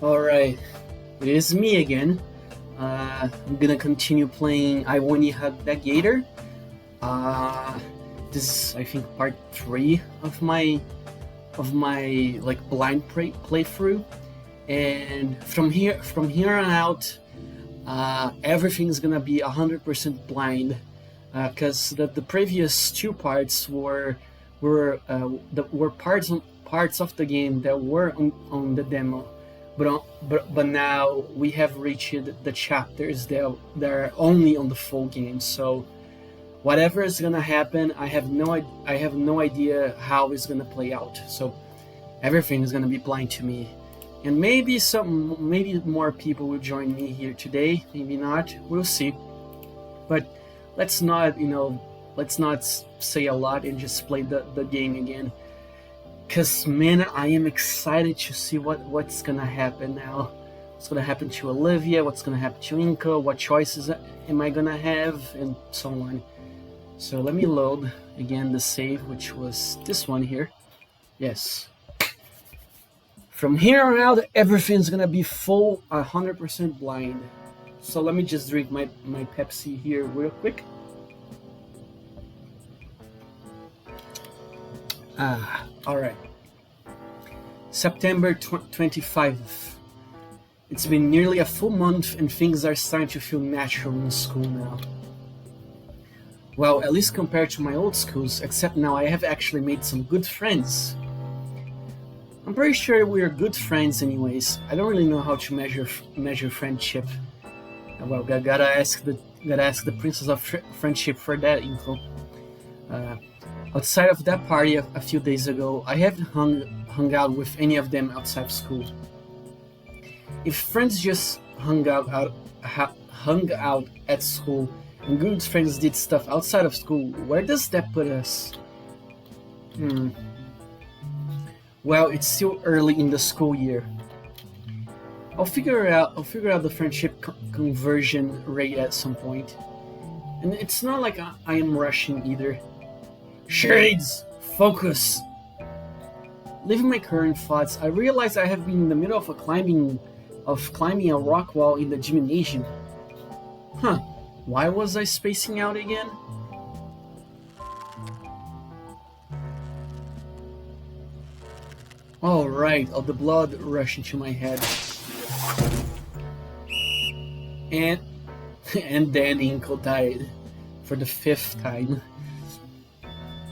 Alright, it is me again. I'm gonna continue playing I Wani Hug that Gator. Uh, this is, I think, part 3 of my like blind playthrough, and from here on out, everything's gonna be 100% blind, because the previous two parts were parts of the game that were on the demo, but now we have reached the chapters that are only on the full game. So whatever is gonna happen, I have no idea how it's gonna play out. So everything is gonna be blind to me, and maybe more people will join me here today. Maybe not. We'll see. But let's not say a lot and just play the game again. Cause man, I am excited to see what's gonna happen now. What's gonna happen to Olivia? What's gonna happen to Inko? What choices am I gonna have, and so on. So let me load again the save, which was this one here. Yes. From here on out, everything's gonna be full 100% blind. So let me just drink my Pepsi here real quick. Alright. September 25th. It's been nearly a full month and things are starting to feel natural in school now. Well, at least compared to my old schools, except now I have actually made some good friends. I'm pretty sure we're good friends anyways. I don't really know how to measure friendship. Well, gotta ask the Princess of Friendship for that info. Outside of that party a few days ago, I haven't hung out with any of them outside of school. If friends just hung out at school, and good friends did stuff outside of school, where does that put us? Well, it's still early in the school year. I'll figure out the friendship conversion rate at some point. And it's not like I am rushing either. Shades! Focus! Leaving my current thoughts, I realize I have been in the middle of climbing a rock wall in the gymnasium. Huh, why was I spacing out again? Alright, all the blood rushed into my head. And then Inko died. For the 5th time.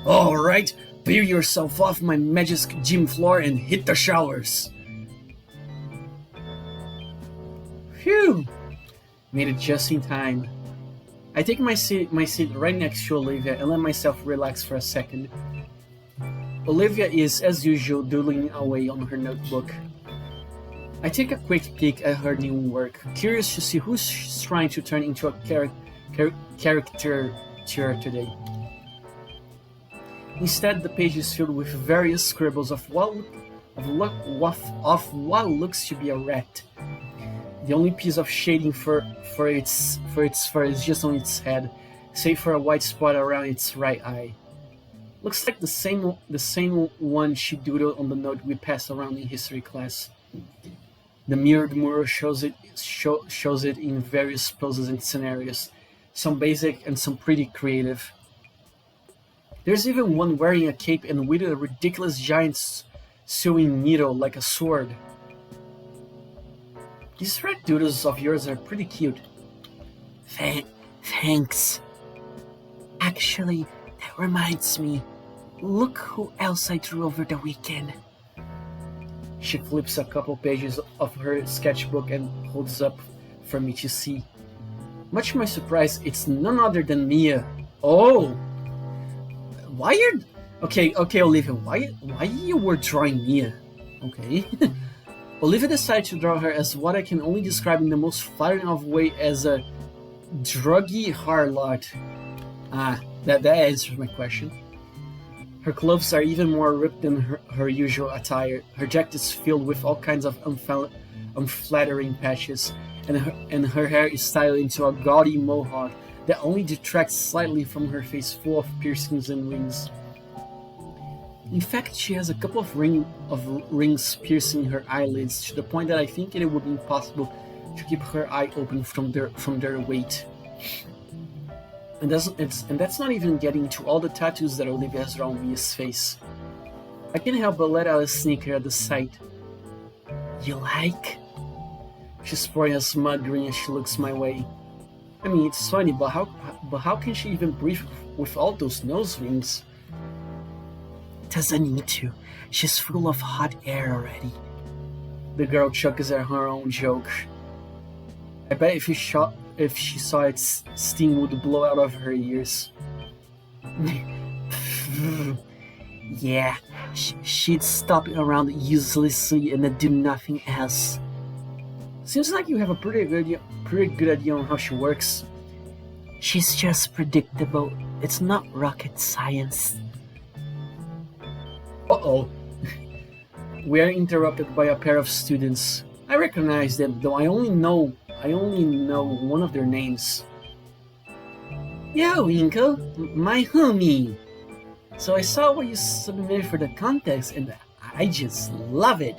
Alright, bear yourself off my magic gym floor and hit the showers. Phew! Made it just in time. I take my seat right next to Olivia and let myself relax for a second. Olivia is, as usual, doodling away on her notebook. I take a quick peek at her new work, curious to see who's she's trying to turn into a caricature today. Instead, the page is filled with various scribbles of what looks to be a rat. The only piece of shading for its fur is just on its head, save for a white spot around its right eye. Looks like the same one she doodled on the note we passed around in history class. The mirrored mural shows it in various poses and scenarios, some basic and some pretty creative. There's even one wearing a cape and with a ridiculous giant sewing needle like a sword. These red doodles of yours are pretty cute. Thanks. Actually, that reminds me. Look who else I drew over the weekend. She flips a couple pages of her sketchbook and holds up for me to see. Much to my surprise, it's none other than Mia. Oh! Okay, Olivia, why you were drawing Mia? Okay. Olivia decided to draw her as what I can only describe in the most flattering of way as a druggy harlot. That answers my question. Her clothes are even more ripped than her usual attire. Her jacket is filled with all kinds of unflattering patches, and her hair is styled into a gaudy mohawk that only detracts slightly from her face full of piercings and rings. In fact, she has a couple of rings piercing her eyelids to the point that I think it would be impossible to keep her eye open from their weight. And that's not even getting to all the tattoos that Olivia has drawn on Mia's face. I can't help but let out a sneaker at the sight. You like? She's sporting a smug grin as she looks my way. I mean, it's funny, but how can she even breathe with all those nose rings? Doesn't need to. She's full of hot air already. The girl chuckles at her own joke. I bet if she saw it, steam would blow out of her ears. Yeah, she'd stop around uselessly and do nothing else. Seems like you have a pretty good idea on how she works. She's just predictable. It's not rocket science. Uh-oh. We are interrupted by a pair of students. I recognize them, though I only know one of their names. Yo, Inko, my homie. So I saw what you submitted for the contest, and I just love it.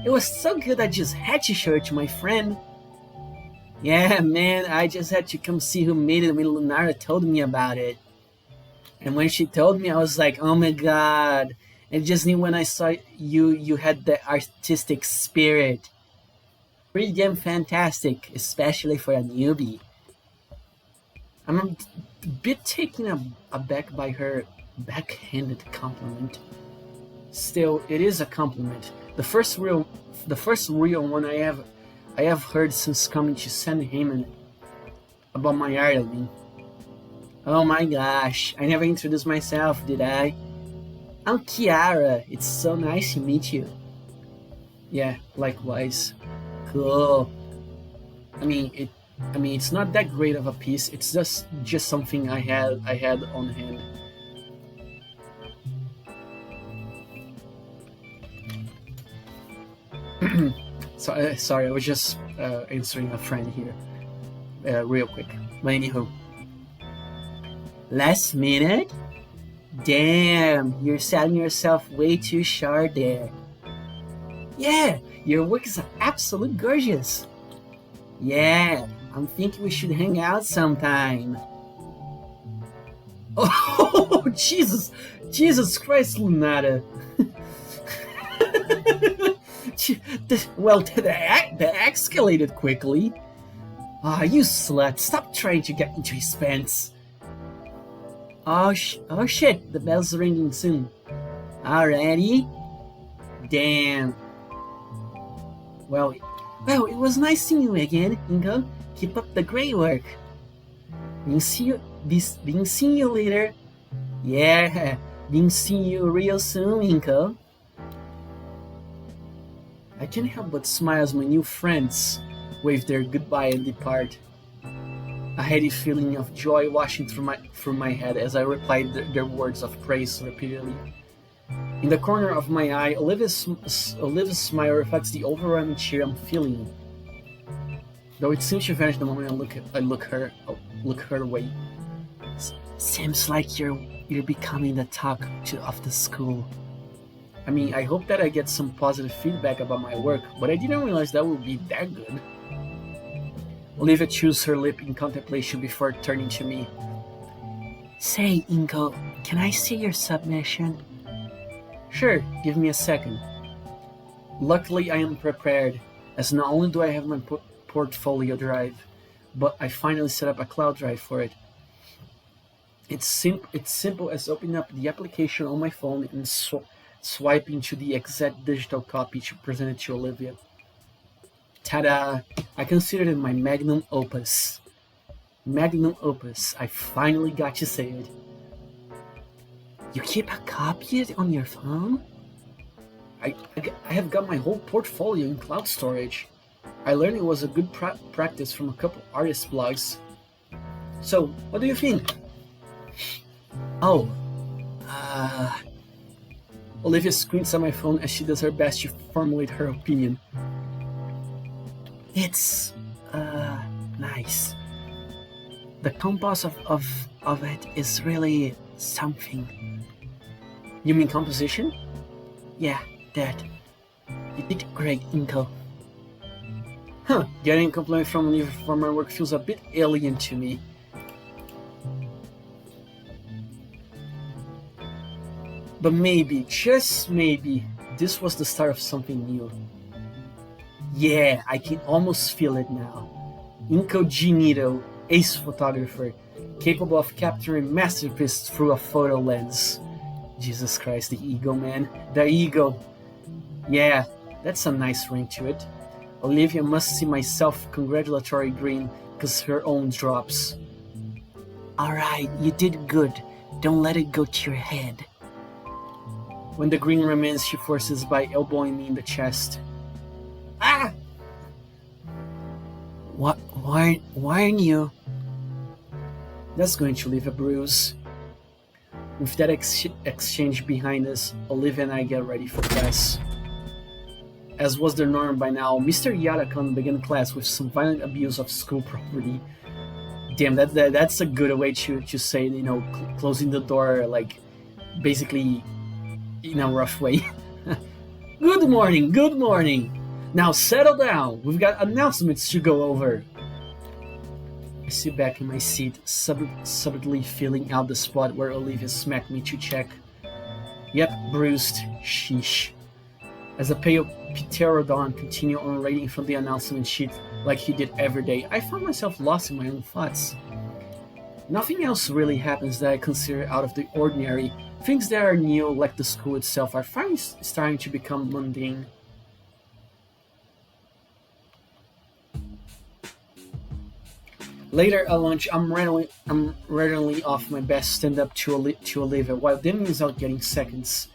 It was so good I just had to show it to my friend. Yeah, man, I just had to come see who made it when Lunara told me about it. And when she told me, I was like, oh my god. I just knew when I saw you had the artistic spirit. Pretty damn fantastic, especially for a newbie. I'm a bit taken aback by her backhanded compliment. Still, it is a compliment. The first real one I have heard since coming to San Heyman about my Ireland. Oh my gosh, I never introduced myself, did I? I'm Kiara. It's so nice to meet you. Yeah, likewise. Cool. I mean, it's not that great of a piece. It's just something I had on hand. Sorry, I was just answering a friend here, real quick. But anywho, last minute? Damn, you're selling yourself way too short there. Yeah, your work is absolutely gorgeous. Yeah, I'm thinking we should hang out sometime. Oh, Jesus Christ, Lunata. Well, that escalated quickly. Ah, you slut, stop trying to get into his pants. Oh shit, the bell's ringing soon. Already? Damn. Well, it was nice seeing you again, Ingo. Keep up the great work. Being seeing you later. Yeah, being seeing you real soon, Ingo. I can't help but smile as my new friends wave their goodbye and depart. A heady feeling of joy washing through my head as I replied their words of praise repeatedly. In the corner of my eye, Olivia's smile reflects the overwhelming cheer I'm feeling. Though it seems to vanish the moment I look her way. Seems like you're becoming the talk of the school. I mean, I hope that I get some positive feedback about my work, but I didn't realize that would be that good. Olivia chews her lip in contemplation before turning to me. Say, Ingo, can I see your submission? Sure, give me a second. Luckily, I am prepared, as not only do I have my portfolio drive, but I finally set up a cloud drive for it. It's simple as opening up the application on my phone and swiping to the exact digital copy to present it to Olivia. Ta-da! I consider it my magnum opus. Magnum opus. I finally got to say it. You keep a copy on your phone? I have got my whole portfolio in cloud storage. I learned it was a good practice from a couple artist blogs. So, what do you think? Oh, Olivia squints at my phone as she does her best to formulate her opinion. It's, nice. The compose of it is really something. You mean composition? Yeah, that. You did great, Inko. Huh, getting a compliment from Olivia for my work feels a bit alien to me. But maybe, just maybe, this was the start of something new. Yeah, I can almost feel it now. Incognito, ace photographer, capable of capturing masterpieces through a photo lens. Jesus Christ, the ego, man. The ego. Yeah, that's a nice ring to it. Olivia must see my self-congratulatory grin because her own drops. Alright, you did good. Don't let it go to your head. When the grin remains, she forces by elbowing me in the chest. Ah! Why aren't you? That's going to leave a bruise. With that exchange behind us, Olivia and I get ready for class. As was their norm by now, Mr. Yadakan began class with some violent abuse of school property. Damn, that's a good way to say, you know, closing the door, like, basically in a rough way. Good morning, good morning. Now settle down, we've got announcements to go over. I sit back in my seat, subtly feeling out the spot where Olivia smacked me to check. Yep, bruised. Sheesh. As the pale pterodon continued on reading from the announcement sheet like he did every day, I found myself lost in my own thoughts. Nothing else really happens that I consider out of the ordinary. Things that are new, like the school itself, are finally starting to become mundane. Later at lunch, I'm readily off my best stand-up to Olivia, while Demi is out getting seconds.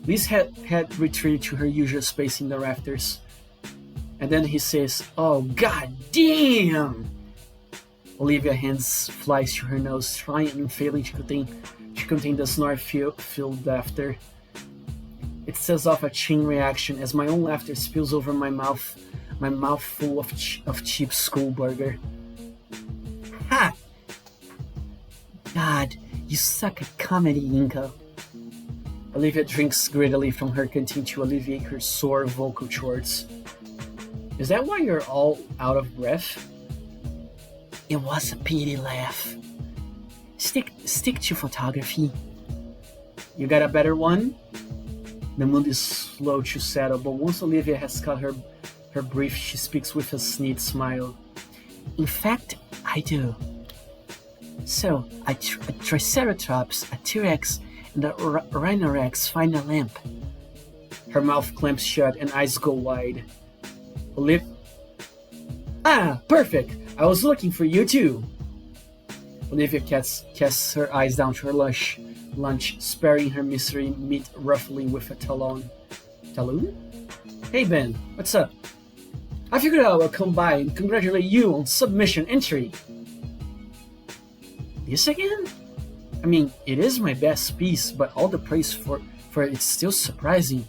Liz had retreated to her usual space in the rafters. And then he says, "Oh, god damn!" Olivia hands flies to her nose, trying and failing to contain the snort-filled laughter. It sets off a chain reaction as my own laughter spills over my mouth full of cheap school burger. Ha! God, you suck at comedy, Inko. Olivia drinks greedily from her canteen to alleviate her sore vocal cords. Is that why you're all out of breath? It was a pity laugh. Stick to photography. You got a better one? The mood is slow to settle, but once Olivia has caught her breath, she speaks with a sneak smile. In fact, I do. So, a Triceratops, a T-Rex, and a Rhinorex find a lamp. Her mouth clamps shut and eyes go wide. Ah, perfect! I was looking for you too! Olivia casts her eyes down to her lunch, sparing her misery meat roughly with a talon. Talon? Hey Ben, what's up? I figured I would come by and congratulate you on submission entry. This again? I mean, it is my best piece, but all the praise for it's still surprising.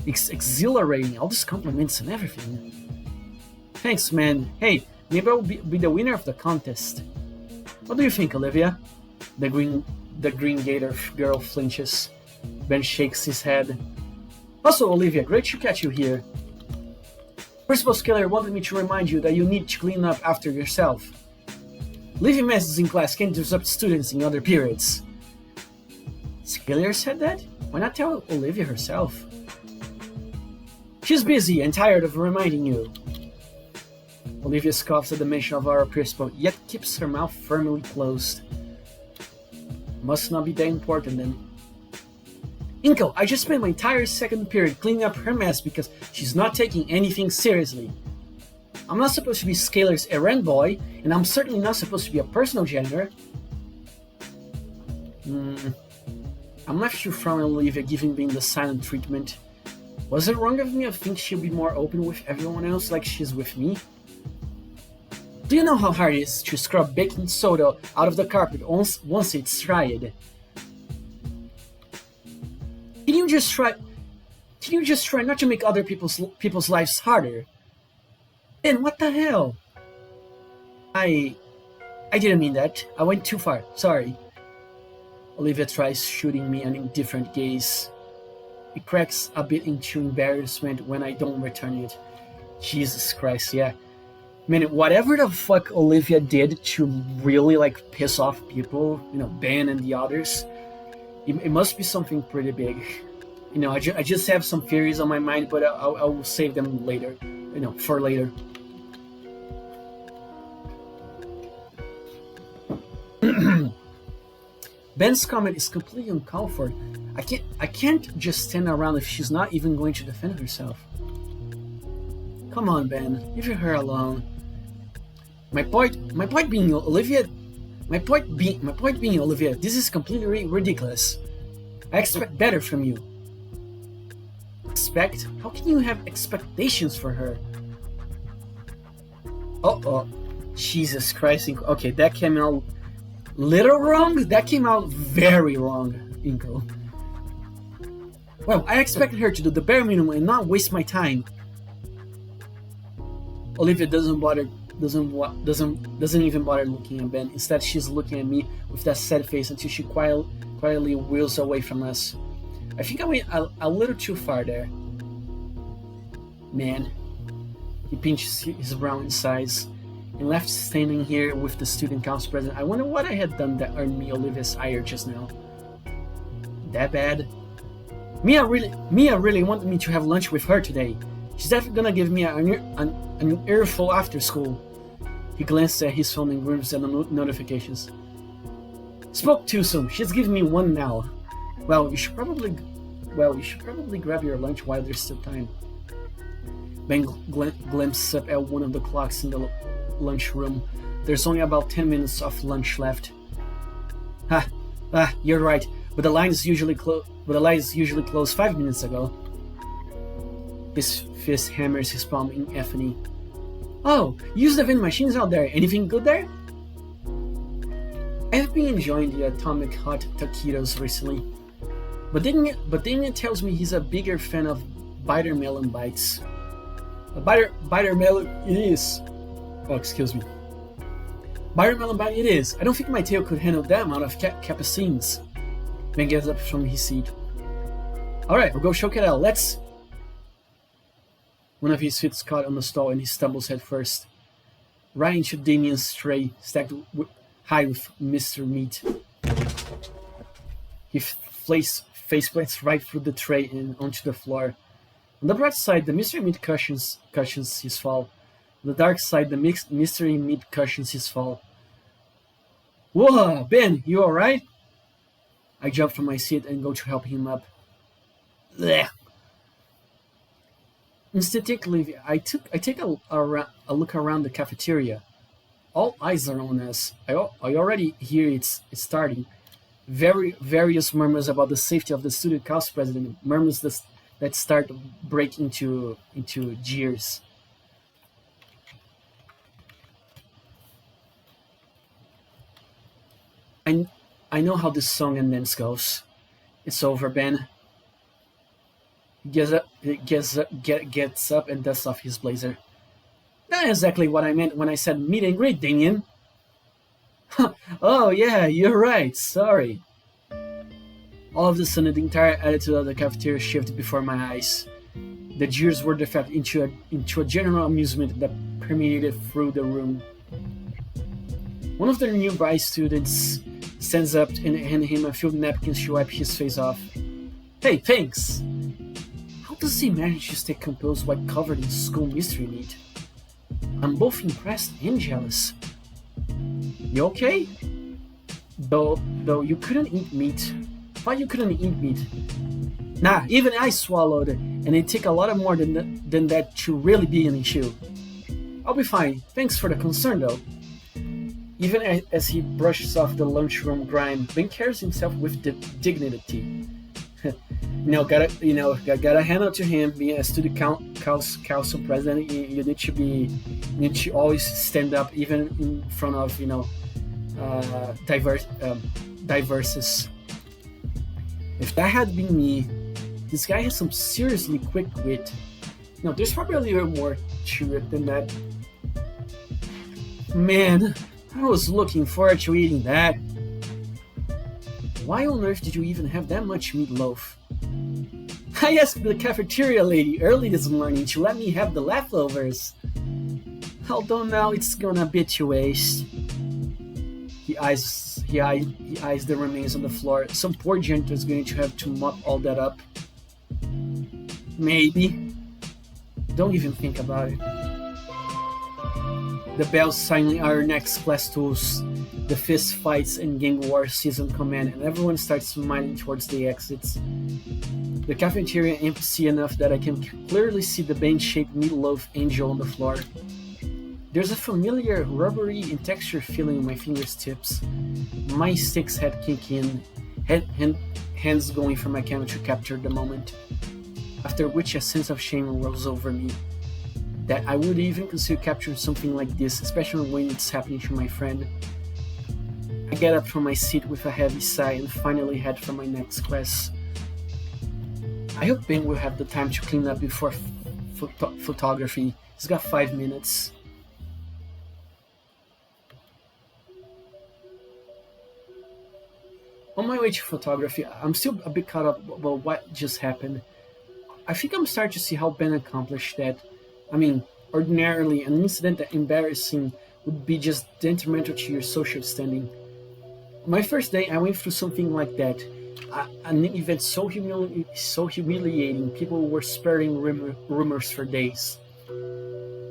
It's exhilarating, all these compliments and everything. Thanks, man. Hey, maybe I'll be the winner of the contest. What do you think, Olivia? The green Gator girl flinches. Ben shakes his head. Also, Olivia, great to catch you here. Principal Scalar wanted me to remind you that you need to clean up after yourself. Leaving messes in class can disrupt students in other periods. Scalar said that? Why not tell Olivia herself? She's busy and tired of reminding you. Olivia scoffs at the mention of our principal, yet keeps her mouth firmly closed. Must not be that important then. Inko, I just spent my entire second period cleaning up her mess because she's not taking anything seriously. I'm not supposed to be Scalar's errand boy, and I'm certainly not supposed to be a personal janitor. I'm left to frown at Olivia giving being the silent treatment. Was it wrong of me to think she'll be more open with everyone else like she's with me? Do you know how hard it is to scrub baking soda out of the carpet once it's dried? Can you just try not to make other people's lives harder? Then what the hell? I didn't mean that. I went too far. Sorry. Olivia tries shooting me an indifferent gaze. It cracks a bit into embarrassment when I don't return it. Jesus Christ, yeah. Man, whatever the fuck Olivia did to really like piss off people, Ben and the others, it must be something pretty big. I just have some theories on my mind, but I will save them later, for later. Ben's comment is completely uncalled for. I can't just stand around if she's not even going to defend herself. Come on, Ben, leave her alone. My point being, Olivia, this is completely ridiculous. I expect better from you. Expect? How can you have expectations for her? Oh, Jesus Christ, Inko. Okay, that came out little wrong. That came out very wrong, Inko. Well, I expected her to do the bare minimum and not waste my time. Olivia doesn't even bother looking at Ben. Instead, she's looking at me with that sad face until she quietly wheels away from us. I think I went a little too far there. Man, he pinches his brow in sighs, and left standing here with the student council president. I wonder what I had done that earned me Olivia's ire just now. That bad? Mia really wanted me to have lunch with her today. She's definitely gonna give me an earful after school. He glanced at his phone and gripped at the notifications. Spoke too soon. She's giving me one now. Well, you should probably grab your lunch while there's still time. Ben glanced up at one of the clocks in the lunchroom. There's only about 10 minutes of lunch left. You're right. But the line is usually closed 5 minutes ago. His fist hammers his palm in agony. Oh, use the vending machines out there. Anything good there? I've been enjoying the atomic hot taquitos recently. But Damien tells me he's a bigger fan of biter melon bites. A biter melon it is. Oh, excuse me. Biter melon bite it is. I don't think my tail could handle that amount of capsaicins. Ben gets up from his seat. Alright, we'll go check it out. Let's... One of his feet caught on the stall and he stumbles head first. Right into Damien's tray, stacked high with Mr. Meat. He face plants right through the tray and onto the floor. On the bright side, the Mr. Meat cushions his fall. On the dark side, the Mr. Meat cushions his fall. Whoa, Ben, you alright? I jump from my seat and go to help him up. Blech. Instinctively, I take a look around the cafeteria. All eyes are on us. I already hear it's starting. Various murmurs about the safety of the student council president. Murmurs that start breaking into jeers. I know how this song and dance goes. It's over, Ben. He gets up and dusts off his blazer. Not exactly what I meant when I said meet and greet, Damien. Oh yeah, you're right, sorry. All of a sudden, the entire attitude of the cafeteria shifted before my eyes. The jeers were deflected into a general amusement that permeated through the room. One of the nearby students stands up and hands him a few napkins to wipe his face off. Hey, thanks! How does he manage to stay composed while covered in school mystery meat? I'm both impressed and jealous. You okay? Though you couldn't eat meat. Why you couldn't eat meat? Nah, even I swallowed it, and it took a lot more than that to really be an issue. I'll be fine. Thanks for the concern, though. Even as he brushes off the lunchroom grime, Ben carries himself with dignity. Gotta hand it to him. Being a student council president, you need to always stand up, even in front of diverses. If that had been me, this guy has some seriously quick wit. No, there's probably a little more to it than that. Man, I was looking forward to eating that. Why on earth did you even have that much meatloaf? I asked the cafeteria lady early this morning to let me have the leftovers. Although now it's gonna be to waste. He eyes the remains on the floor. Some poor janitor is going to have to mop all that up. Maybe. Don't even think about it. The bells silently are our next class tools. The fist fights and gang war season command, and everyone starts smiling towards the exits. The cafeteria empty enough that I can clearly see the band-shaped meatloaf angel on the floor. There's a familiar rubbery and texture feeling in my fingertips. My sticks head kick in, hands going for my camera to capture the moment. After which a sense of shame rolls over me. That I would even consider capturing something like this, especially when it's happening to my friend. I get up from my seat with a heavy sigh and finally head for my next class. I hope Ben will have the time to clean up before photography. He's got 5 minutes. On my way to photography, I'm still a bit caught up about what just happened. I think I'm starting to see how Ben accomplished that. I mean, ordinarily, an incident that embarrassing would be just detrimental to your social standing. My first day, I went through something like that. An event so humiliating, people were spreading rumors for days.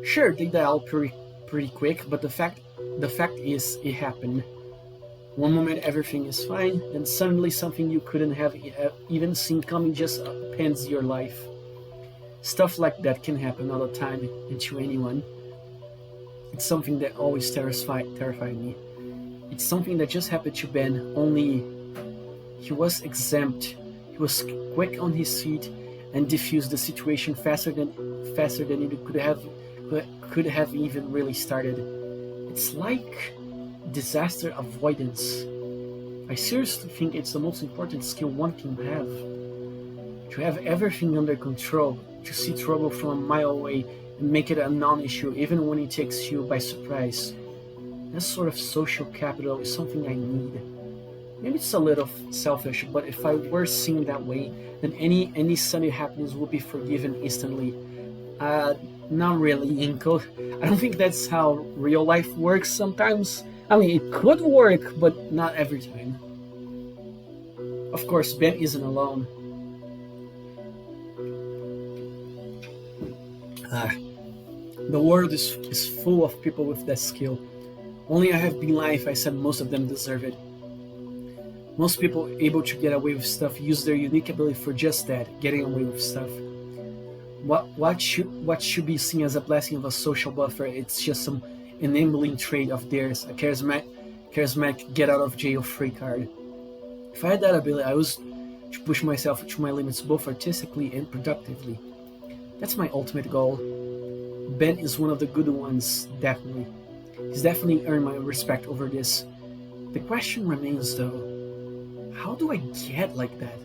Sure, they died out pretty quick, but the fact is, it happened. One moment everything is fine, then suddenly something you couldn't have even seen coming just upends your life. Stuff like that can happen all the time and to anyone. It's something that always terrified me. It's something that just happened to Ben, only he was exempt. He was quick on his feet and diffused the situation faster than it could have even really started. It's like disaster avoidance. I seriously think it's the most important skill one can have. To have everything under control, to see trouble from a mile away and make it a non-issue even when it takes you by surprise. That sort of social capital is something I need. Maybe it's a little selfish, but if I were seen that way, then any Sunday happenings would be forgiven instantly. Not really, Inko. I don't think that's how real life works sometimes. I mean, it could work, but not every time. Of course, Ben isn't alone. The world is full of people with that skill. Only I have been lying if I said most of them deserve it. Most people able to get away with stuff use their unique ability for just that, getting away with stuff. What should be seen as a blessing of a social buffer, it's just some enabling trait of theirs, a charismatic get out of jail free card. If I had that ability, I was to push myself to my limits both artistically and productively. That's my ultimate goal. Ben is one of the good ones, definitely. He's definitely earned my respect over this. The question remains though, how do I get like that?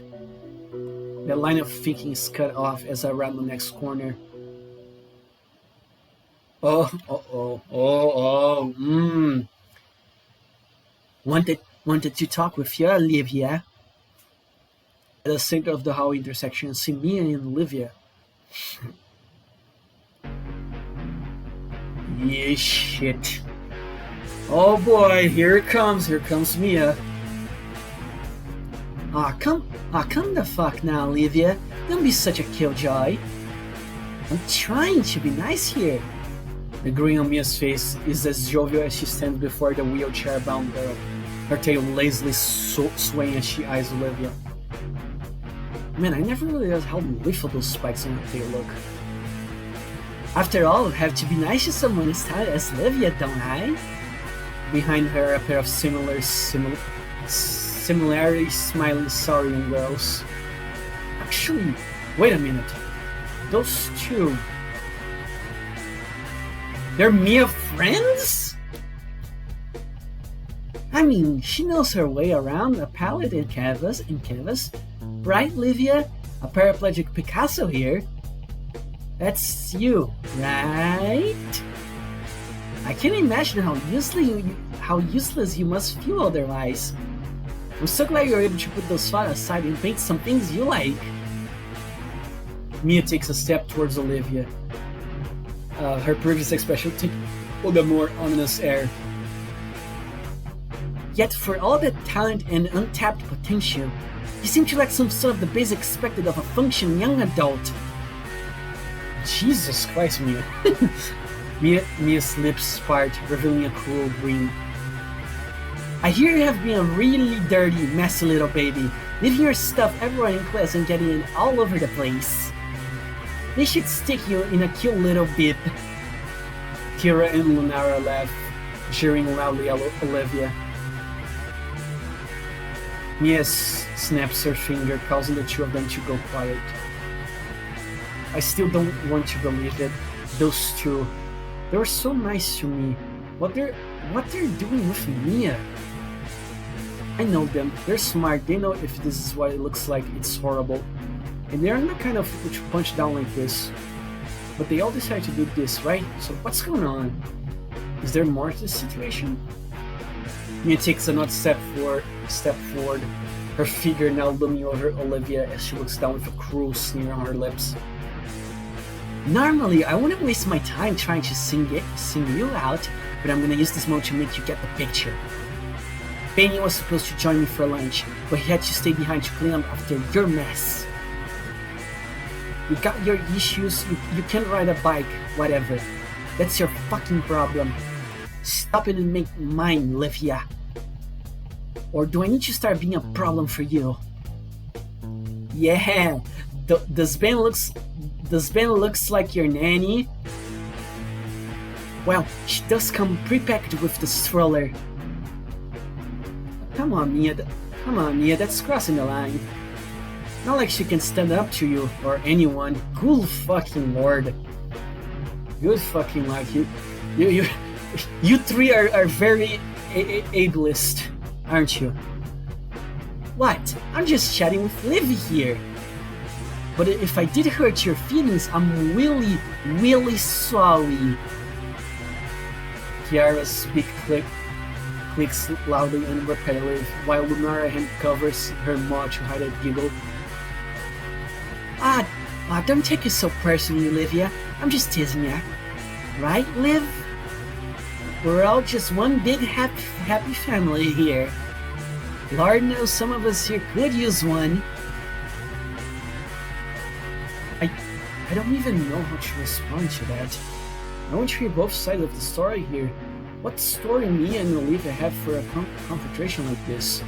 That line of thinking is cut off as I round the next corner. Wanted to talk with you, Olivia. At the center of the hall intersection, see me and Olivia. Yeah, shit. Oh boy, here it comes. Here comes Mia. Come the fuck now, Olivia. Don't be such a killjoy. I'm trying to be nice here. The grin on Mia's face is as jovial as she stands before the wheelchair-bound girl, her tail lazily swaying as she eyes Olivia. Man, I never realized how lethal those spikes on her tail look. After all, I have to be nice to someone as tired as Olivia, don't I? Behind her, a pair of similarly smiling saurian girls. Actually, wait a minute. Those two... They're Mia friends? I mean, she knows her way around a palette and canvas, right, Olivia? A paraplegic Picasso here. That's you, right? I can't imagine how useless you must feel otherwise. I'm so glad you're able to put those thoughts aside and paint some things you like. Mia takes a step towards Olivia. Her previous expression took with a more ominous air. Yet for all the talent and untapped potential, you seem to lack some sort of the basic expected of a functioning young adult. Jesus Christ, Mia. Mia's lips part, revealing a cruel grin. I hear you have been a really dirty, messy little baby, leaving your stuff everywhere in class and getting it all over the place. They should stick you in a cute little bib. Kira and Lunara laugh, jeering loudly at Olivia. Mia snaps her finger, causing the two of them to go quiet. I still don't want to believe it. Those two, they were so nice to me. What they're doing with Mia? I know them. They're smart. They know if this is what it looks like, it's horrible. And they're not kind of people to punch down like this. But they all decided to do this, right? So what's going on? Is there more to this situation? Mia takes another step forward, her figure now looming over Olivia as she looks down with a cruel sneer on her lips. Normally, I wouldn't waste my time trying to sing you out, but I'm gonna use this moment to make you get the picture. Benny was supposed to join me for lunch, but he had to stay behind to clean up after your mess. You got your issues, you can't ride a bike, whatever. That's your fucking problem. Stop it and make mine, Livia. Or do I need to start being a problem for you? Yeah, does Ben looks like your nanny? Well, she does come prepackaged with the stroller. Come on, Mia, that's crossing the line. Not like she can stand up to you or anyone. Good fucking lord. Good fucking luck. You three are very ableist, aren't you? What? I'm just chatting with Livy here. But if I did hurt your feelings, I'm really, really sorry. Kiara's big clicks loudly and repetitive, while Lunara hand covers her mouth to hide a giggle. Don't take it so personally, Olivia. I'm just teasing ya. Right, Liv? We're all just one big happy family here. Lord knows some of us here could use one. I don't even know how to respond to that. I want to hear both sides of the story here. What story Mia and Olivia have for a confrontation like this?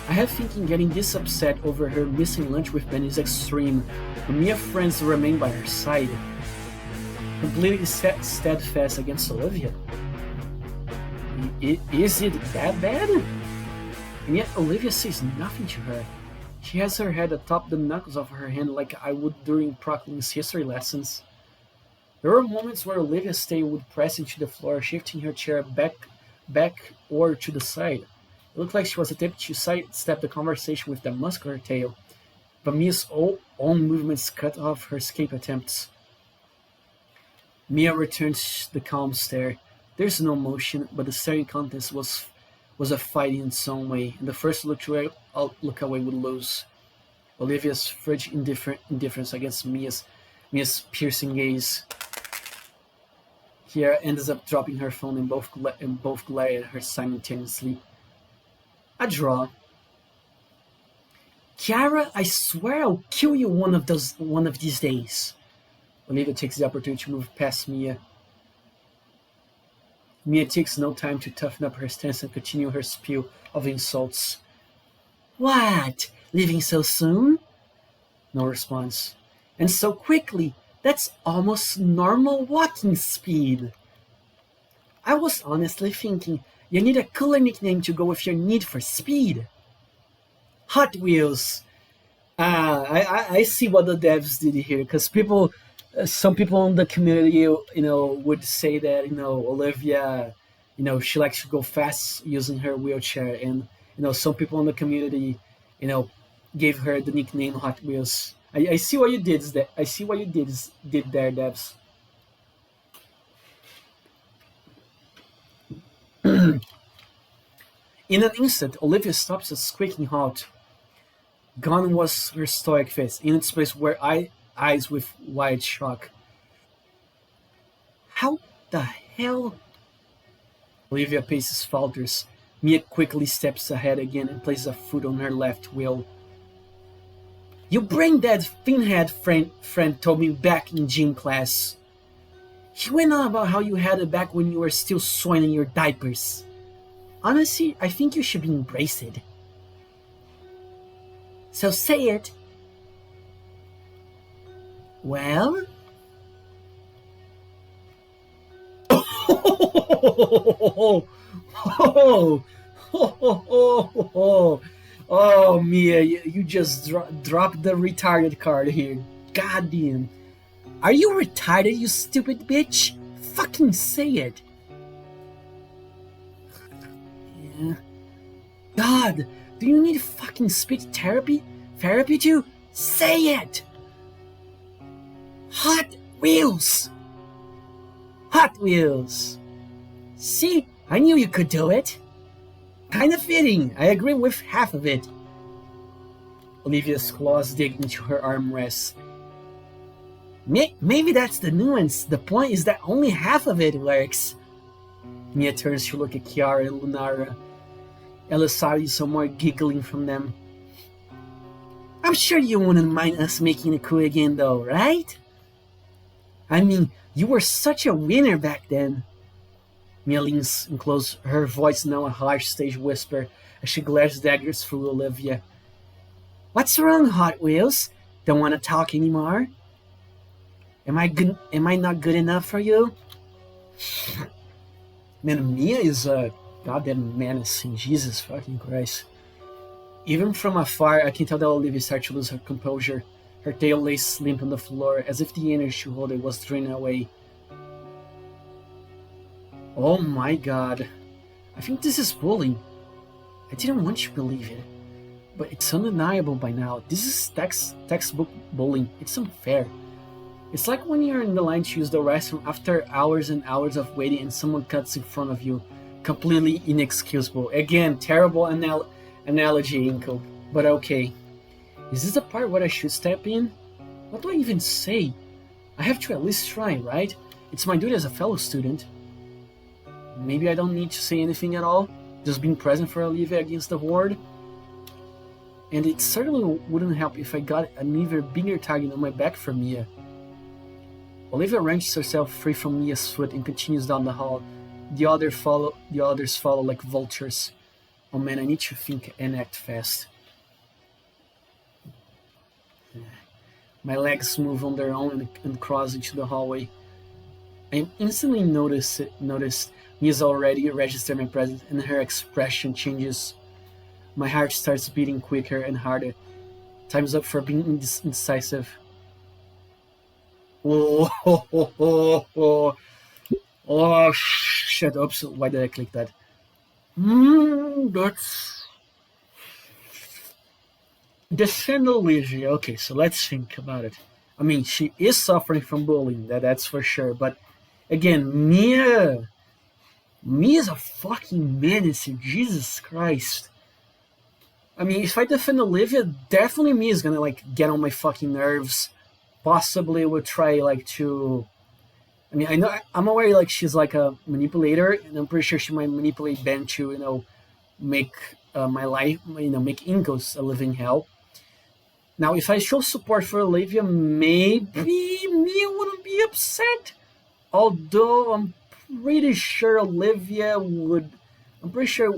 I have thinking getting this upset over her missing lunch with Ben is extreme, but Mia's friends remain by her side. Completely steadfast against Olivia. Is it that bad? And yet Olivia says nothing to her. She has her head atop the knuckles of her hand like I would during Procling's history lessons. There were moments where Olivia's stay would press into the floor, shifting her chair back or to the side. It looked like she was attempting to sidestep the conversation with the muscular tail, but Mia's own movements cut off her escape attempts. Mia returns the calm stare. There's no motion, but the staring contest was a fight in some way, and the first look away would lose. Olivia's frigid indifference against Mia's piercing gaze. Kiara ends up dropping her phone and both glare at her simultaneously. A draw. Kiara, I swear I'll kill you one of these days. Olivia takes the opportunity to move past Mia. Mia takes no time to toughen up her stance and continue her spiel of insults. What? Leaving so soon? No response. And so quickly? That's almost normal walking speed. I was honestly thinking you need a cooler nickname to go with your need for speed. Hot Wheels. I see what the devs did here, because some people in the community, would say that, Olivia, she likes to go fast using her wheelchair, and some people in the community, gave her the nickname Hot Wheels. I see what you did. I see what you did there, devs. In an instant, Olivia stops a squeaking halt. Gone was her stoic face. In its place were eyes with wide shock. How the hell? Olivia paces falters. Mia quickly steps ahead again and places a foot on her left wheel. You bring that finhead friend told me back in gym class. He went on about how you had it back when you were still sewing in your diapers. Honestly, I think you should be embraced. So say it. Well? Oh, Mia, you just dropped the retarded card here. Goddamn. Are you retarded, you stupid bitch? Fucking say it. Yeah. God, do you need fucking speech therapy? Therapy to say it? Hot Wheels! Hot Wheels! See, I knew you could do it. Kinda fitting, I agree with half of it. Olivia's claws dig into her armrests. Maybe that's the nuance. The point is that only half of it works. Mia turns to look at Kiara and Lunara. Elisari some more giggling from them. I'm sure you wouldn't mind us making a coup again though, right? I mean, you were such a winner back then. Mia leans and close, her voice now a harsh stage whisper as she glares daggers through Olivia. What's wrong, Hot Wheels? Don't want to talk anymore? Am I not good enough for you? Man, Mia is a goddamn menacing. Jesus fucking Christ. Even from afar, I can tell that Olivia starts to lose her composure. Her tail lays limp on the floor, as if the energy to hold it was draining away. Oh my god. I think this is bullying. I didn't want you to believe it. But it's undeniable by now. This is textbook bullying. It's unfair. It's like when you're in the line to use the restroom after hours and hours of waiting and someone cuts in front of you. Completely inexcusable. Again, terrible analogy, Inko. But okay. Is this the part where I should step in? What do I even say? I have to at least try, right? It's my duty as a fellow student. Maybe I don't need to say anything at all. Just being present for Olivia against the horde. And it certainly wouldn't help if I got an even bigger target on my back for Mia. Olivia wrenches herself free from Mia's foot and continues down the hall. The others follow like vultures. Oh man, I need to think and act fast. My legs move on their own and cross into the hallway. I instantly noticed Mia's already registered my presence and her expression changes. My heart starts beating quicker and harder. Time's up for being indecisive. Oh, shit. Oops, why did I click that? That's... Defend Olivia. Okay, so let's think about it. I mean, she is suffering from bullying, that's for sure. But again, Mia's a fucking menace. Jesus Christ. I mean, if I defend Olivia, definitely Mia's gonna like get on my fucking nerves. Possibly would try like to. I mean, I'm aware like she's like a manipulator, and I'm pretty sure she might manipulate Ben to make my life make Inko's a living hell. Now, if I show support for Olivia, maybe Mia wouldn't be upset. Although I'm pretty sure Olivia would. I'm pretty sure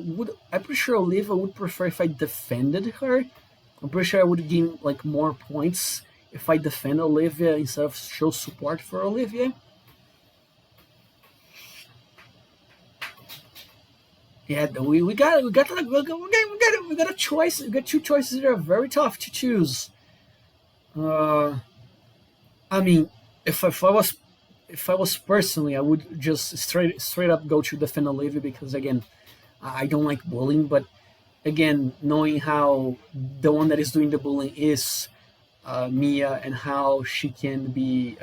Olivia would prefer if I defended her. I'm pretty sure I would gain like more points if I defend Olivia instead of show support for Olivia. Yeah, we got a choice. We got two choices that are very tough to choose. I mean, if I was personally, I would just straight up go to defend Olivia because again, I don't like bullying. But again, knowing how the one that is doing the bullying is Mia and how she can be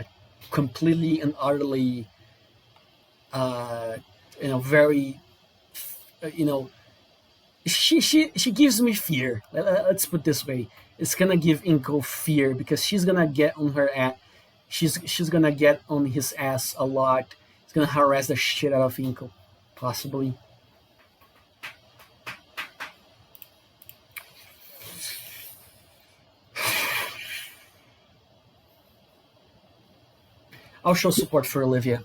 completely and utterly, very, She gives me fear. Let's put it this way: it's gonna give Inko fear because she's gonna get on her ass. She's gonna get on his ass a lot. It's gonna harass the shit out of Inko, possibly. I'll show support for Olivia.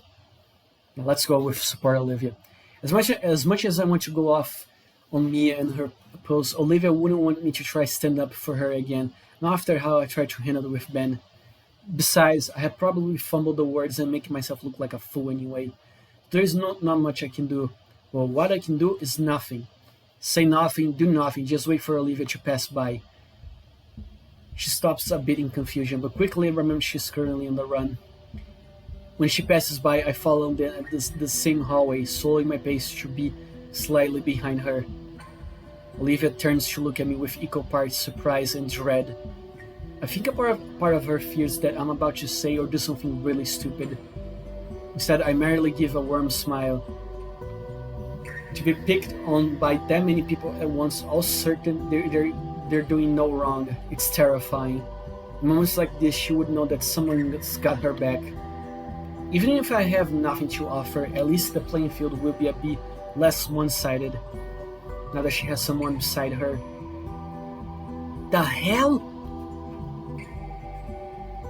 Let's go with support Olivia. As much as I want to go off on Mia and her pose, Olivia wouldn't want me to try stand up for her again. Not after how I tried to handle it with Ben. Besides, I had probably fumbled the words and making myself look like a fool anyway. There is not much I can do. Well, what I can do is nothing. Say nothing, do nothing, just wait for Olivia to pass by. She stops a bit in confusion, but quickly remembers she's currently on the run. When she passes by, I follow the same hallway, slowing my pace to be slightly behind her. Olivia turns to look at me with equal parts surprise and dread. I think a part of her fears that I'm about to say or do something really stupid. Instead, I merely give a warm smile. To be picked on by that many people at once, all certain they're doing no wrong, it's terrifying. In moments like this, she would know that someone's got her back. Even if I have nothing to offer, at least the playing field will be a bit less one-sided, now that she has someone beside her. The hell?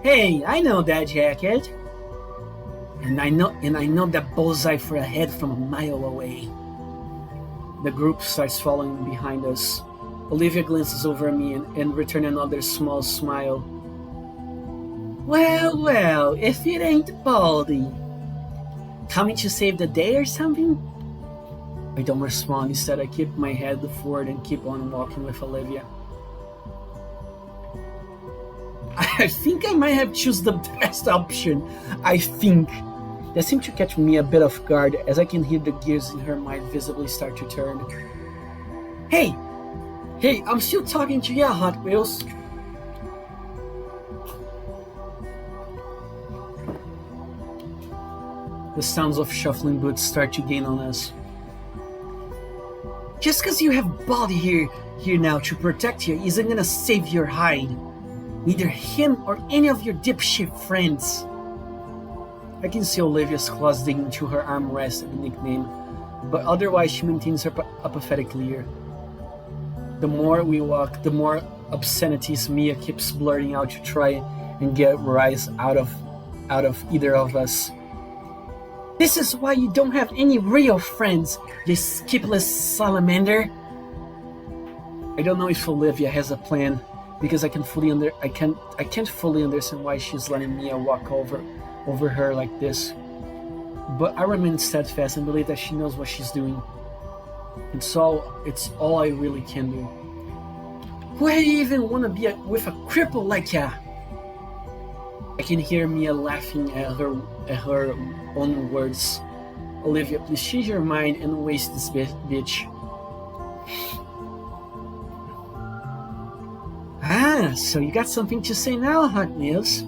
Hey, I know that jacket. And I know that bullseye for a head from a mile away. The group starts following behind us. Olivia glances over at me and returns another small smile. Well, if it ain't Baldy. Coming to save the day or something? I don't respond. Instead, I keep my head forward and keep on walking with Olivia. I think I might have chosen the best option. I think. That seemed to catch me a bit off guard as I can hear the gears in her mind visibly start to turn. Hey, I'm still talking to you, Hot Wheels. The sounds of shuffling boots start to gain on us. Just because you have Baldy here now to protect you isn't gonna save your hide. Neither him or any of your dipshit friends. I can see Olivia's claws digging into her armrest at the nickname, but otherwise she maintains her apathetic leer. The more we walk, the more obscenities Mia keeps blurting out to try and get rise out of either of us. This is why you don't have any real friends, you skipless salamander. I don't know if Olivia has a plan, because I can't fully understand why she's letting Mia walk over her like this. But I remain steadfast and believe that she knows what she's doing. And so it's all I really can do. Who would even want to be with a cripple like ya? I can hear Mia laughing at her own words. Olivia, please change your mind and waste this bitch. So you got something to say now, Hot Wheels?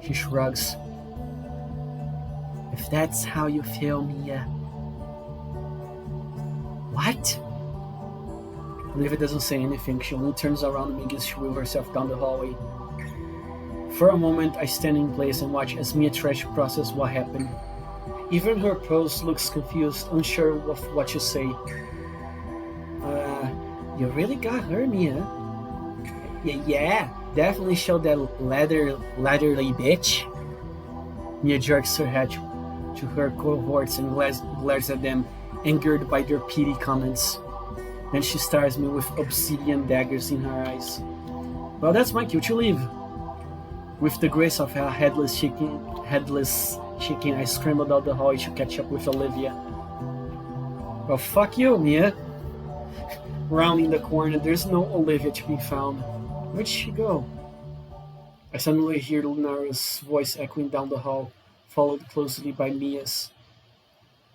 She shrugs. If that's how you feel, Mia. What? Olivia doesn't say anything. She only turns around and begins to wheel herself down the hallway. For a moment, I stand in place and watch as Mia tries to process what happened. Even her pose looks confused, unsure of what to say. You really got her, Mia. Yeah, definitely showed that latterly bitch. Mia jerks her head to her cohorts and glares at them, angered by their petty comments. Then she stares me with obsidian daggers in her eyes. Well, that's my cue to leave. With the grace of a headless chicken, I scrambled out the hallway to catch up with Olivia. Well, fuck you, Mia. Rounding the corner, there's no Olivia to be found. Where'd she go? I suddenly hear Lunara's voice echoing down the hall, followed closely by Mia's.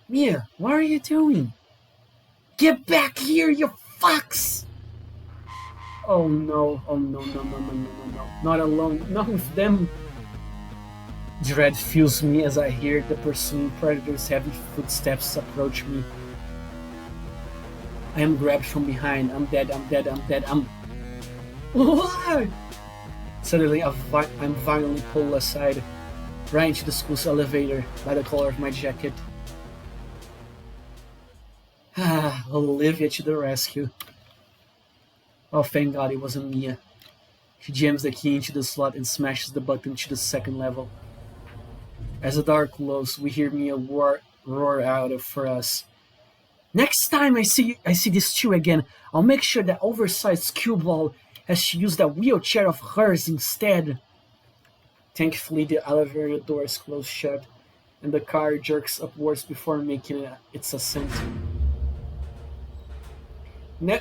Mia, what are you doing? Get back here, you fucks! Oh no, no. Not alone, not with them. Dread fills me as I hear the pursuing predator's heavy footsteps approach me. I am grabbed from behind. I'm dead, I'm dead, I'm dead, I'm. Suddenly, I'm violently pulled aside, right into the school's elevator by the collar of my jacket. Olivia to the rescue. Oh, thank God it wasn't Mia. She jams the key into the slot and smashes the button to the second level. As the door closes, we hear Mia roar out for us. Next time I see this two again, I'll make sure that oversized cue ball has to use that wheelchair of hers instead. Thankfully, the elevator doors close shut, and the car jerks upwards before making its ascent. Ne-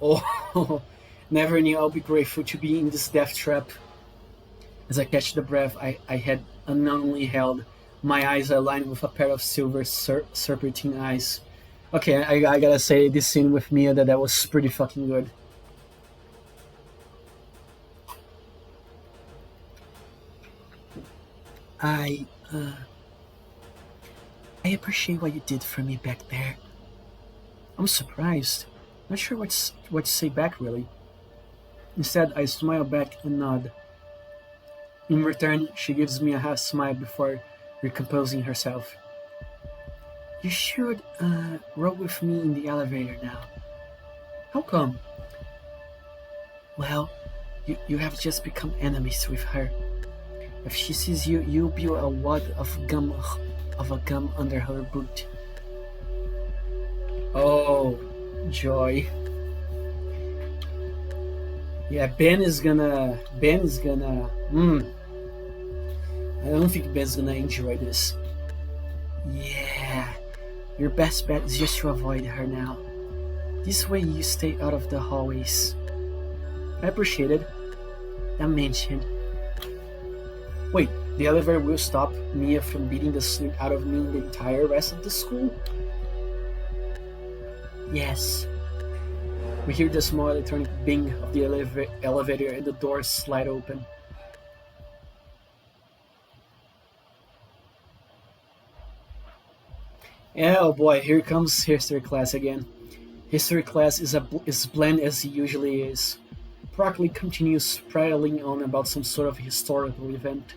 oh, never knew I'll be grateful to be in this death trap. As I catch the breath I had unknowingly held, my eyes are lined with a pair of silver serpentine eyes. Okay, I gotta say, this scene with Mia, that was pretty fucking good. I, uh, I appreciate what you did for me back there. I'm surprised. Not sure what to say back, really. Instead, I smile back and nod. In return, she gives me a half smile before recomposing herself. You should, roll with me in the elevator now. How come? Well, you have just become enemies with her. If she sees you, you'll be a wad of a gum under her boot. Oh, joy. Yeah, Ben is gonna. I don't think Ben's gonna enjoy this. Yeah, your best bet is just to avoid her now. This way you stay out of the hallways. I appreciate it. That mentioned. Wait, the elevator will stop Mia from beating the sleep out of me and the entire rest of the school? Yes. We hear the small electronic bing of the elevator and the doors slide open. Yeah, oh boy, here comes history class again. History class is bland as he usually is. Broccoli continues prattling on about some sort of historical event.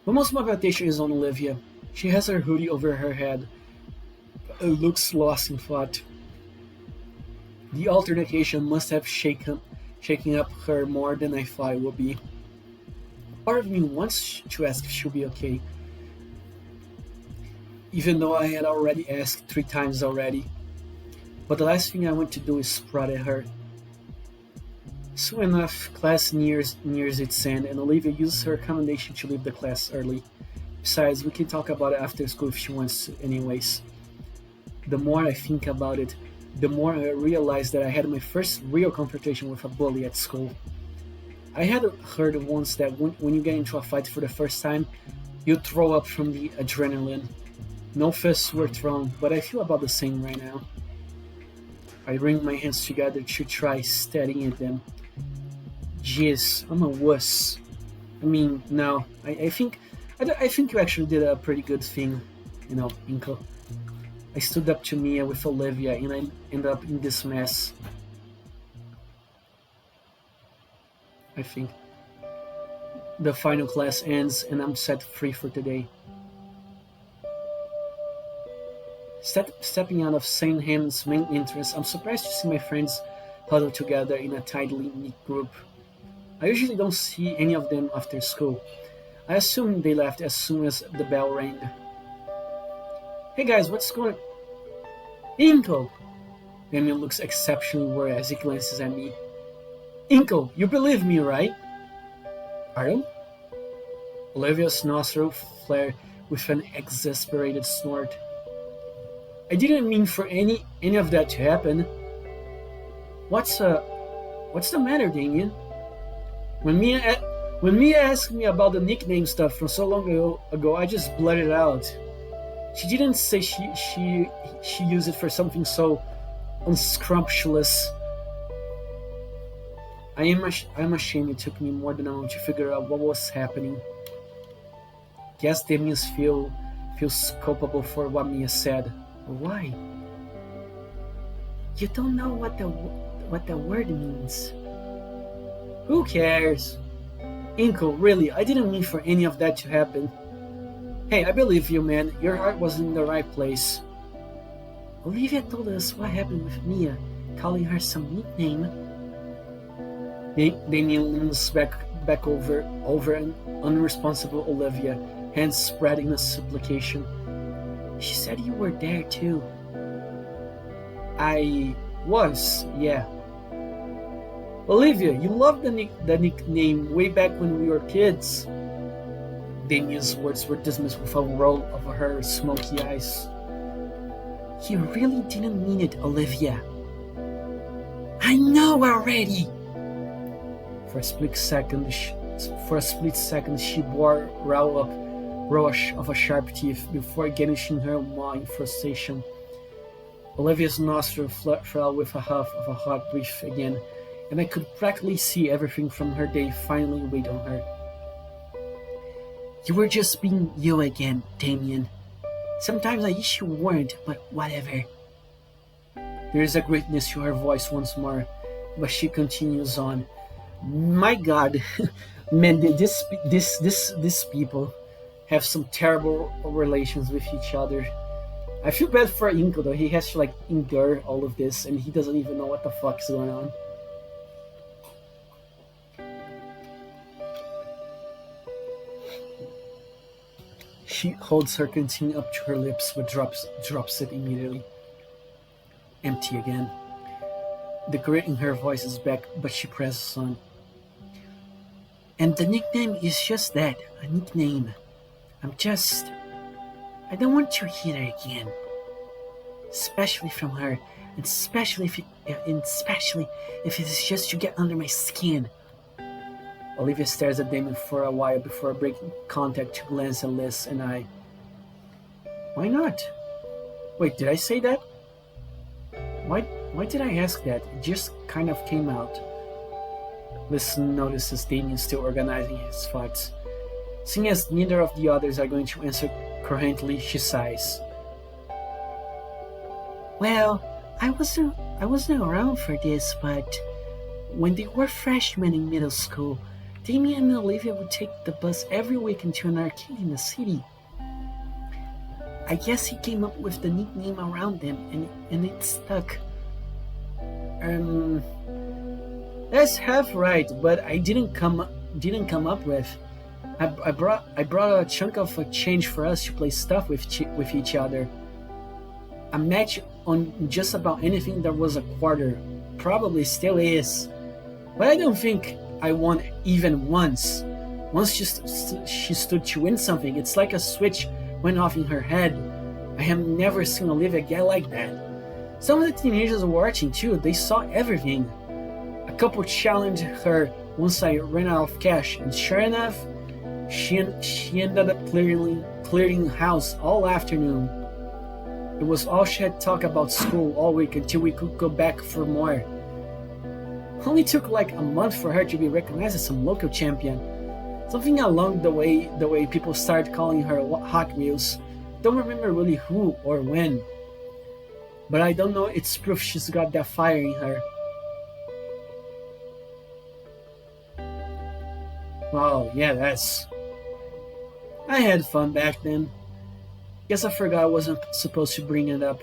But most of my attention is on Olivia. She has her hoodie over her head, looks lost in thought. The altercation must have shaken up her more than I thought it would be. Part of me wants to ask if she'll be okay, even though I had already asked 3 times already. But the last thing I want to do is prod at her. Soon enough, class nears its end, and Olivia uses her accommodation to leave the class early. Besides, we can talk about it after school if she wants to, anyways. The more I think about it, the more I realize that I had my first real confrontation with a bully at school. I had heard once that when you get into a fight for the first time, you throw up from the adrenaline. No fists were thrown, but I feel about the same right now. I wring my hands together to try steadying them. Jeez, I'm a wuss. I mean, no, I think you actually did a pretty good thing, Inko. I stood up to Mia with Olivia, and I ended up in this mess. I think. The final class ends, and I'm set free for today. Stepping out of St. Ham's main entrance, I'm surprised to see my friends huddled together in a tightly knit group. I usually don't see any of them after school. I assume they left as soon as the bell rang. Hey guys, what's going on? Inko! Damien looks exceptionally worried as he glances at me. Inko, you believe me, right? Pardon? Olivia's nostril flared with an exasperated snort. I didn't mean for any of that to happen. What's the matter, Damien? When Mia asked me about the nickname stuff from so long ago, I just blurted out. She didn't say she used it for something so unscrumptious. I'm ashamed it took me more than a moment to figure out what was happening. Guess Damien feels culpable for what Mia said. Why? You don't know what the word means. Who cares? Inko, really, I didn't mean for any of that to happen. Hey, I believe you, man. Your heart was in the right place. Olivia told us what happened with Mia, calling her some nickname. Damien leans back over an unresponsible Olivia, hands spread in a supplication. She said you were there too. I was, yeah. Olivia, you loved the nickname way back when we were kids. Damien's words were dismissed with a roll of her smoky eyes. You really didn't mean it, Olivia. I know already. For a split second, she bore row of a sharp teeth before garnishing her maw in frustration. Olivia's nostril fell with a huff of a hot breath again, and I could practically see everything from her day finally weighed on her. You were just being you again, Damien. Sometimes I wish you weren't, but whatever. There is a greatness to her voice once more, but she continues on. My God, man, these people have some terrible relations with each other. I feel bad for Inko though. He has to endure all of this, and he doesn't even know what the fuck is going on. She holds her canteen up to her lips, but drops it immediately. Empty again. The grit in her voice is back, but she presses on. And the nickname is just that, a nickname. I don't want to hear her again. Especially from her, and especially if it is just to get under my skin. Olivia stares at Damon for a while before breaking contact to glance at Liz and I. Why not? Wait, did I say that? Why did I ask that? It just kind of came out. Liz notices Damien still organizing his thoughts. Seeing as neither of the others are going to answer coherently, she sighs. Well, I wasn't around for this, but when they were freshmen in middle school, Damien and Olivia would take the bus every weekend to an arcade in the city. I guess he came up with the nickname around them, and it stuck. That's half right, but I didn't come up with. I brought a chunk of a change for us to play stuff with each other. A match on just about anything that was a quarter, probably still is, but I don't think I won even once. Once she stood to win something, it's like a switch went off in her head. I have never seen Olivia get like that. Some of the teenagers were watching too. They saw everything. A couple challenged her once I ran out of cash, and sure enough, she ended up clearing house all afternoon. It was all she had talked about school all week until we could go back for more. Only took like a month for her to be recognized as some local champion. Something along the way people started calling her Hot Wheels. Don't remember really who or when. But I don't know, it's proof she's got that fire in her. Oh, yeah, I had fun back then. Guess I forgot I wasn't supposed to bring it up.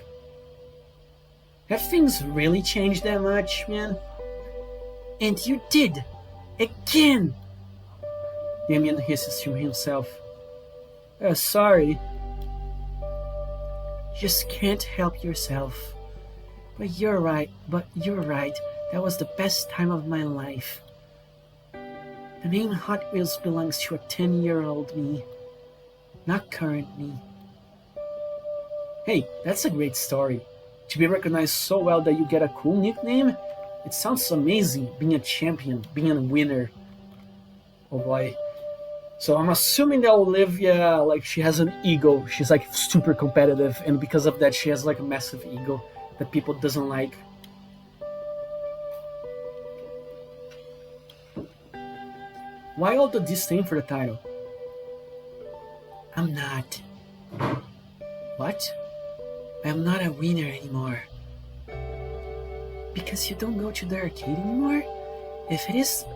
Have things really changed that much, man? And you did! Again! Damien hisses to himself. Sorry. Just can't help yourself. But you're right. That was the best time of my life. The name Hot Wheels belongs to a 10-year-old me, not current me. Hey, that's a great story. To be recognized so well that you get a cool nickname? It sounds amazing, being a champion, being a winner. Oh boy. So I'm assuming that Olivia, she has an ego. She's super competitive, and because of that she has a massive ego that people doesn't like. Why all the disdain for the title? I'm not. What? I'm not a winner anymore. Because you don't go to the arcade anymore? If it's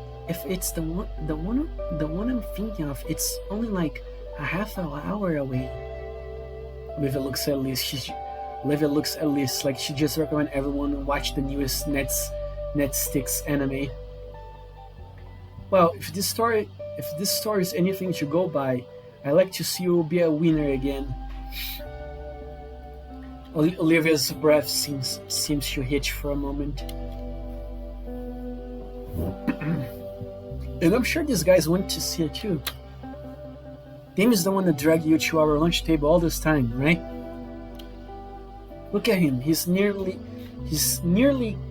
the one I'm thinking of, it's only like a half an hour away. Olivia looks at Liz like she just recommend everyone watch the newest Netsticks anime. Well, if this story is anything to go by, I like to see you be a winner again. Olivia's breath seems to hitch for a moment. And I'm sure these guys want to see it too. Dame is the one that dragged you to our lunch table all this time, right? Look at him. He's nearly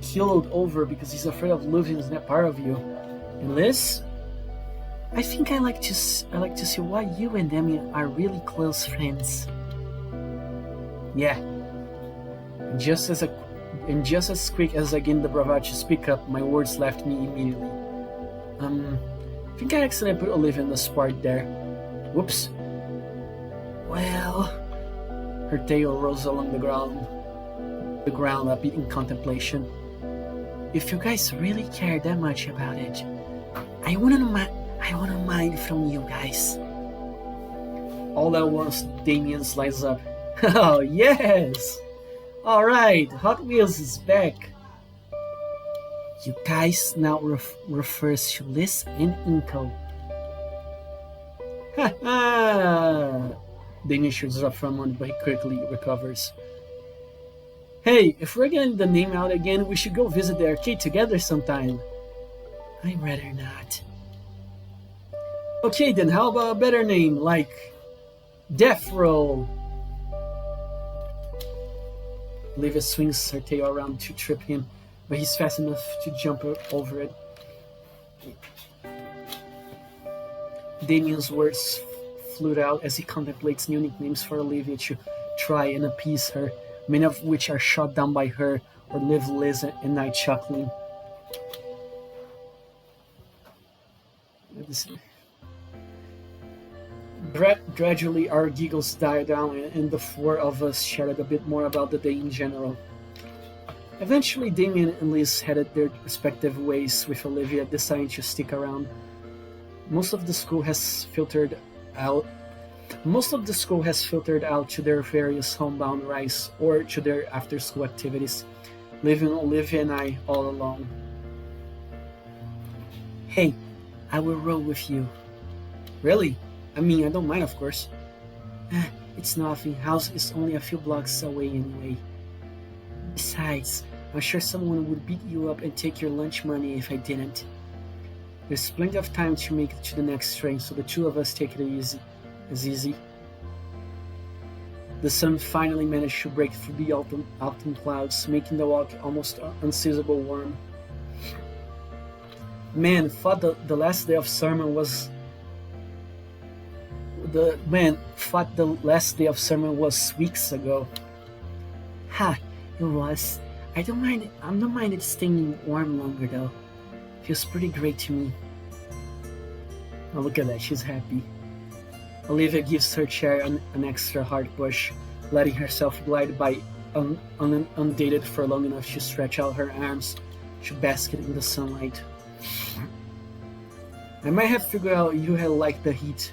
keeled over because he's afraid of losing that part of you. And Liz, I think I like to see why you and Demi are really close friends. Yeah. And just as quick as I gained the bravado to speak up, my words left me immediately. I think I accidentally put Olivia in the spot there. Whoops. Well, her tail rose along the ground a bit in contemplation. If you guys really care that much about it, I wouldn't mind from you guys. All at once, Damien slides up. Oh, yes! Alright, Hot Wheels is back. You guys now refers to Liz and Inko. Ha ha! Damien shoots up for a moment, but he quickly recovers. Hey, if we're getting the name out again, we should go visit the arcade together sometime. I'd rather not. Okay then, how about a better name, like Death Roll? Olivia swings her tail around to trip him, but he's fast enough to jump over it. Damien's words flute out as he contemplates new nicknames for Olivia to try and appease her, many of which are shot down by her or leave Liz and I chuckling. Gradually our giggles died down and the four of us chatted a bit more about the day in general. Eventually Damien and Liz headed their respective ways, with Olivia deciding to stick around. Most of the school has filtered out to their various homebound rides or to their after-school activities, leaving Olivia and I all alone. Hey, I will roll with you. Really? I mean, I don't mind, of course. It's nothing. House is only a few blocks away anyway. Besides, I'm sure someone would beat you up and take your lunch money if I didn't. There's plenty of time to make it to the next train, so the two of us take it easy. The sun finally managed to break through the autumn clouds, making the walk almost unseizable warm. Man, thought the last day of summer was weeks ago. Ha, it was. I don't mind it staying warm longer though. Feels pretty great to me. Oh, look at that, she's happy. Olivia gives her chair an extra hard push, letting herself glide by undated for long enough to stretch out her arms to bask in the sunlight. I might have figured out you had liked the heat.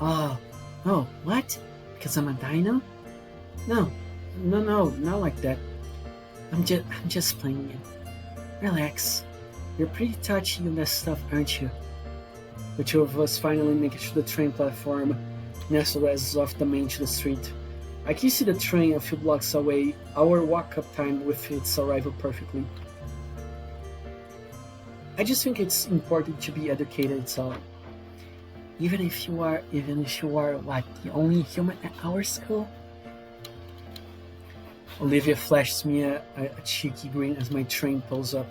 Oh, what? Because I'm a dino? No, not like that. I'm just playing it. Relax. You're pretty touchy on that stuff, aren't you? The two of us finally make it to the train platform, nestled as off the main to the street. I can see the train a few blocks away, our walk-up time with its arrival perfectly. I just think it's important to be educated, so even if you are what, the only human at our school? Olivia flashes me a cheeky grin as my train pulls up.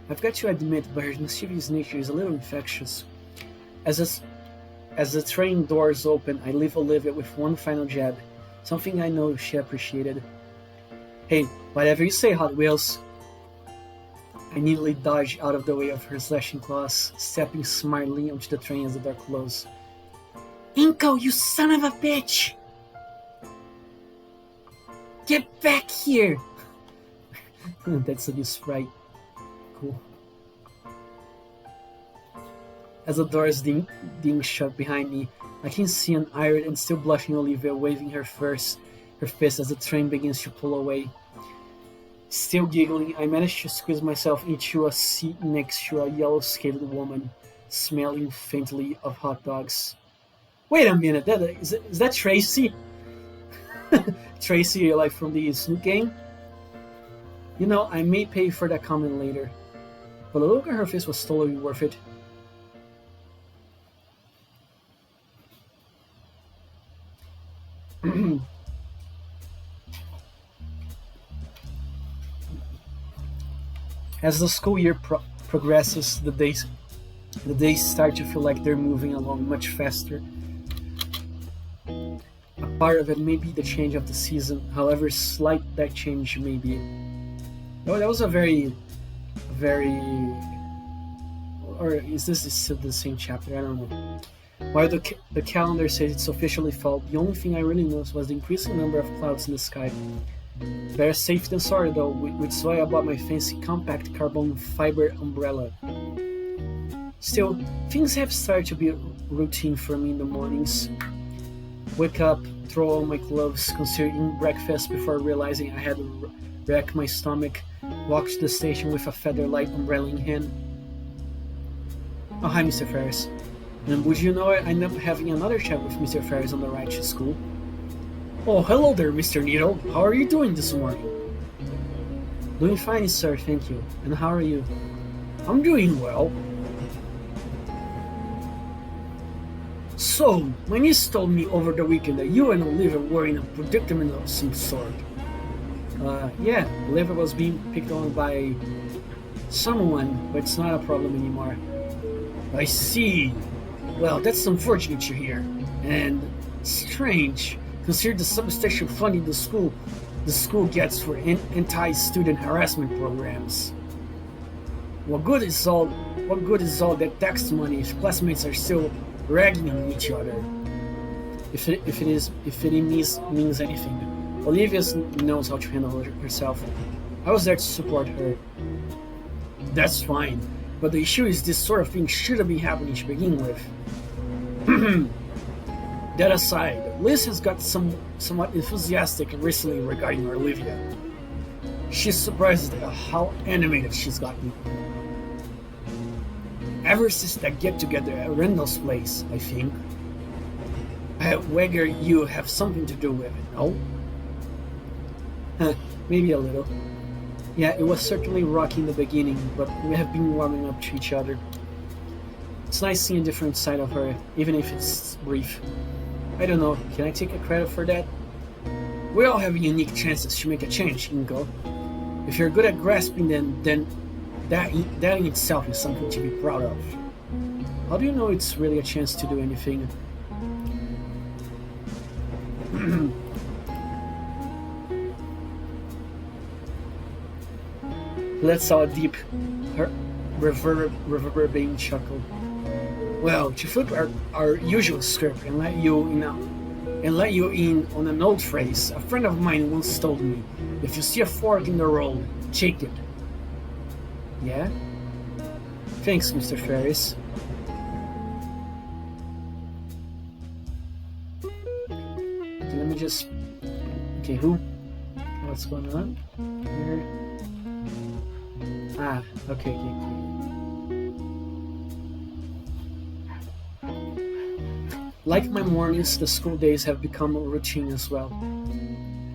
I've got to admit, but her mischievous nature is a little infectious. As the train doors open, I leave Olivia with one final jab, something I know she appreciated. Hey, whatever you say, Hot Wheels. I neatly dodge out of the way of her slashing claws, stepping smartly onto the train as the door closes. Inko, you son of a bitch! Get back here! That's a new sprite. Cool. As the doors ding shut behind me, I can see an iron and still blushing Olivia waving her fist as the train begins to pull away. Still giggling, I manage to squeeze myself into a seat next to a yellow-skated woman, smelling faintly of hot dogs. Wait a minute, is that Tracy? Tracy, like from the Snoop game? You know, I may pay for that comment later, but the look on her face was totally worth it. As the school year progresses, the days start to feel like they're moving along much faster. A part of it may be the change of the season, however slight that change may be. Oh, that was a very, or is this still the same chapter? I don't know. While the calendar says it's officially fall, the only thing I really noticed was the increasing number of clouds in the sky. Better safe than sorry though, which is why I bought my fancy compact carbon fiber umbrella. Still, things have started to be routine for me in the mornings. Wake up, throw on my gloves, consider eating breakfast before realizing I had wrecked my stomach, walk to the station with a feather-light umbrella in hand. Oh, hi, Mr. Ferris. And would you know it, I ended up having another chat with Mr. Ferris on the ride to school. Oh, hello there, Mr. Needle. How are you doing this morning? Doing fine, sir, thank you. And how are you? I'm doing well. So, my niece told me over the weekend that you and Olivia were in a predicament of some sort. Yeah, Olivia was being picked on by someone, but it's not a problem anymore. I see. Well, that's unfortunate to hear. And strange, consider the substantial funding the school gets for anti-student harassment programs. What good is all that tax money if classmates are still ragging on each other? If it means anything, Olivia knows how to handle herself. I was there to support her. That's fine, but the issue is this sort of thing shouldn't be happening to begin with. That aside, Liz has got somewhat enthusiastic recently regarding Olivia. She's surprised at how animated she's gotten. Ever since that get-together at Randall's place, I think. Whether you have something to do with it, no? Maybe a little. Yeah, it was certainly rocky in the beginning, but we have been warming up to each other. It's nice seeing a different side of her, even if it's brief. I don't know, can I take a credit for that? We all have unique chances to make a change, Ingo. If you're good at grasping them, then that in itself is something to be proud of. How do you know it's really a chance to do anything? Let's all deep, reverberating chuckle. Well, to flip our usual script and let you in on an old phrase, a friend of mine once told me, if you see a fork in the road, take it. Yeah? Thanks, Mr. Ferris. Okay, let me just... Okay, who? What's going on? Where? Ah, okay. Like my mornings, the school days have become a routine as well.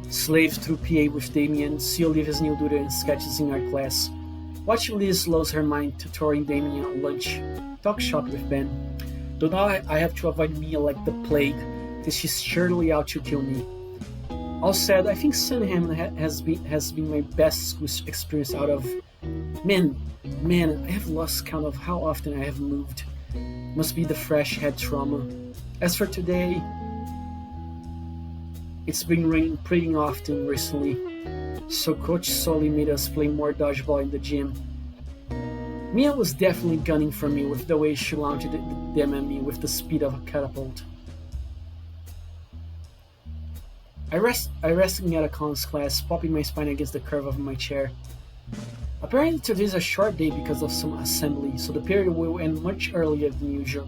Slave through PA with Damien, see Olivia's new doodle and sketches in our class. Watch Liz lose her mind tutoring Damien at lunch. Talk shop with Ben. Though now I have to avoid Mia like the plague, because she's surely out to kill me. All said, I think Sunham has been my best school experience out of... Man, I have lost count of how often I have moved. Must be the fresh head trauma. As for today, it's been raining pretty often recently, so Coach Sully made us play more dodgeball in the gym. Mia was definitely gunning for me with the way she launched them at me with the speed of a catapult. I rest in Yatakon's class, popping my spine against the curve of my chair. Apparently today is a short day because of some assembly, so the period will end much earlier than usual.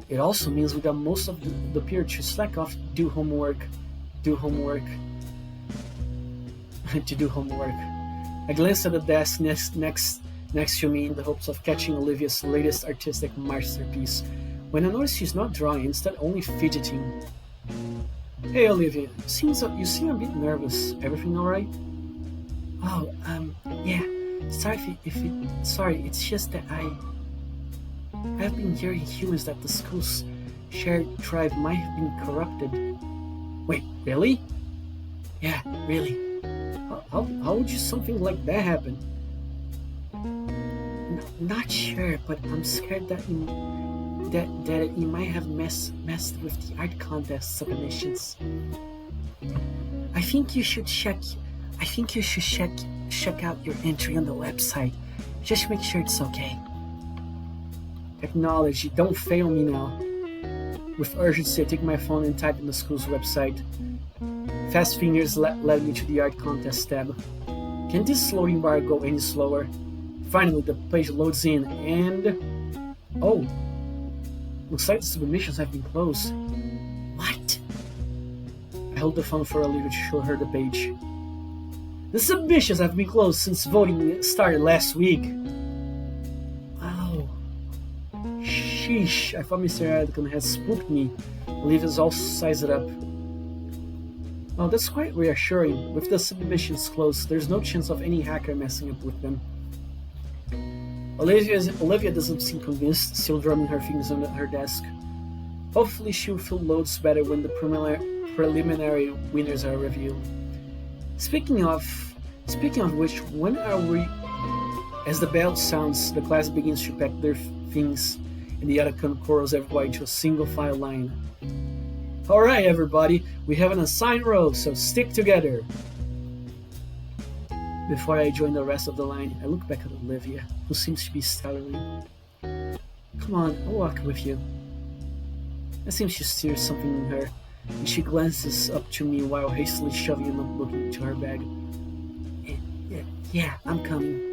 It also means we got most of the period to slack off, do homework, to do homework. I glanced at the desk next to me in the hopes of catching Olivia's latest artistic masterpiece, when I noticed she's not drawing, instead only fidgeting. Hey Olivia, you seem a bit nervous. Everything alright? Oh, yeah. Sorry, it's just that I've been hearing rumors that the school's shared drive might have been corrupted. Wait, really? Yeah, really. How would something like that happen? Not sure, but I'm scared that you might have messed with the art contest submissions. I think you should check out your entry on the website. Just make sure it's okay. Acknowledge, don't fail me now. With urgency, I take my phone and type in the school's website. Fast fingers led me to the art contest tab. Can this loading bar go any slower? Finally, the page loads in and... Oh! Looks like the submissions have been closed. What? I hold the phone for Olivia to show her the page. The submissions have been closed since voting started last week. Oh. Sheesh, I thought Mr. Edcon had spooked me. Olivia's all sized up. Well, that's quite reassuring. With the submissions closed, there's no chance of any hacker messing up with them. Olivia doesn't seem convinced, still drumming her fingers on her desk. Hopefully she'll feel loads better when the preliminary winners are revealed. Speaking of which, when are we... As the bell sounds, the class begins to pack their things, and the Atacon corrals everybody to a single file line. Alright everybody, we have an assigned row, so stick together. Before I join the rest of the line, I look back at Olivia, who seems to be stuttering. Come on, I'll walk with you. I think she steers something in her, and she glances up to me while hastily shoving a notebook into her bag. Yeah, I'm coming.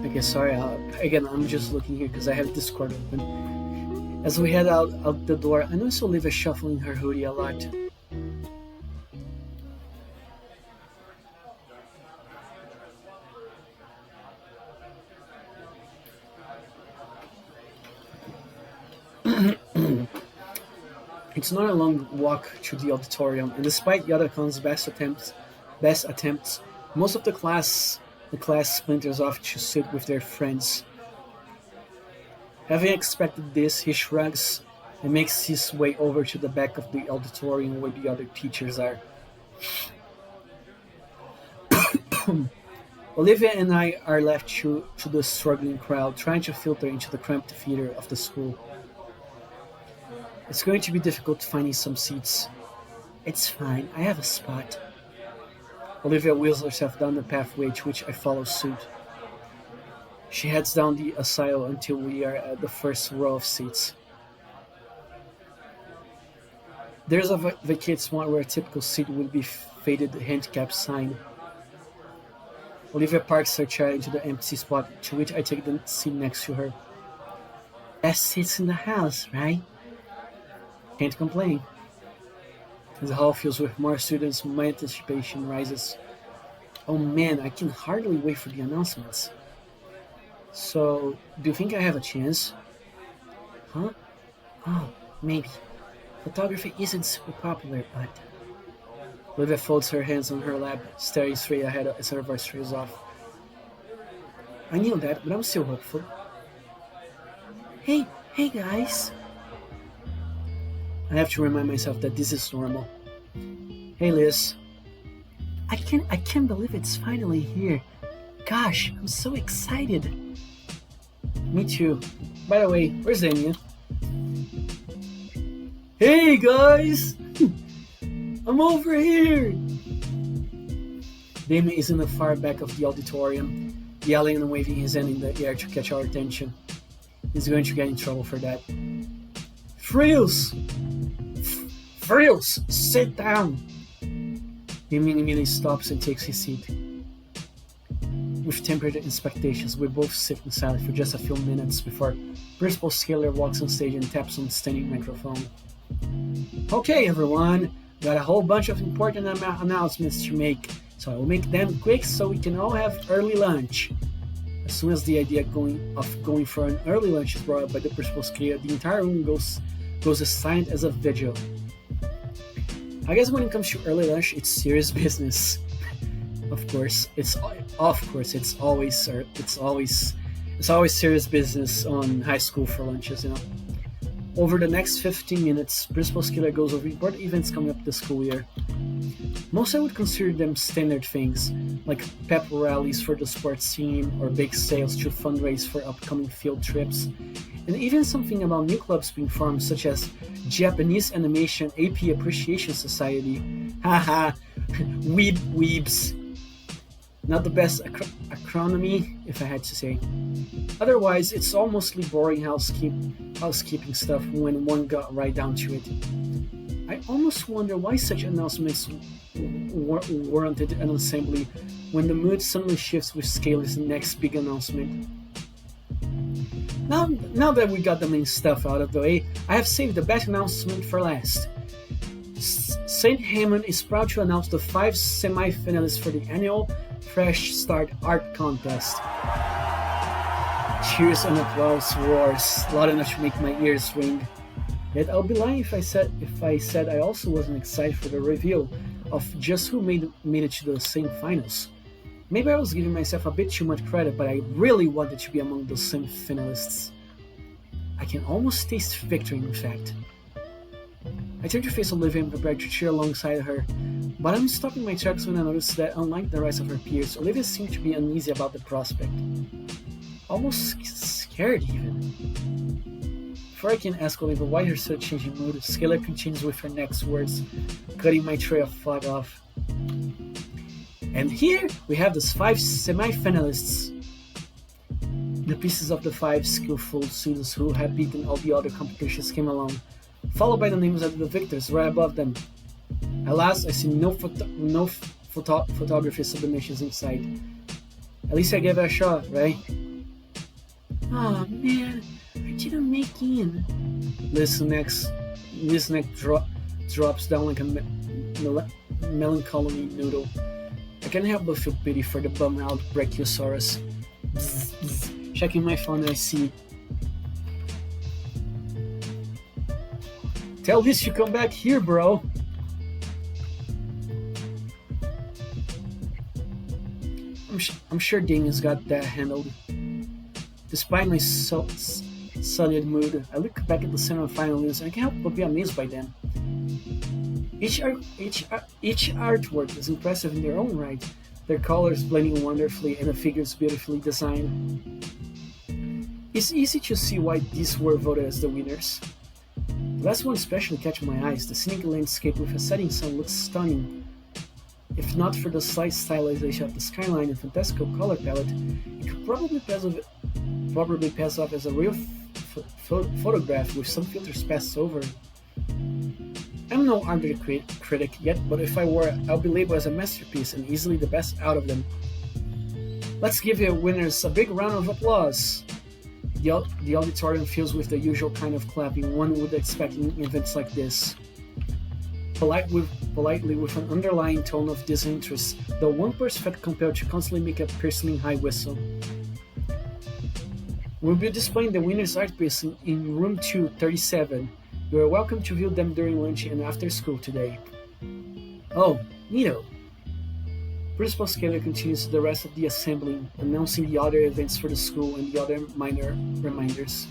Okay, sorry, again, I'm just looking here because I have Discord open. As we head out the door, I notice Olivia shuffling her hoodie a lot. It's not a long walk to the auditorium, and despite the other con's best attempts, most of the class splinters off to sit with their friends. Having expected this, he shrugs and makes his way over to the back of the auditorium where the other teachers are. Olivia and I are left to the struggling crowd, trying to filter into the cramped theater of the school. It's going to be difficult finding some seats. It's fine, I have a spot. Olivia wheels herself down the pathway, to which I follow suit. She heads down the aisle until we are at the first row of seats. There's a vacant spot where a typical seat would be faded handicap sign. Olivia parks her chair into the empty spot, to which I take the seat next to her. Best seats in the house, right? Can't complain. As the hall fills with more students, my anticipation rises. Oh man, I can hardly wait for the announcements. So, do you think I have a chance? Huh? Oh, maybe. Photography isn't super popular, but... Olivia folds her hands on her lap, staring straight ahead as her voice trails off. I knew that, but I'm still hopeful. Hey guys! I have to remind myself that this is normal. Hey Liz. I can't believe it's finally here. Gosh, I'm so excited. Me too. By the way, where's Damien? Hey guys! I'm over here! Damon is in the far back of the auditorium, yelling and waving his hand in the air to catch our attention. He's going to get in trouble for that. Frills! Frills! Sit down! Damon immediately stops and takes his seat. With tempered expectations, we both sit in silence for just a few minutes before Principal Scaler walks on stage and taps on the standing microphone. Okay, everyone, got a whole bunch of important announcements to make, so I will make them quick so we can all have early lunch. As soon as the idea of going for an early lunch is brought up by the Principal Scaler, the entire room goes as silent as a vigil. I guess when it comes to early lunch, it's serious business. Of course, it's always serious business on high school for lunches, you know. Over the next 15 minutes, Principal Scaler goes over important events coming up this school year. Most I would consider them standard things, like pep rallies for the sports team or big sales to fundraise for upcoming field trips, and even something about new clubs being formed, such as Japanese Animation AP Appreciation Society. Haha, weebs. Not the best acronym, if I had to say. Otherwise, it's all mostly boring housekeeping stuff when one got right down to it. I almost wonder why such announcements warranted an assembly when the mood suddenly shifts with Scaler's next big announcement. Now that we got the main stuff out of the way, I have saved the best announcement for last. St. Hammond is proud to announce the 5 semi-finalists for the annual Fresh Start Art Contest. Cheers and applause roars loud enough to make my ears ring. Yet I'll be lying if I said I also wasn't excited for the reveal of just who made it to the semi-finals. Maybe I was giving myself a bit too much credit, but I really wanted to be among those semi-finalists. I can almost taste victory, in fact. I turned to face Olivia and prepared to cheer alongside her, but I'm stopping my tracks when I noticed that, unlike the rest of her peers, Olivia seemed to be uneasy about the prospect. Almost scared, even. Before I can ask Olivia why her such changing mood, Scaler continues with her next words, cutting my trail of thought off. And here we have those 5 semi-finalists. The pieces of the 5 skillful students who had beaten all the other competitions came along, followed by the names of the victors right above them. Alas, I see no photography submissions inside. At least I gave it a shot, right? Oh man, I didn't make in. Liz neck drops down like a melancholy noodle. I can't help but feel pity for the bum-out Brachiosaurus. Checking my phone, I see. Tell Liz to come back here, bro. I'm sure Damien's got that handled. Despite my sullied mood, I look back at the semi-finalists and I can't help but be amazed by them. Each artwork is impressive in their own right, their colors blending wonderfully and the figures beautifully designed. It's easy to see why these were voted as the winners. The last one especially catch my eyes. The scenic landscape with a setting sun looks stunning. If not for the slight stylization of the skyline and fantastical color palette, it could probably pass off as a real photograph with some filters passed over. I'm no art critic yet, but if I were, I'll be labeled as a masterpiece and easily the best out of them. Let's give the winners a big round of applause. The auditorium fills with the usual kind of clapping one would expect in events like this. Politely with an underlying tone of disinterest, though one person felt compelled to constantly make a piercing high whistle. We'll be displaying the winners' art piece in room 237. You are welcome to view them during lunch and after school today. Oh, neato. Principal Scaler continues the rest of the assembly, announcing the other events for the school and the other minor reminders.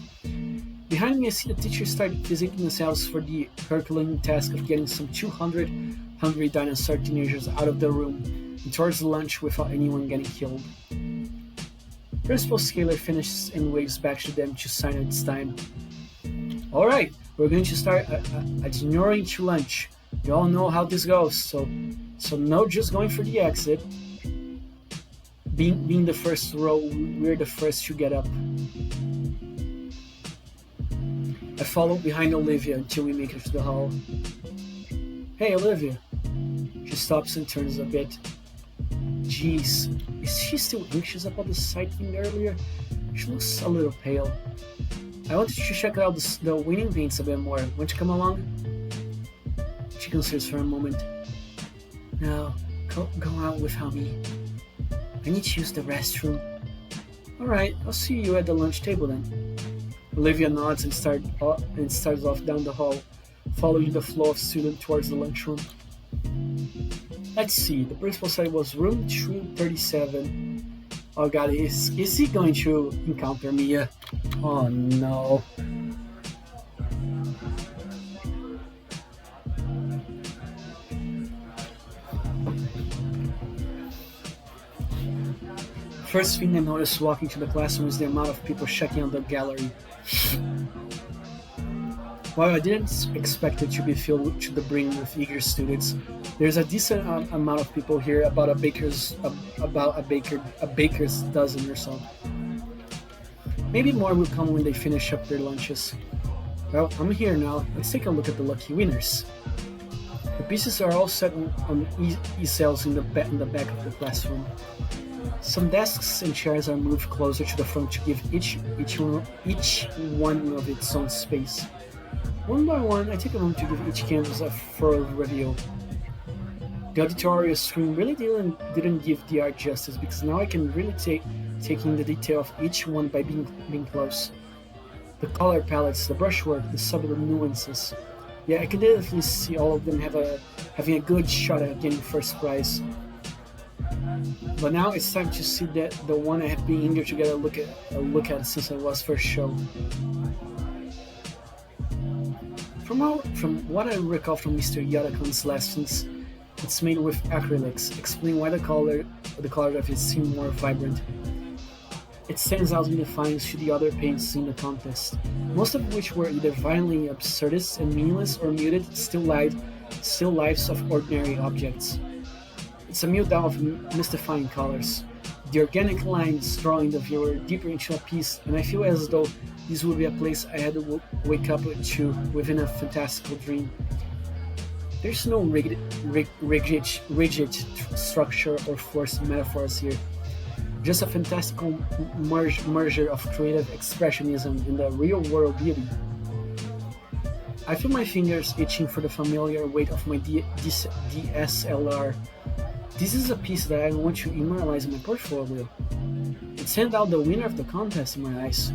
Behind me, I see the teachers start presenting themselves for the Herculean task of getting some 200 hungry dinosaur teenagers out of the room and towards lunch without anyone getting killed. Principal Scaler finishes and waves back to them to sign it's time. Alright, we're going to start adjourning to lunch. You all know how this goes, so no just going for the exit. Being the first row, we're the first to get up. I follow behind Olivia until we make it to the hall. Hey, Olivia. She stops and turns a bit. Jeez, is she still anxious about the sight thing earlier? She looks a little pale. I wanted to check out the winning paints a bit more. Want to come along? She considers for a moment. No, go out without me. I need to use the restroom. Alright, I'll see you at the lunch table then. Olivia nods and starts off down the hall, following the flow of students towards the lunchroom. Let's see, the principal said it was room 237. Oh god, is he going to encounter Mia? Oh no. First thing I noticed walking to the classroom is the amount of people checking out the gallery. While I didn't expect it to be filled to the brim with eager students, there's a decent amount of people here, about a baker's dozen or so. Maybe more will come when they finish up their lunches. Well, I'm here now. Let's take a look at the lucky winners. The pieces are all set on easels in the back of the classroom. Some desks and chairs are moved closer to the front to give each one of its own space. One by one, I take a moment to give each canvas a thorough review. The auditorium screen really didn't give the art justice, because now I can really take in the detail of each one by being close. The color palettes, the brushwork, the subtle nuances. Yeah, I can definitely see all of them having a good shot at getting first prize. But now it's time to see the one I have been eager to get a look at since I was first shown. From what I recall from Mr. Yadakon's lessons, it's made with acrylics, explaining why the color of it seemed more vibrant. It stands out in defiance to the other paints in the contest, most of which were either violently absurdist and meaningless or muted still lives of ordinary objects. It's a meltdown of mystifying colors, the organic lines drawing the viewer deeper into a piece, and I feel as though this would be a place I had to wake up to within a fantastical dream. There's no rigid structure or forced metaphors here, just a fantastical merger of creative expressionism and the real-world beauty. I feel my fingers itching for the familiar weight of my DSLR. This is a piece that I want to immortalize in my portfolio. It sent out the winner of the contest in my eyes.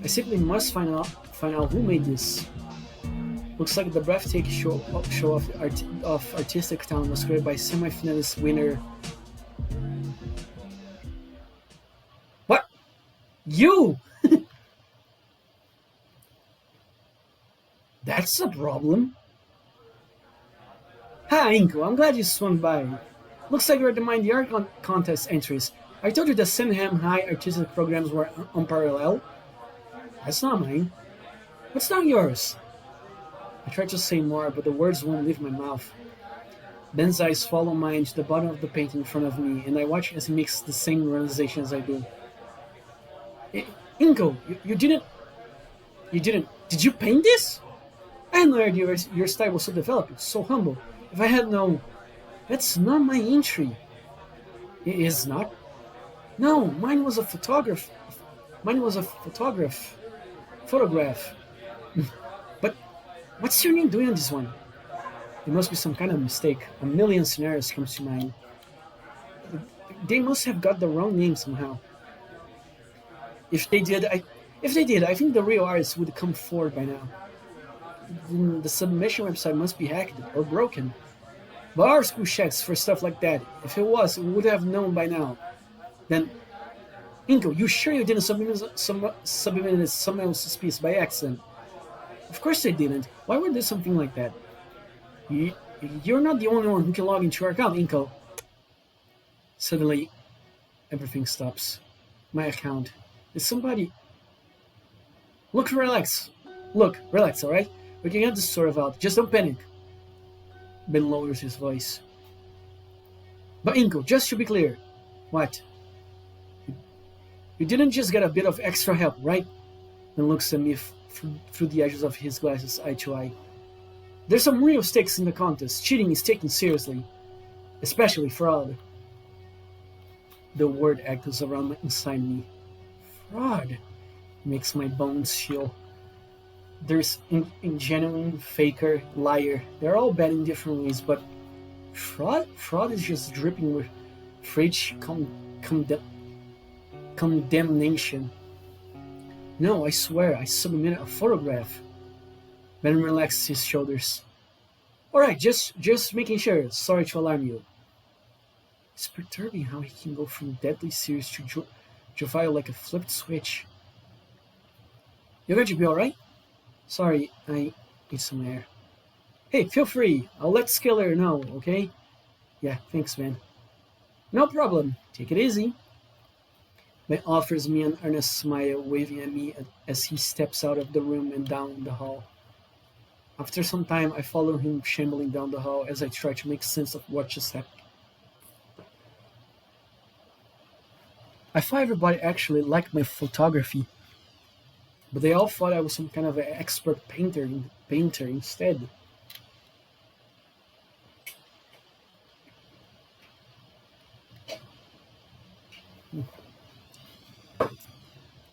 I simply must find out who made this. Looks like the breathtaking show of artistic talent was created by semi-finalist winner. What? You? That's a problem. Hi, Inko. I'm glad you swung by. Looks like you're behind the art contest entries. I told you the Sandham High artistic programs were unparalleled. That's not mine. What's not yours? I try to say more, but the words won't leave my mouth. Ben's eyes follow mine to the bottom of the painting in front of me, and I watch as he makes the same realization as I do. Inko, you didn't... Did you paint this? I had no idea your style was so developed, so humble. If I had known... That's not my entry. It is not? No, mine was a photograph. But what's your name doing on this one? There must be some kind of mistake. A million scenarios comes to mind. They must have got the wrong name somehow. If they did, I think the real artist would come forward by now. The submission website must be hacked or broken. But our school checks for stuff like that. If it was, we would have known by now. Then, Inko, you sure you didn't submit someone else's piece by accident? Of course I didn't. Why would I do something like that? You're not the only one who can log into your account, Inko. Suddenly, everything stops. My account. Is somebody... Look, relax, alright? We can get this sort out. Just don't panic. Ben lowers his voice. But Inko, just to be clear. What? You didn't just get a bit of extra help, right? And looks at me through the edges of his glasses, eye to eye. There's some real stakes in the contest. Cheating is taken seriously, especially fraud. The word echoes around inside me. Fraud makes my bones chill. There's ingenuine, faker, liar. They're all bad in different ways, but fraud is just dripping with French condemnation. No, I swear, I submitted a photograph. Ben relaxes his shoulders. Alright, just making sure. Sorry to alarm you. It's perturbing how he can go from deadly serious to jovial like a flipped switch. You're going to be alright? Sorry, I need some air. Hey, feel free. I'll let Skiller know, okay? Yeah, thanks, man. No problem. Take it easy. Ben offers me an earnest smile, waving at me as he steps out of the room and down the hall. After some time, I follow him shambling down the hall as I try to make sense of what just happened. I thought everybody actually liked my photography, but they all thought I was some kind of an expert painter instead.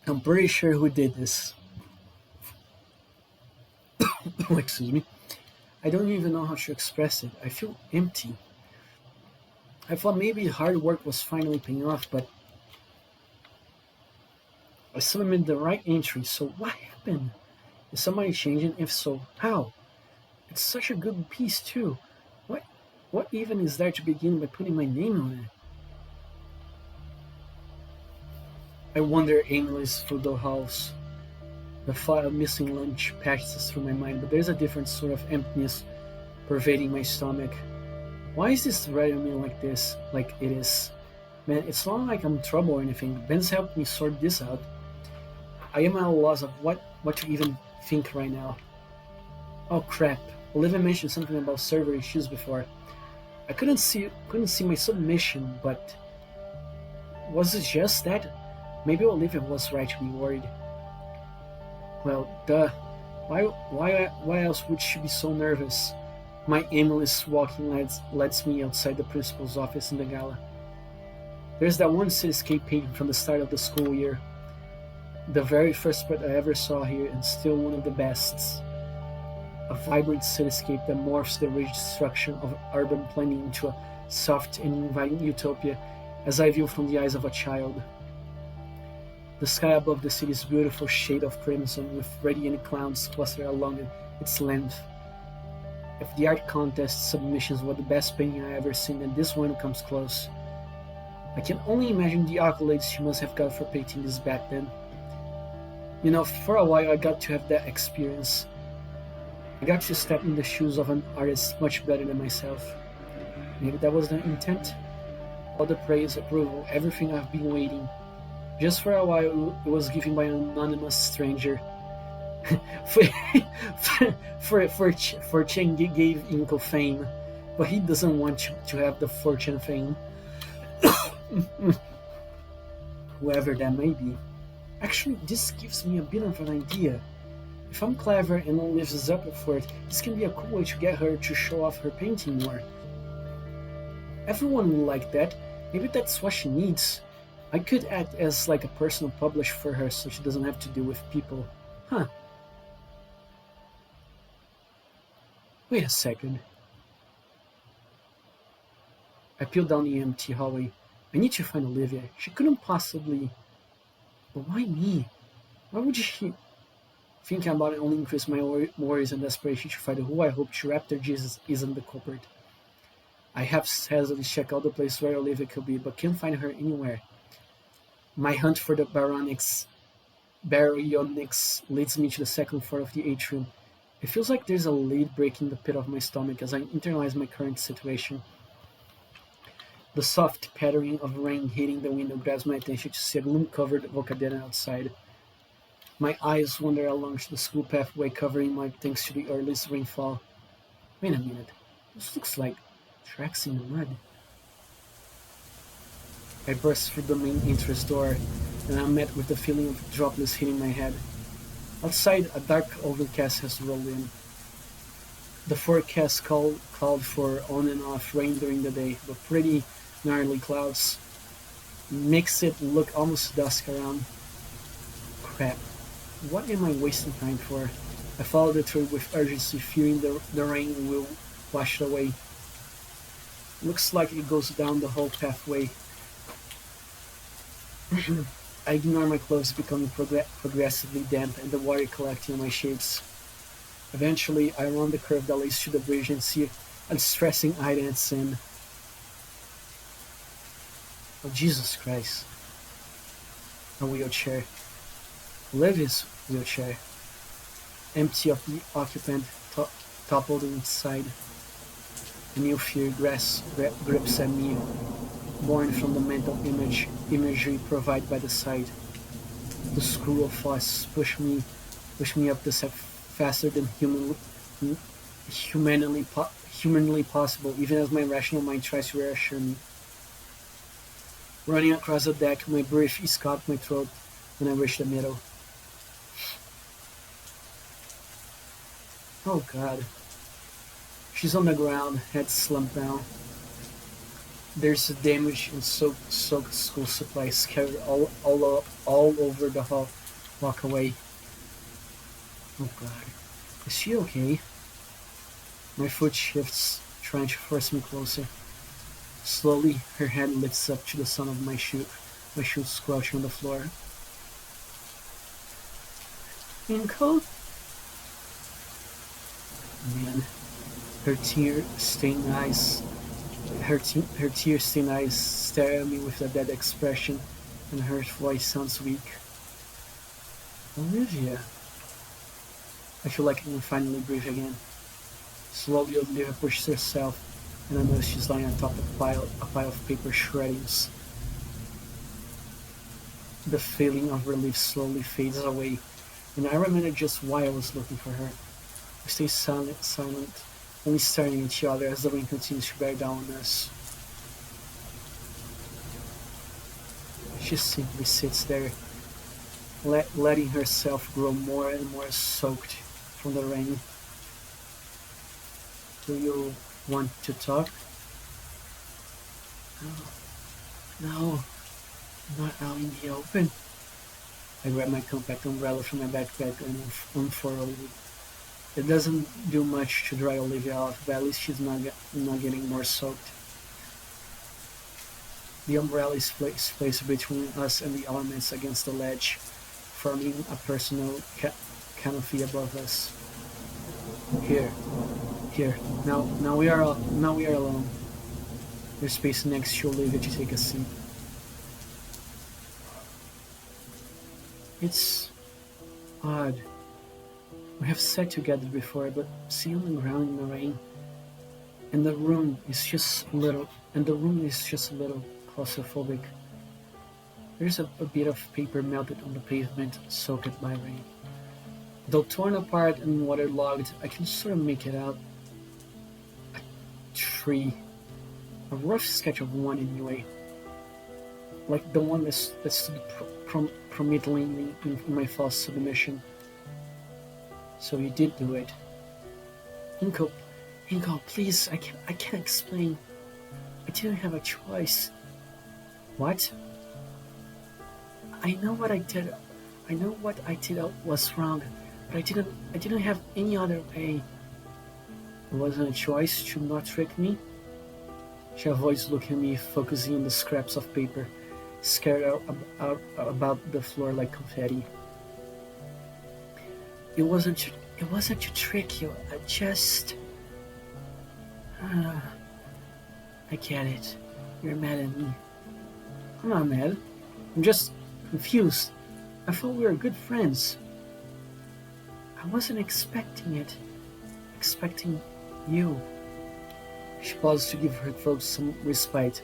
I'm pretty sure who did this. Excuse me. I don't even know how to express it. I feel empty. I thought maybe hard work was finally paying off, but I submitted the right entry, so what happened? Is somebody changing? If so, how? It's such a good piece too. What what even is there to begin by putting my name on it? I wander aimless through the halls. The thought of missing lunch passes through my mind, but there's a different sort of emptiness pervading my stomach. Why is this right on me like this? Like it is. Man, it's not like I'm in trouble or anything. Ben's helped me sort this out. I am at a loss of what to even think right now. Oh crap. Olivia mentioned something about server issues before. I couldn't see my submission, but was it just that? Maybe Olivia was right to be worried. Well, duh. Why else would she be so nervous? My aimless walking lets me outside the principal's office in the gala. There's that one cityscape painting from the start of the school year. The very first part I ever saw here, and still one of the best. A vibrant cityscape that morphs the rich destruction of urban planning into a soft and inviting utopia as I view from the eyes of a child. The sky above the city's beautiful shade of crimson with radiant clouds clustered along its length. If the art contest submissions were the best painting I ever seen, then this one comes close. I can only imagine the accolades she must have got for painting this back then. You know, for a while I got to have that experience. I got to step in the shoes of an artist much better than myself. Maybe that was the intent. All the praise, approval, everything I've been waiting. Just for a while, it was given by an anonymous stranger. for Chen gave Inko fame, but he doesn't want to have the fortune fame. Whoever that may be. Actually, this gives me a bit of an idea. If I'm clever and lives up for it, this can be a cool way to get her to show off her painting more. Everyone will like that. Maybe that's what she needs. I could act as like a personal publisher for her so she doesn't have to deal with people. Huh. Wait a second. I peel down the empty hallway. I need to find Olivia. She couldn't possibly... But why me? Why would she... Thinking about it only increased my worries and desperation to find who I hope to Raptor Jesus isn't the culprit. I have hesitantly checked all the places where Olivia could be, but can't find her anywhere. My hunt for the baryonyx leads me to the second floor of the atrium. It feels like there's a lead breaking the pit of my stomach as I internalize my current situation. The soft pattering of rain hitting the window grabs my attention to see a gloom-covered Vocadena outside. My eyes wander along the school pathway covering my thanks to the earliest rainfall. Wait a minute. This looks like tracks in the mud. I burst through the main entrance door. and I'm met with the feeling of droplets hitting my head. Outside, a dark overcast has rolled in. The forecast called for on and off rain during the day, but pretty gnarly clouds makes it look almost dusk around. Crap. What am I wasting time for? I follow the trail with urgency, fearing the rain will wash it away. Looks like it goes down the whole pathway. I ignore my clothes becoming progressively damp and the water collecting on my shapes. Eventually, I round the curve that leads to the bridge and see a distressing Ida and Sin. Oh, Jesus Christ. A wheelchair. Livy's wheelchair. Empty of the occupant, toppled inside. A new fear grips at me, born from the mental imagery provided by the sight. The screw of fuss push me up the step faster than humanly possible, even as my rational mind tries to reassure me. Running across the deck, my breath is caught in my throat when I reach the middle. Oh God. She's on the ground, head slumped down. There's damage and soaked school supplies scattered all over the hall. Walk away. Oh God. Is she okay? My foot shifts, trying to force me closer. Slowly, her hand lifts up to the sound of my shoes squelching on the floor. In cold? Man, her tear-stained eyes stare at me with a dead expression, and her voice sounds weak. Olivia. I feel like I can finally breathe again. Slowly, Olivia pushes herself, and I notice she's lying on top of a pile of paper shreddings. The feeling of relief slowly fades away, and I remember just why I was looking for her. We stay silent, only staring at each other as the rain continues to bear down on us. She simply sits there, letting herself grow more and more soaked from the rain. Do you want to talk? No, not out in the open. I grab my compact umbrella from my backpack and unfurl it. It doesn't do much to dry Olivia off, but at least she's not getting more soaked. The umbrella is placed between us and the elements against the ledge, forming a personal canopy above us. Here. Now we are alone. There's space next to Olivia to take a seat. It's odd. We have sat together before, but sitting on the ground in the rain, and the room is just a little claustrophobic. There's a bit of paper melted on the pavement, soaked by rain. Though torn apart and waterlogged, I can sort of make it out. A tree. A rough sketch of one anyway. Like the one that stood prominently in my false submission. So you did do it. Inko, please, I can't explain. I didn't have a choice. What? I know what I did was wrong, but I didn't have any other way. It wasn't a choice to not trick me. She avoids looking at me, focusing on the scraps of paper, scattered out about the floor like confetti. It wasn't to trick you. I just... I get it. You're mad at me. I'm not mad. I'm just confused. I thought we were good friends. I wasn't expecting it. Expecting you. She paused to give her throat some respite.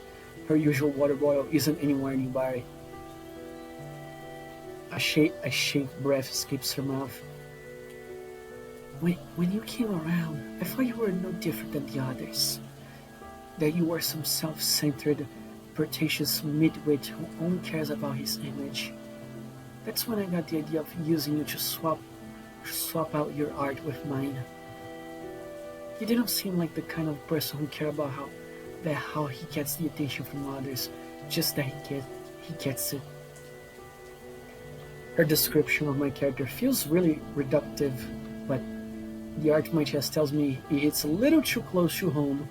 Her usual water boil isn't anywhere nearby. A shaved breath escapes her mouth. When you came around, I thought you were no different than the others. That you were some self-centered, pretentious midwit who only cares about his image. That's when I got the idea of using you to swap out your art with mine. You didn't seem like the kind of person who cared about how he gets the attention from others, just that he gets it. Her description of my character feels really reductive, but the art my chest tells me it's a little too close to home.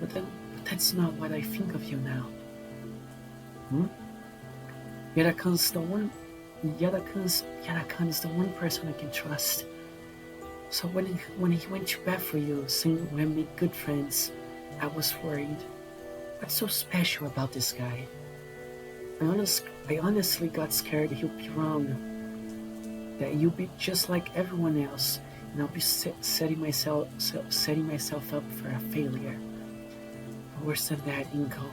But that's not what I think of you now. Hmm? Yadakan's the one. Yadakan is the one person I can trust. So when he went to bat for you, saying we made good friends, I was worried. What's so special about this guy? I honestly got scared he'll be wrong. That you'll be just like everyone else, and I'll be setting myself up for a failure. But worse than that, Inko.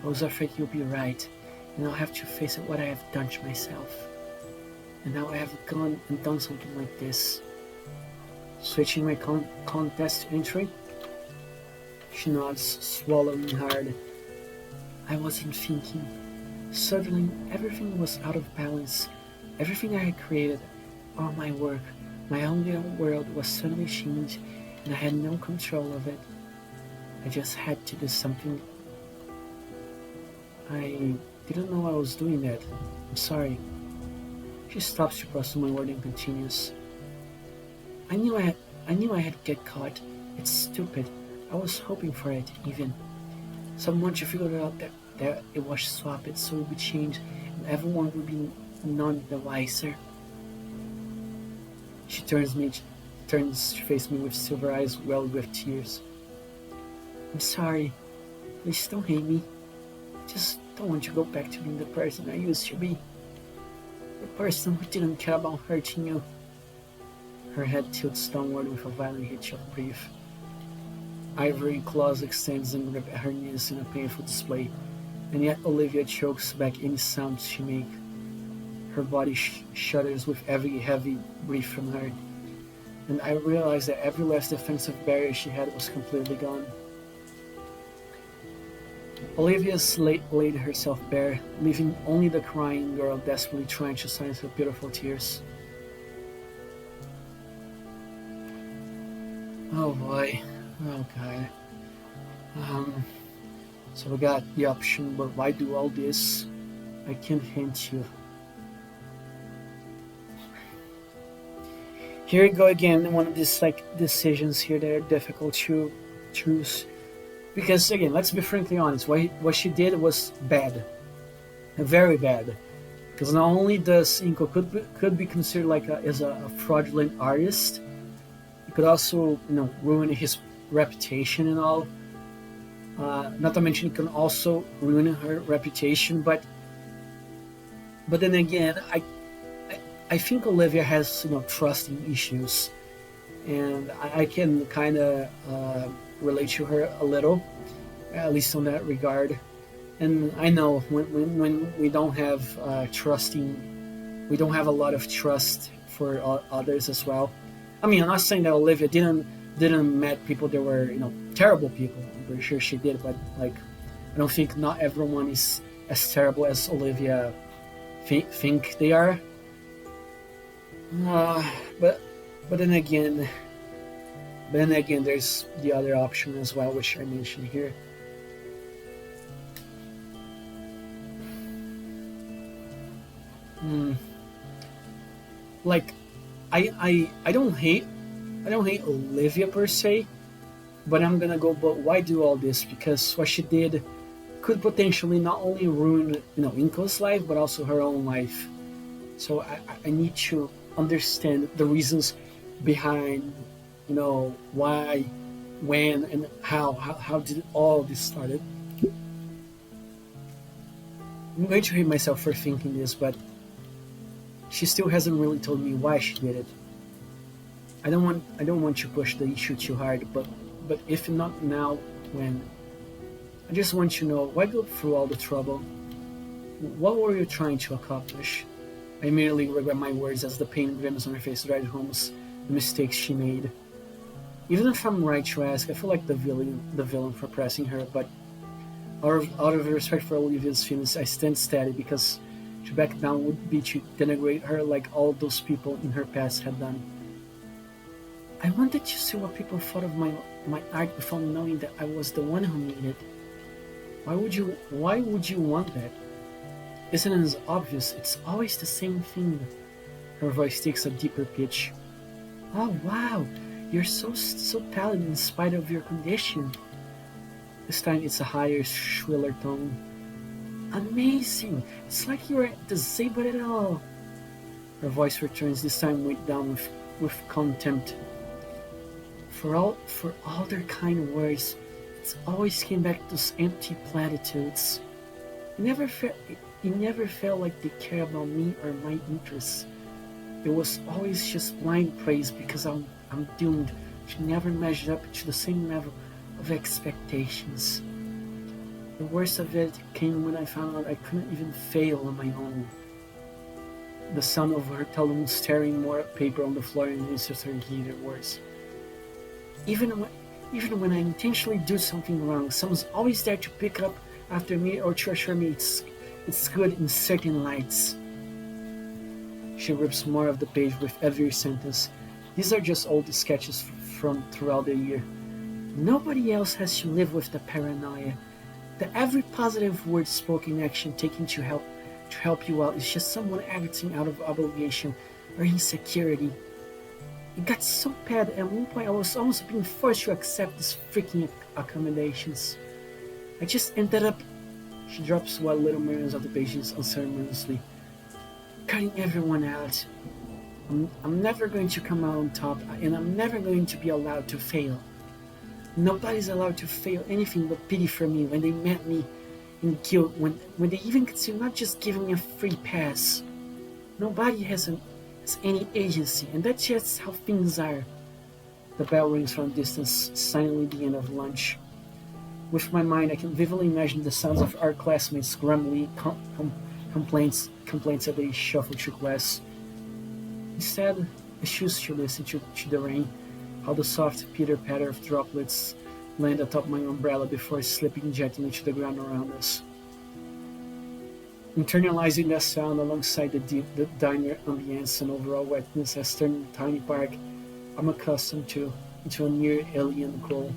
I was afraid you'll be right, and I'll have to face what I have done to myself. And now I have gone and done something like this. Switching my contest entry? She nods, swallowing hard. I wasn't thinking. Suddenly, everything was out of balance. Everything I had created, all my work, my own little world was suddenly changed, and I had no control of it. I just had to do something. I didn't know I was doing that. I'm sorry. She stops to process my word and continues. I knew I had to get caught. It's stupid. I was hoping for it, even. Someone to figure out that it was swapped, so it would change, and everyone would be none the wiser. She turns to face me with silver eyes welled with tears. I'm sorry. Please don't hate me. I just don't want to go back to being the person I used to be. The person who didn't care about hurting you. Her head tilts downward with a violent hitch of grief. Ivory claws extends and grip at her knees in a painful display, and yet Olivia chokes back any sounds she makes. Her body shudders with every heavy breath from her, and I realize that every last defensive barrier she had was completely gone. Olivia's laid herself bare, leaving only the crying girl desperately trying to silence her beautiful tears. Oh boy. Oh god. So we got the option, but why do all this? I can't hint you. Here we go again, one of these decisions here that are difficult to choose. Because again, let's be frankly honest, what she did was bad. Very bad. Because not only does Inko could be considered as a fraudulent artist, it could also ruin his reputation and all. Not to mention it can also ruin her reputation, but then again, I think Olivia has trusting issues, and I can kind of relate to her a little, at least on that regard. And I know when we don't have we don't have a lot of trust for others as well. I mean, I'm not saying that Olivia didn't met people that were terrible people. I'm pretty sure she did, but I don't think not everyone is as terrible as Olivia think they are. But then again, there's the other option as well, which I mentioned here. I don't hate Olivia per se, but I'm gonna go. But why do all this? Because what she did could potentially not only ruin Inko's life, but also her own life. So I need to understand the reasons behind why, when, and how did all this started. I'm going to hate myself for thinking this, but she still hasn't really told me why she did it. I don't want to push the issue too hard, but if not now, when? I just want to know why go through all the trouble. What were you trying to accomplish? I immediately regret my words as the pain and grimace on her face drives home the mistakes she made. Even if I'm right to ask, I feel like the villain for pressing her, but out of respect for Olivia's feelings, I stand steady because To back down would be to denigrate her like all those people in her past had done. I wanted to see what people thought of my art without knowing that I was the one who made it. Why would you want that? Isn't it as obvious? It's always the same thing. Her voice takes a deeper pitch. Oh wow, you're so talented in spite of your condition. This time it's a higher, shriller tone. Amazing! It's like you aren't disabled at all. Her voice returns, this time weighed down with contempt. For all their kind words, it always came back to those empty platitudes. It never felt like they cared about me or my interests. It was always just blind praise because I'm doomed to never measure up to the same level of expectations. The worst of it came when I found out I couldn't even fail on my own. The sound of her tongue staring more at paper on the floor and insisted her heated words. Even when I intentionally do something wrong, someone's always there to pick up after me or to assure me it's good in certain lights. She rips more of the page with every sentence. These are just old sketches from throughout the year. Nobody else has to live with the paranoia. That every positive word spoken action taken to help you out is just someone acting out of obligation or insecurity. It got so bad at one point I was almost being forced to accept these freaking accommodations. I just ended up. She drops what little millions of the pages unceremoniously, cutting everyone out. I'm never going to come out on top, and I'm never going to be allowed to fail. Nobody's allowed to fail anything but pity for me when they met me in guilt, when they even consider not just giving me a free pass. Nobody has any agency, and that's just how things are. The bell rings from a distance, silently the end of lunch. With my mind, I can vividly imagine the sounds of our classmates' grumbly complaints as they shuffle to class. Instead, I choose to listen to the rain, how the soft pitter-patter of droplets land atop my umbrella before slipping gently to the ground around us. Internalizing that sound alongside the diner ambience and overall wetness has turned the tiny park I'm accustomed to into a near alien glow.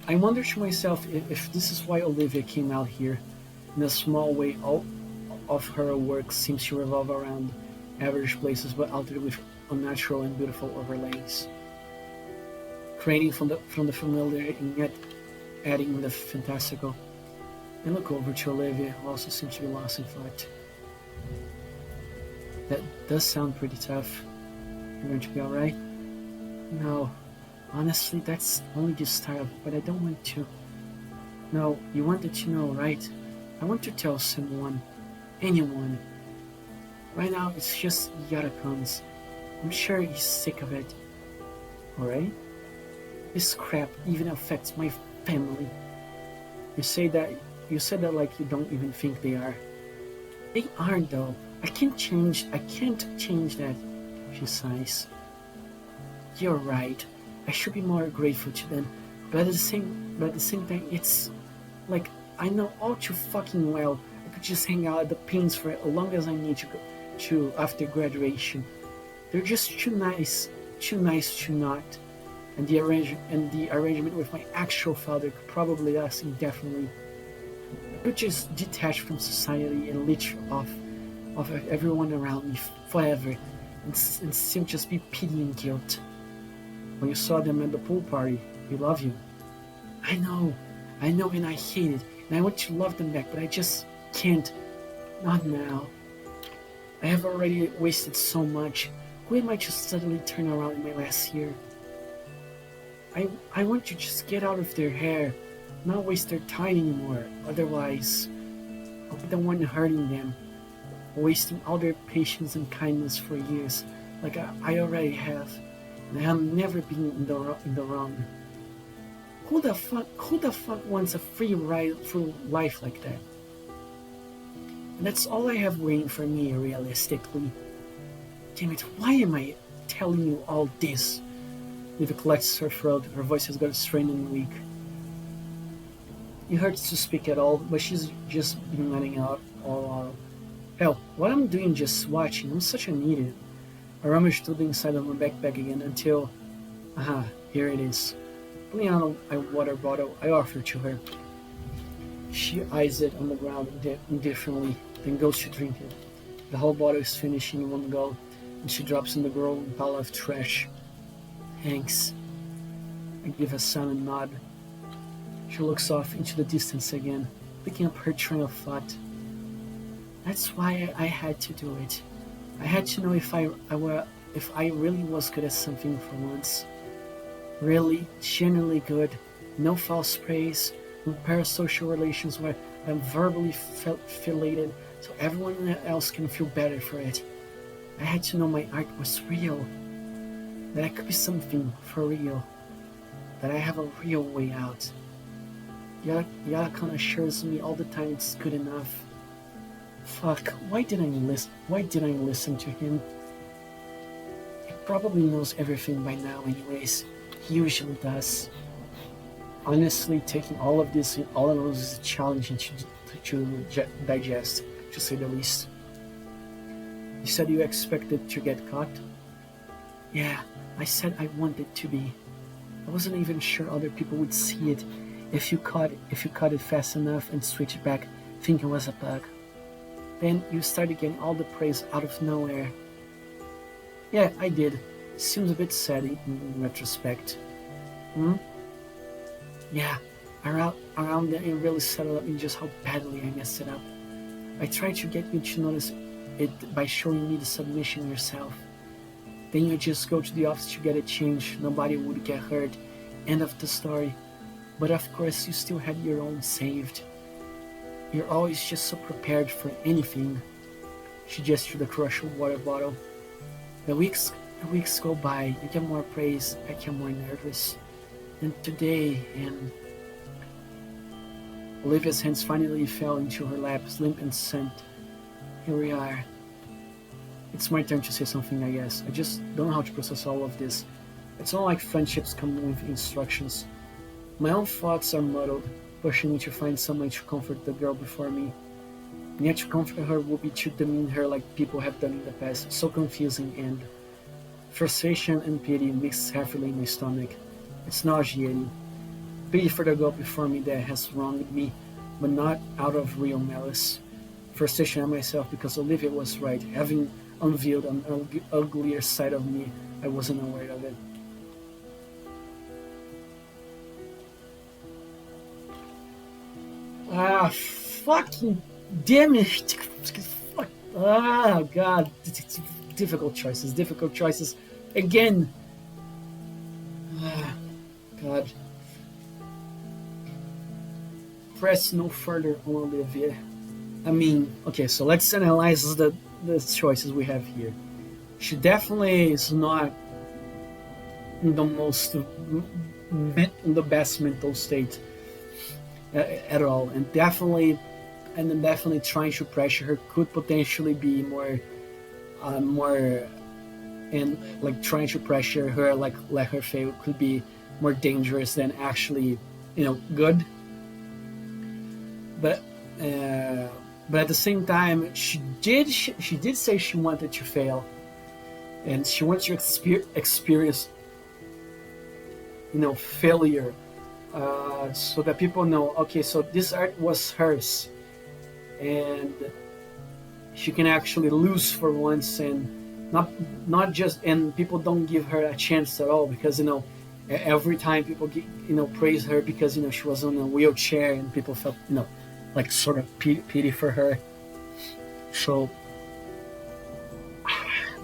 I wonder to myself if this is why Olivia came out here. In a small way, all of her work seems to revolve around average places but altered with unnatural and beautiful overlays. Creating from the familiar and yet adding the fantastical. I look over to Olivia, who also seems to be lost in thought. That does sound pretty tough. You're going to be alright? No. Honestly, that's only the start, but I don't want to. No, you wanted to know, right? I want to tell someone. Anyone. Right now, it's just Yada comes. I'm sure he's sick of it. Alright? This crap even affects my family. You said that like you don't even think they are. They aren't though. I can't change that, she sighs. You're right. I should be more grateful to them. But at the same time, it's like I know all too fucking well I could just hang out at the pins for as long as I need to after graduation. They're just too nice to not. And the arrangement with my actual father could probably last indefinitely. I could just detach from society and leech off of everyone around me forever and still just be pity and guilt. When you saw them at the pool party, they love you. I know, and I hate it, and I want to love them back, but I just can't. Not now. I have already wasted so much. Who am I to suddenly turn around in my last year? I want to just get out of their hair, not waste their time anymore. Otherwise, I'll be the one hurting them, wasting all their patience and kindness for years, like I already have, and I have never been in the wrong. Who the fuck wants a free ride through life like that? And that's all I have waiting for me, realistically. Damn it, why am I telling you all this? Eva collects her throat, her voice has got strained and weak. It hurts to speak at all, but she's just been letting out all. Hell, what I'm doing just watching, I'm such an idiot. I rummaged through the inside of my backpack again until, aha, here it is. Pulling out a water bottle, I offer to her. She eyes it on the ground indifferently, then goes to drink it. The whole bottle is finished in one go, and she drops in the growing pile of trash. Thanks. I give a silent nod. She looks off into the distance again, picking up her train of thought. That's why I had to do it. I had to know if I really was good at something for once. Really, genuinely good. No false praise. No parasocial relations where I'm verbally felated so everyone else can feel better for it. I had to know my art was real. That I could be something for real. That I have a real way out. Yarakan assures me all the time it's good enough. Fuck, why didn't I listen to him? He probably knows everything by now anyways. He usually does. Honestly, taking all of this is challenging to digest, to say the least. You said you expected to get caught? Yeah, I said I wanted to be. I wasn't even sure other people would see it if you caught it fast enough and switched back, thinking it was a bug. Then you started getting all the praise out of nowhere. Yeah, I did. Seems a bit sad in retrospect. Yeah, around then it really settled up in just how badly I messed it up. I tried to get you to notice it by showing me the submission yourself. Then you just go to the office to get it changed, nobody would get hurt, end of the story. But of course you still had your own saved. You're always just so prepared for anything. She gestured across her water bottle. The weeks go by, you get more praise, I get more nervous. And today, and Olivia's hands finally fell into her lap, limp and scent. Here we are. It's my turn to say something, I guess. I just don't know how to process all of this. It's not like friendships come with instructions. My own thoughts are muddled, pushing me to find someone to comfort the girl before me. And yet to comfort her would be to demean her like people have done in the past. So confusing, and frustration and pity mix heavily in my stomach. It's nauseating. Pity for the girl before me that has wronged me, but not out of real malice. Frustration at myself because Olivia was right, having unveiled an uglier side of me. I wasn't aware of it. Ah, fucking damn it! Fuck. Ah, God. Difficult choices. Again. Ah, God. Press no further on Olivia. I mean, okay, so let's analyze the choices we have here. She definitely is not in the best mental state at all, and definitely trying to pressure her could potentially be more and like trying to pressure her, like let her fail, could be more dangerous than actually good. But at the same time, she did say she wanted to fail, and she wants to experience failure, so that people know, okay, so this art was hers, and she can actually lose for once, and not just, and people don't give her a chance at all, because every time people praise her because she was on a wheelchair, and people felt like sort of pity for her. So,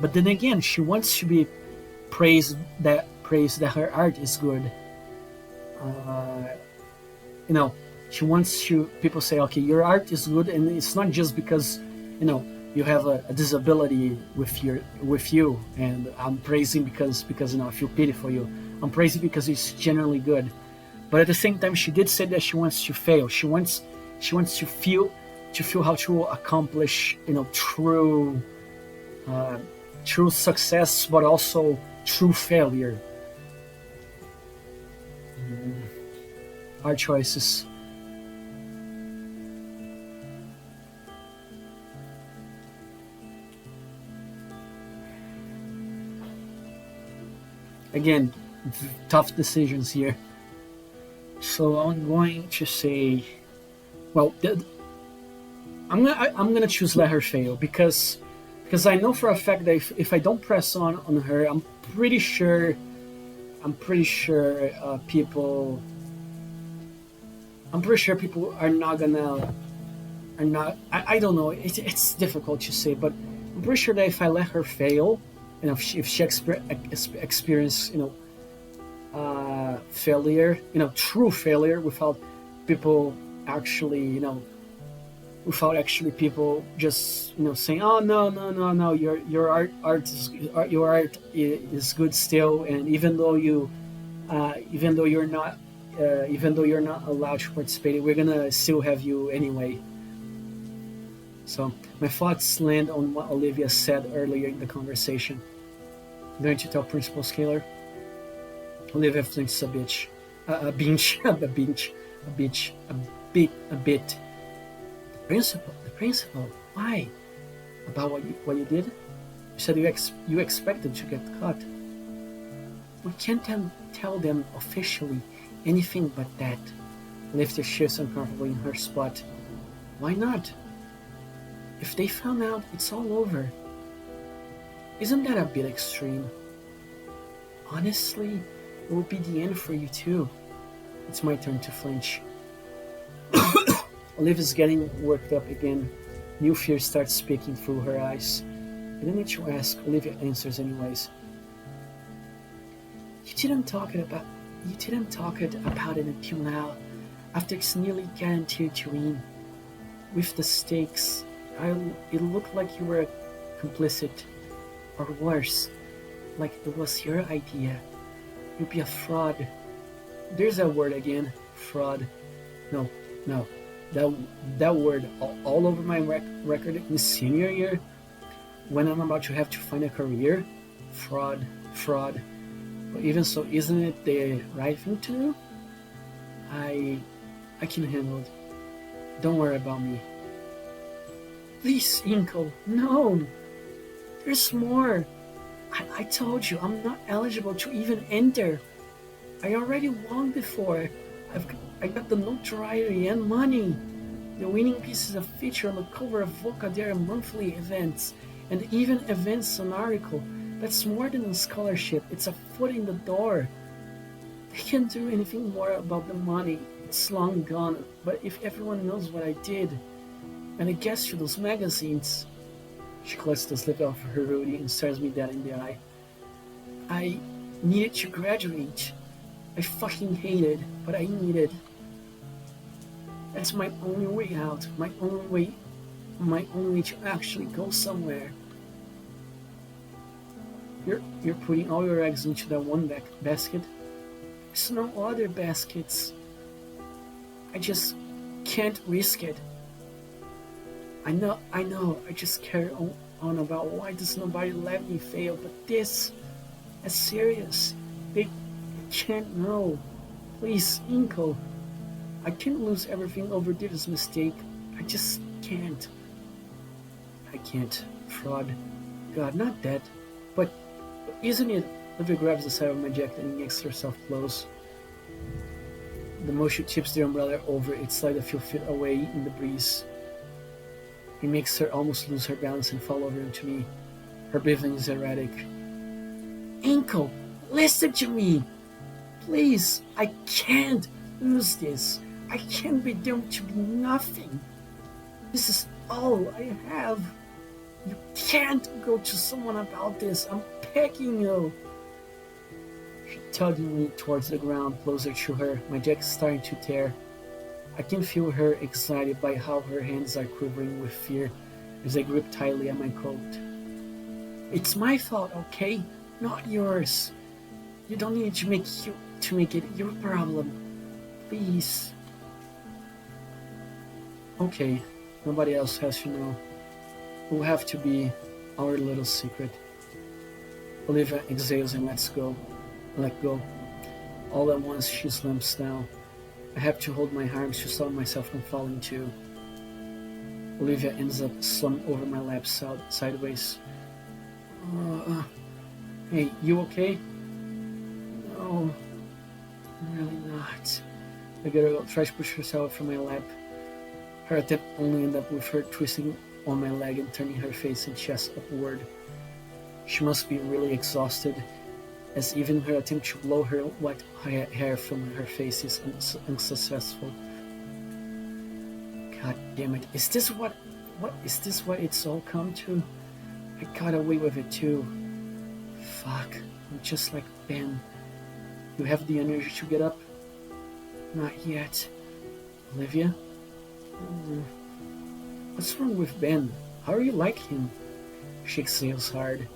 but then again, she wants to be praised that her art is good. She wants to people say, okay, your art is good, and it's not just because you have a disability with you, and I'm praising because I feel pity for you. I'm praising because it's generally good. But at the same time, she did say that she wants to fail. She wants to feel how to accomplish true success, but also true failure. Hard choices. again, tough decisions here. So I'm going to say, well, I'm gonna choose let her fail because I know for a fact that if I don't press on her, pretty sure I'm pretty sure people I'm pretty sure people are not gonna are not I don't know, it's difficult to say, but I'm pretty sure that if I let her fail, if she experience failure, true failure, without people actually without actually people just saying, oh, no, your art is good still, and even though you're not allowed to participate, we're gonna still have you anyway. So my thoughts land on what Olivia said earlier in the conversation. I'm going to tell Principal Scalar. Olivia thinks a bitch, a binch, a binch, a bitch, a bit. The principal. Why? About what you did? You said you expected to get caught. We can't tell them officially anything but that. Olivia shifts uncomfortably in her spot. Why not? If they found out, it's all over. Isn't that a bit extreme? Honestly, it will be the end for you too. It's my turn to flinch. Olivia's getting worked up again. New fear starts speaking through her eyes. I don't need to ask. Olivia answers anyways. You didn't talk it about it until now, after it's nearly guaranteed to win. With the stakes, it looked like you were complicit, or worse, like it was your idea. You'd be a fraud. There's that word again, fraud. No. That word all over my record in senior year, when I'm about to have to find a career. Fraud. But even so, isn't it the right thing to do? I can handle it. Don't worry about me. Please, Inko, no! There's more! I told you, I'm not eligible to even enter. I already won before. I got the notoriety and money. The winning piece is a feature on the cover of Vocadera monthly events, and even events an article. That's more than a scholarship, it's a foot in the door. They can't do anything more about the money. It's long gone, but if everyone knows what I did, and it gets to those magazines. She collects the slip off her hoodie and stares me dead in the eye. I needed to graduate. I fucking hated, but I needed. That's my only way out, my only way to actually go somewhere. You're putting all your eggs into that one basket. There's no other baskets. I just can't risk it. I know, I just carry on about why does nobody let me fail, but this is serious. They can't know. Please, Inko. I can't lose everything over this mistake. I just can't. I can't. Fraud. God, not that. But isn't it? Olivia grabs the side of my jacket and yanks herself close. The more she tips the umbrella over, it slides a few feet away in the breeze. It makes her almost lose her balance and fall over into me. Her breathing is erratic. Inko, listen to me! Please, I can't lose this. I can't be doomed to be nothing. This is all I have. You can't go to someone about this. I'm begging you. She tugged me towards the ground, closer to her. My jacket starting to tear. I can feel her excited by how her hands are quivering with fear as I grip tightly at my coat. It's my fault, okay? Not yours. You don't need to make it your problem. Please. Okay, nobody else has to know. It will have to be our little secret. Olivia exhales and let go. All at once she slumps down. I have to hold my arms to stop myself from falling too. Olivia ends up slumped over my lap sideways. Hey, you okay? The girl tried to push herself from my lap. Her attempt only ended up with her twisting on my leg and turning her face and chest upward. She must be really exhausted, as even her attempt to blow her wet hair from her face is unsuccessful. God damn it! Is this what it's all come to? I got away with it too. Fuck! I'm just like Ben. You have the energy to get up? Not yet. Olivia? What's wrong with Ben? How are you like him? She exhales hard.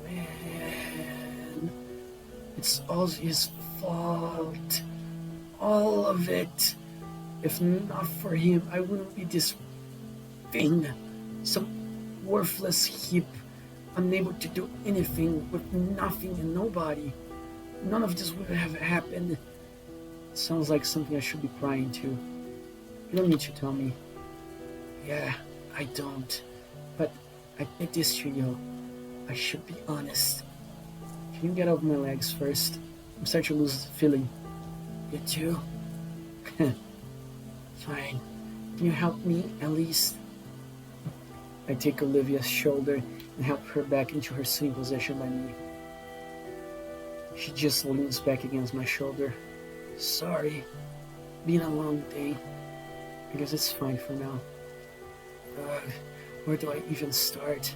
Man, it's all his fault. All of it. If not for him, I wouldn't be this thing. Some worthless heap, unable to do anything with nothing and nobody. None of this would have happened. It sounds like something I should be crying to. You don't need to tell me. Yeah, I don't. But I did this to you. I should be honest. Can you get off my legs first? I'm starting to lose the feeling. You too? Fine. Can you help me, at least? I take Olivia's shoulder and help her back into her sitting position by me. She just leans back against my shoulder. Sorry. Been a long day. I guess it's fine for now. Where do I even start?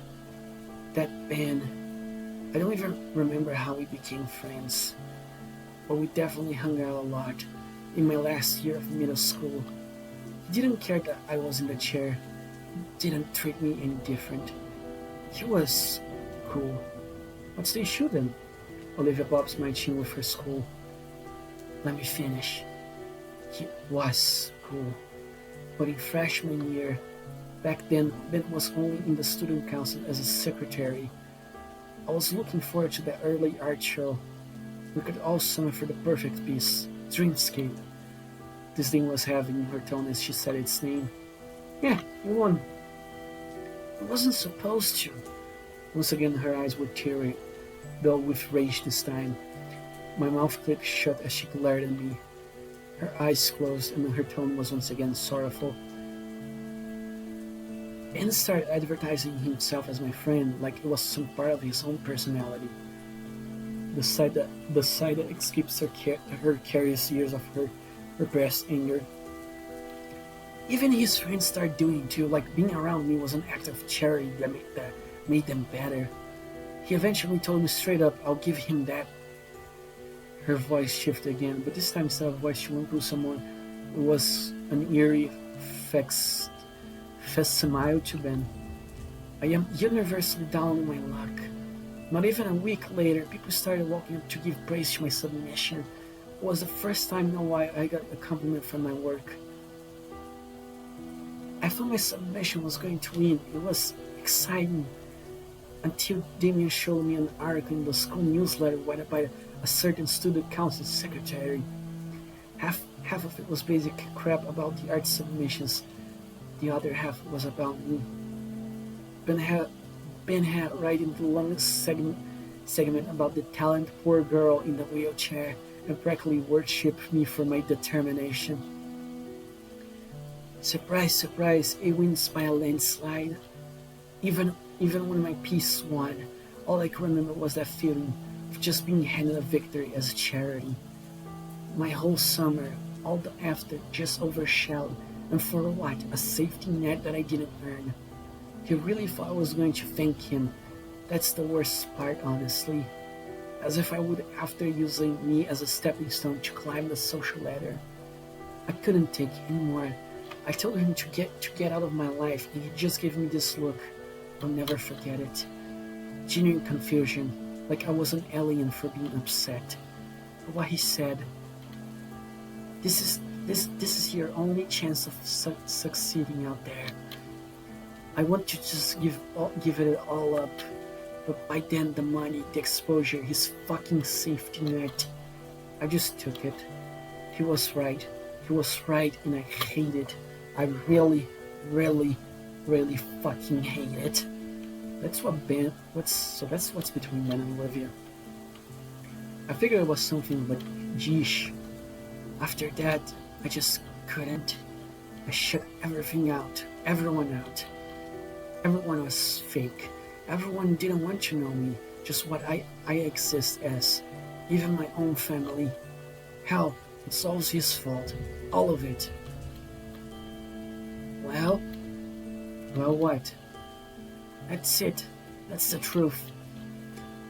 That Ben. I don't even remember how we became friends. But we definitely hung out a lot in my last year of middle school. He didn't care that I was in the chair. He didn't treat me any different. He was cool. What's the issue then? Olivia bobs my chin with her school. Let me finish. He was cool. But in freshman year, back then, Ben was only in the student council as a secretary. I was looking forward to the early art show. We could all summon for the perfect piece, Dreamscape. Disdain was having in her tone as she said its name. Yeah, you won. I wasn't supposed to. Once again, her eyes were teary, though with rage this time. My mouth clicked shut as she glared at me. Her eyes closed and her tone was once again sorrowful. Ben started advertising himself as my friend like it was some part of his own personality. The side that escapes her carries years of her repressed anger. Even his friends started doing too, like being around me was an act of charity that made them better. He eventually told me straight up, I'll give him that. Her voice shifted again, but this time instead of voice she went through someone. It was an eerie, fixed smile to Ben. I am universally down on my luck. Not even a week later, people started walking up to give praise to my submission. It was the first time in a while I got a compliment from my work. I thought my submission was going to win. It was exciting. Until Damien showed me an article in the school newsletter written by a certain student council secretary. Half of it was basic crap about the art submissions. The other half was about me. Ben had writing the longest segment about the talented poor girl in the wheelchair and practically worshipped me for my determination. Surprise, surprise, it wins by a landslide. Even when my piece won, all I could remember was that feeling of just being handed a victory as a charity. My whole summer, all the after, just overshadowed, and for what? A safety net that I didn't earn. He really thought I was going to thank him. That's the worst part, honestly. As if I would, after using me as a stepping stone to climb the social ladder. I couldn't take anymore. I told him to get out of my life, and he just gave me this look. I'll never forget it. Genuine confusion, like I was an alien for being upset. But what he said, this is your only chance of succeeding out there. I want to just give it all up. But by then, the money, the exposure, his fucking safety net, I just took it. He was right. He was right, and I hate it. I really, really, really fucking hate it. That's what's between Ben and Olivia. I figured it was something, but geesh, After that, I just couldn't. I shut everything out, everyone out. Everyone was fake. Everyone didn't want to know me, just what I exist as. Even my own family. Hell, it's all his fault. All of it. Well, well, what? That's it. That's the truth.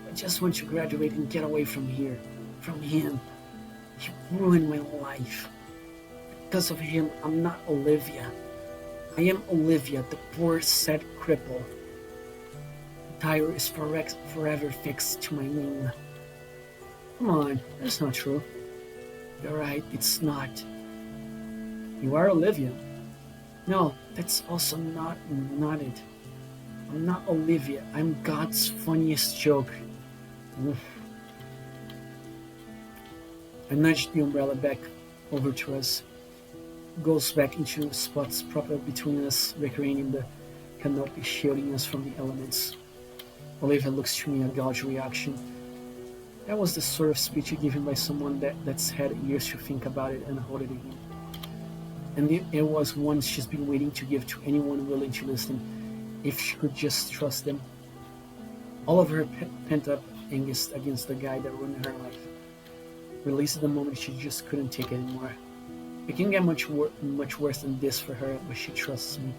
I just want to graduate and get away from here. From him. He ruined my life. Because of him, I'm not Olivia. I am Olivia, the poor, sad cripple. The tire is forever fixed to my name. Come on, that's not true. You're right, it's not. You are Olivia. No, that's also not it. I'm not Olivia. I'm God's funniest joke. Oof. I nudged the umbrella back over to us. Goes back into the spots proper between us, recreating the canopy shielding us from the elements. Olivia looks to me a gauge reaction. That was the sort of speech given by someone that's had years to think about it and hold it in. And it was one she's been waiting to give to anyone willing to listen, if she could just trust them. All of her pent-up angst against the guy that ruined her life. Released the moment she just couldn't take it anymore. It can get much worse than this for her, but she trusts me.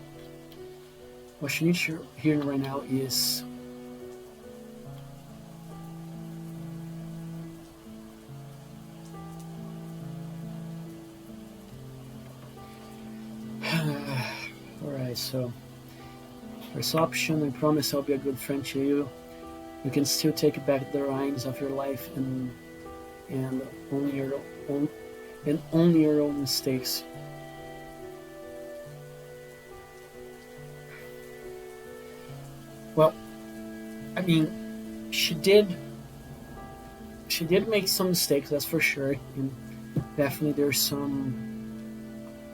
What she needs to hear right now is... Alright, so... First option, I promise I'll be a good friend to you. You can still take back the reins of your life and own your own mistakes. Well, I mean, she did make some mistakes, that's for sure, and definitely there's some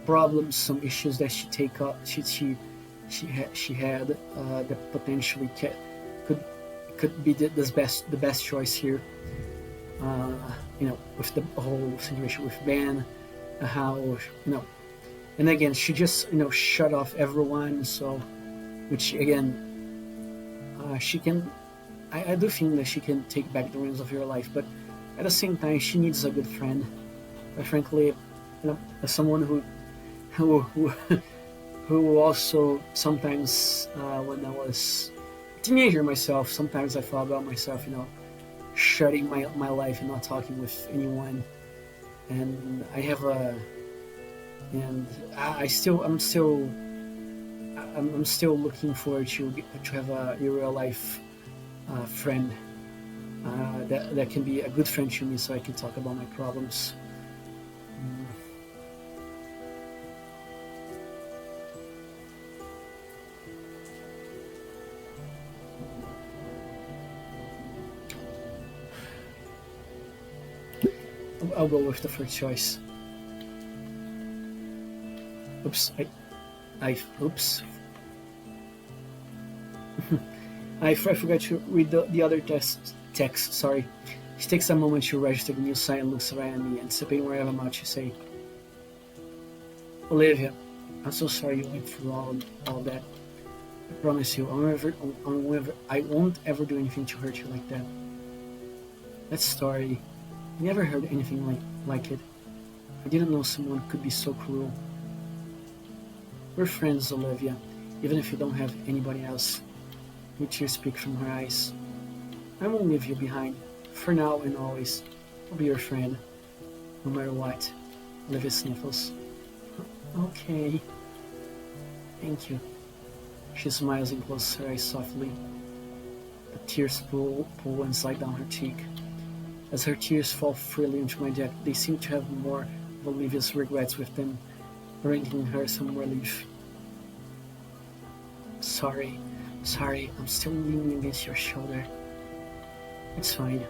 problems, some issues that she had that potentially could be the best choice here. With the whole situation with Ben, how and again she just shut off everyone. So, which again, she can. I do think that she can take back the reins of your life, but at the same time, she needs a good friend. But frankly, as someone who also sometimes, when I was a teenager myself, sometimes I thought about myself, shutting my life and not talking with anyone. And I have I'm still looking forward to have a real life friend that can be a good friend to me, so I can talk about my problems. I'll go with the first choice. Oops, oops. I forgot to read the other text, sorry. She takes a moment to register the new sign and looks right at me, anticipating where I'm about to say. Olivia, I'm so sorry you went through all that. I promise you, I won't ever do anything to hurt you like that. That story, I never heard anything like it. I didn't know someone could be so cruel. We're friends, Olivia, even if you don't have anybody else. With tears speak from her eyes. I won't leave you behind. For now and always. I'll be your friend. No matter what. Olivia sniffles. Okay. Thank you. She smiles and closes her eyes softly. The tears pull and slide down her cheek. As her tears fall freely into my deck, they seem to have more of Olivia's regrets with them, bringing her some relief. Sorry, I'm still leaning against your shoulder. It's fine. You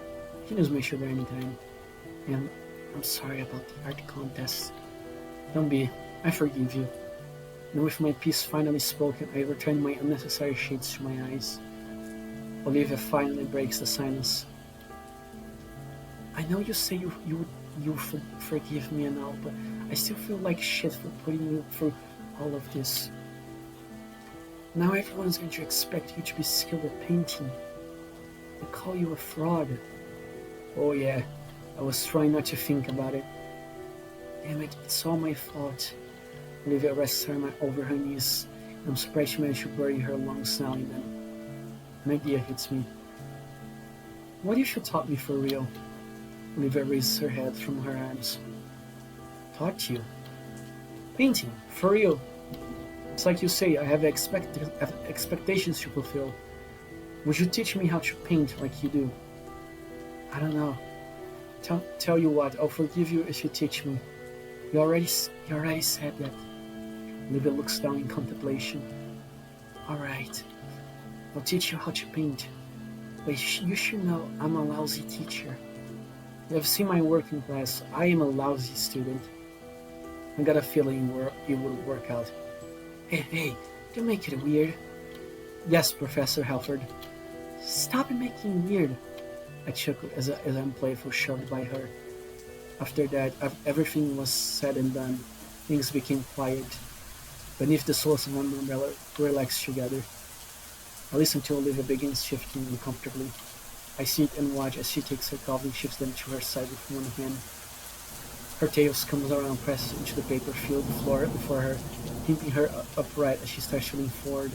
can use my shoulder anytime. And I'm sorry about the art contest. Don't be. I forgive you. And with my piece finally spoken, I return my unnecessary shades to my eyes. Olivia finally breaks the silence. I know you say you you forgive me and all, but I still feel like shit for putting you through all of this. Now everyone's going to expect you to be skilled at painting. They call you a fraud. Oh yeah, I was trying not to think about it. Damn it, it's all my fault. Olivia rests over her knees. I'm surprised she managed to bury her lungs now and then. An idea hits me. What if you taught me for real? Olivia raises her head from her arms. Taught you? Painting, for real. It's like you say, I have expectations to fulfill. Would you teach me how to paint like you do? I don't know. Tell you what, I'll forgive you if you teach me. You already said that. Olivia looks down in contemplation. Alright, I'll teach you how to paint. But you should know I'm a lousy teacher. You have seen my work in class. I am a lousy student. I got a feeling it would work out. Hey, don't make it weird. Yes, Professor Halford. Stop making weird. I chuckled as I'm playful shoved by her. After that, everything was said and done. Things became quiet. Beneath the source of one umbrella, we relaxed together. I listen to Olivia begins shifting uncomfortably. I sit and watch as she takes her cuff and shifts them to her side with one hand. Her tail comes around, presses into the paper filled floor before her, keeping her upright as she starts to lean forward.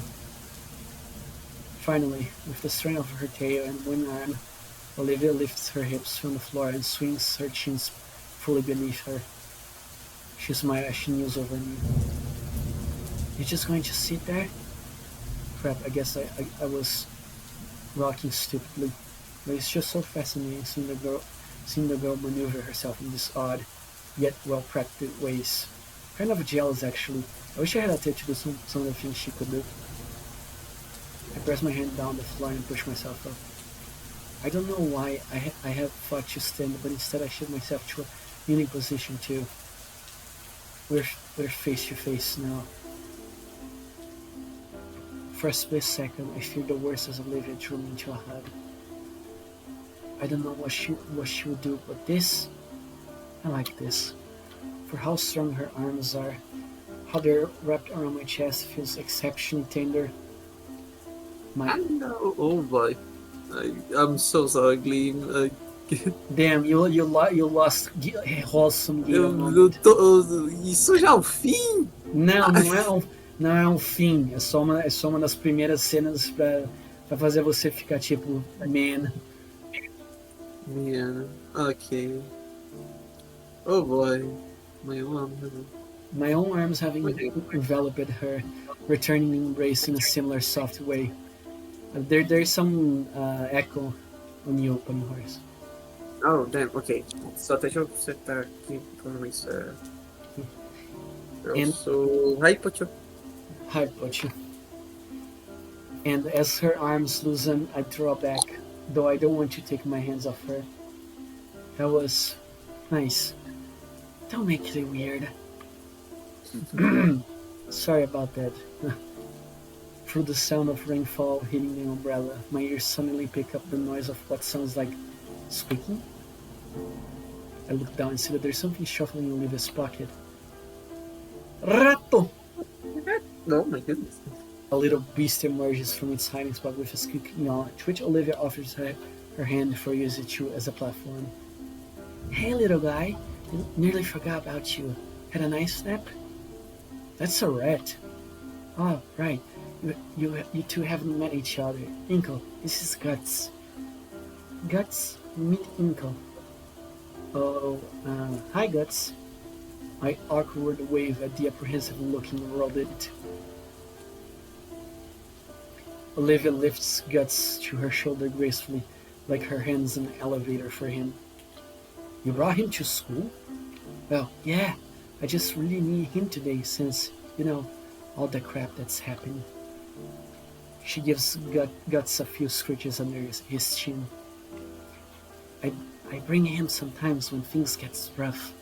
Finally, with the strength of her tail and one arm, Olivia lifts her hips from the floor and swings her chins fully beneath her. She smiles as she kneels over me. You're just going to sit there? Crap, I guess I was rocking stupidly. But it's just so fascinating seeing the girl maneuver herself in this odd, yet well-practiced ways. Kind of jealous, actually. I wish I had a tape to do some of the things she could do. I press my hand down the floor and push myself up. I don't know why I have thought to stand, but instead I shift myself to a kneeling position too. We're face to face now. For a split second, I feared the worst as Olivia drew me into a hug. I don't know what she would do, but this, I like this. For how strong her arms are, how they're wrapped around my chest feels exceptionally tender. I know, oh boy. I'm so sorry, Gleam. Damn, you lost wholesome gear moment. Isso já é o fim? Não é um fim, é só uma das primeiras cenas pra fazer você ficar tipo, man. Yeah, okay. Oh boy, my own. My own arms having enveloped her, returning the embrace in a similar soft way. There's some echo when you open yours. Oh, damn, okay. Só deixa eu acertar aqui como isso é. Eu sou Hypocho. Hypocho. And as her arms loosen, I draw back, though I don't want to take my hands off her. That was nice. Don't make it weird. Sorry about that. Through the sound of rainfall hitting the umbrella, my ears suddenly pick up the noise of what sounds like squeaking. I look down and see that there's something shuffling in Olivia's pocket. Rato! Oh my goodness. A little beast emerges from its hiding spot with a squeaking yawn, to which Olivia offers her hand for use it as a platform. Hey little guy, nearly forgot about you. Had a nice nap? That's a rat. Oh, right. You two haven't met each other. Inkle, this is Guts. Guts, meet Inkle. Oh, hi Guts. I awkward wave at the apprehensive-looking rodent. Olivia lifts Guts to her shoulder gracefully, like her hand's an elevator for him. You brought him to school? Well, yeah. I just really need him today since, all the crap that's happening. She gives Guts a few scratches under his chin. I bring him sometimes when things get rough.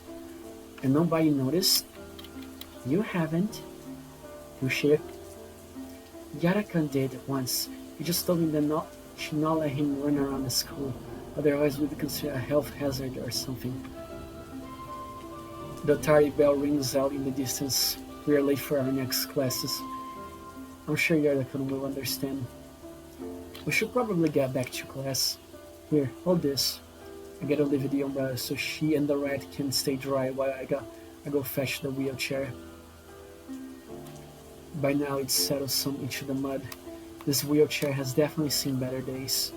And nobody noticed? You haven't. You sure? Yarakan did once. He just told me that she not let him run around the school. Otherwise we'd consider a health hazard or something. The tardy bell rings out in the distance. We are late for our next classes. I'm sure Yardakan will understand. We should probably get back to class. Here, hold this. I gotta leave the umbrella so she and the rat can stay dry while I go fetch the wheelchair. By now it's settled some into the mud. This wheelchair has definitely seen better days.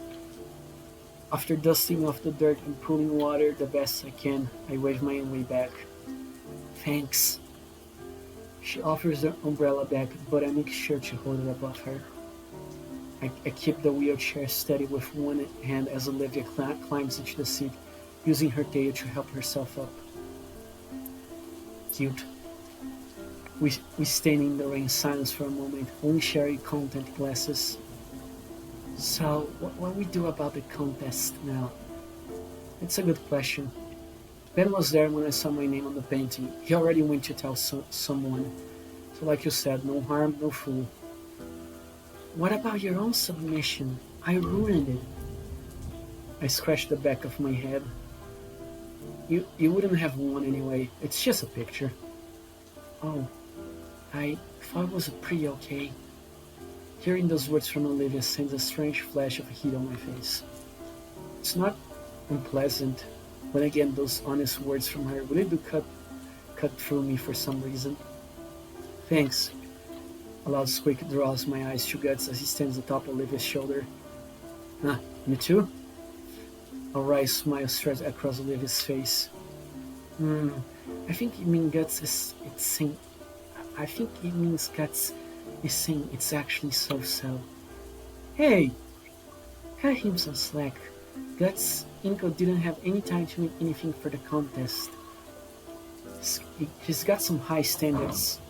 After dusting off the dirt and pulling water the best I can, I wave my way back. Thanks. She offers the umbrella back, but I make sure to hold it above her. I keep the wheelchair steady with one hand as Olivia climbs into the seat, using her tail to help herself up. Cute. We stand in the rain in silence for a moment, only sharing content classes. So, what we do about the contest now? It's a good question. Ben was there when I saw my name on the painting. He already went to tell someone. So like you said, no harm, no fool. What about your own submission? I ruined it. I scratched the back of my head. You wouldn't have won anyway. It's just a picture. Oh, I thought it was pretty okay. Hearing those words from Olivia sends a strange flash of heat on my face. It's not unpleasant, but again, those honest words from her really do cut through me for some reason. Thanks. A loud squeak draws my eyes to Guts as he stands atop Olivia's shoulder. Ah, you too? A wry smile stretched across Olivia's face. I think it means Guts is saying. I think it means Guts is saying it's actually so. Hey, cut him some slack. Guts Inko didn't have any time to make anything for the contest. He's got some high standards.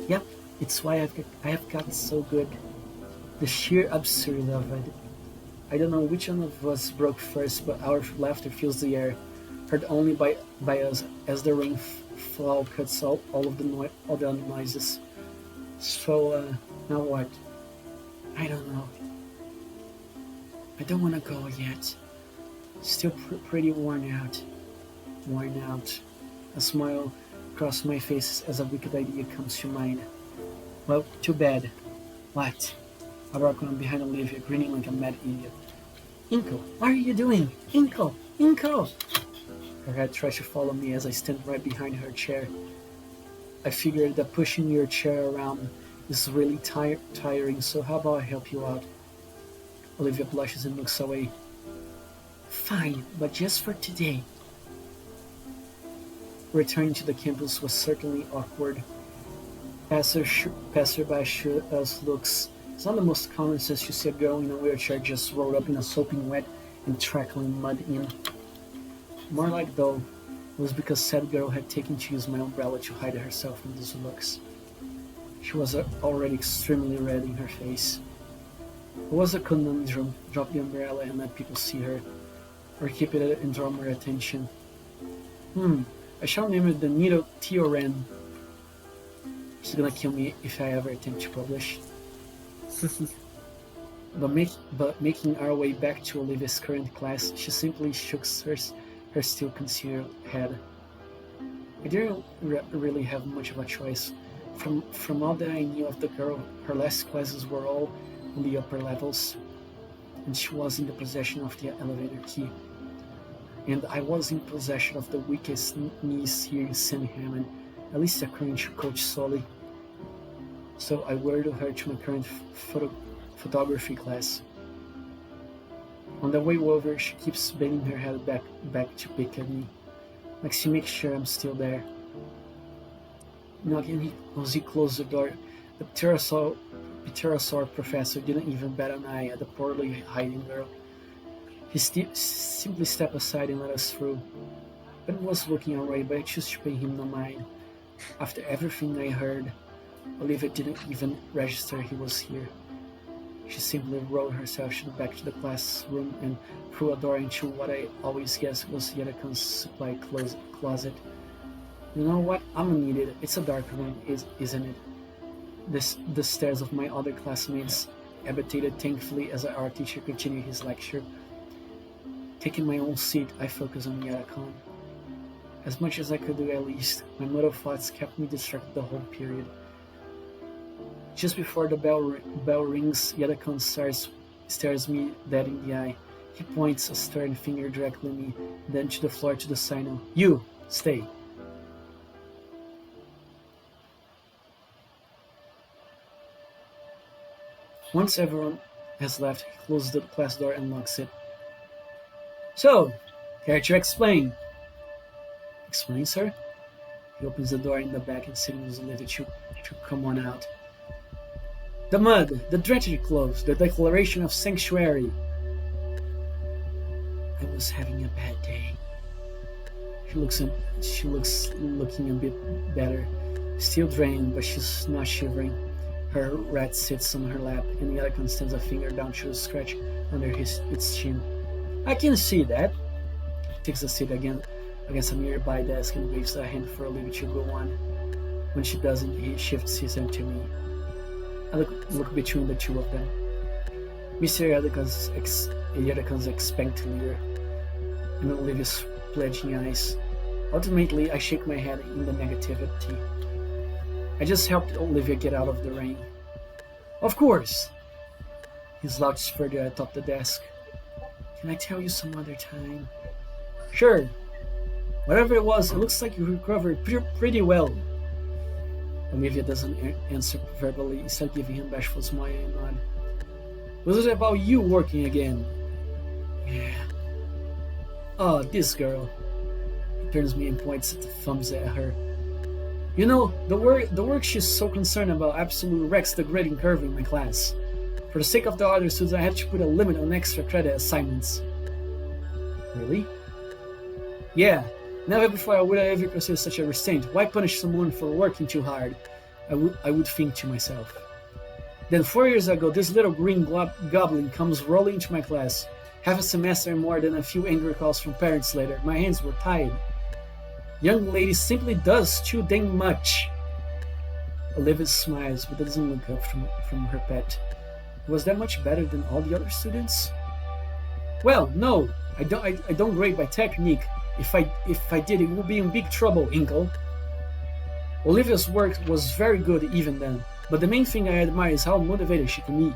Yep, it's why I have gotten so good. The sheer absurdity of it. I don't know which one of us broke first, but our laughter fills the air, heard only by us as the rain fall cuts all of the noises. So, now what? I don't know. I don't want to go yet. Still pretty worn out. A smile crosses my face as a wicked idea comes to mind. Well, too bad. What? I walk on behind Olivia, grinning like a mad idiot. Inko, what are you doing? Inko! Her head tries to follow me as I stand right behind her chair. I figured that pushing your chair around is really tiring, so how about I help you out? Olivia blushes and looks away. Fine, but just for today. Returning to the campus was certainly awkward. Passerby shoot us looks. It's not the most common sense to see a girl in a wheelchair just rolled up in a soaping wet and trickling mud in. More like though, it was because said girl had taken to use my umbrella to hide herself from these looks. She was already extremely red in her face. It was a conundrum: drop the umbrella and let people see her, or keep it and draw more attention. I shall name it the Nido Theorem. He's gonna kill me if I ever attempt to publish. But making our way back to Olivia's current class, she simply shook her still concealed head. I didn't really have much of a choice. From all that I knew of the girl, her last classes were all on the upper levels, and she was in the possession of the elevator key. And I was in possession of the weakest knees here in Sandhammond, at least according to Coach Solly. So I worded her to my current photography class. On the way over, she keeps bending her head back to pick at me, like she makes sure I'm still there. Knocking as he closed the door, the pterosaur professor didn't even bat an eye at the poorly hiding girl. He simply stepped aside and let us through. Ben was looking alright, but I chose to pay him no mind. After everything I heard, Olivia didn't even register he was here. She simply rolled herself back to the classroom and threw a door into what I always guessed was Yadakan's supply closet. You know what? I'm gonna need it. It's a dark room, isn't it? The stares of my other classmates abated thankfully as our teacher continued his lecture. Taking my own seat, I focus on Yadakan. As much as I could do at least. My muddled thoughts kept me distracted the whole period. Just before the bell rings, Yadakon stares me dead in the eye. He points a stern finger directly at me, then to the floor to the signal. You! Stay! Once everyone has left, he closes the class door and locks it. So, care to explain? Explain, sir? He opens the door in the back and signals Olivia to come on out. The mud, the drenching clothes, the declaration of sanctuary. I was having a bad day. She looks looking a bit better. Still drained, but she's not shivering. Her rat sits on her lap, and the other extends a finger down to scratch under its chin. I can see that. He takes a seat again against a nearby desk and waves a hand for Olivia to go on. When she doesn't, he shifts his hand to me. I look between the two of them. Mr. Yadakan's expectant leer, and Olivia's pledging eyes. Ultimately, I shake my head in the negativity. I just helped Olivia get out of the rain. Of course! He slouches further atop the desk. Can I tell you some other time? Sure. Whatever it was, it looks like you recovered pretty well. Olivia doesn't answer verbally, instead giving him a bashful smile and nod. Was it about you working again? Yeah. Oh, this girl. He turns me and points the thumbs at her. You know, the work she's so concerned about absolutely wrecks the grading curve in my class. For the sake of the other students, I had to put a limit on extra credit assignments. Really? Yeah. Never before I would have ever considered such a restraint. Why punish someone for working too hard? I would think to myself. Then 4 years ago, this little green goblin comes rolling into my class. Half a semester and more than a few angry calls from parents later. My hands were tied. Young lady simply does too dang much. Olivia smiles, but doesn't look up from her pet. Was that much better than all the other students? Well, no. I don't grade by technique. If I did, it would be in big trouble, Inkle. Olivia's work was very good even then, but the main thing I admire is how motivated she can be.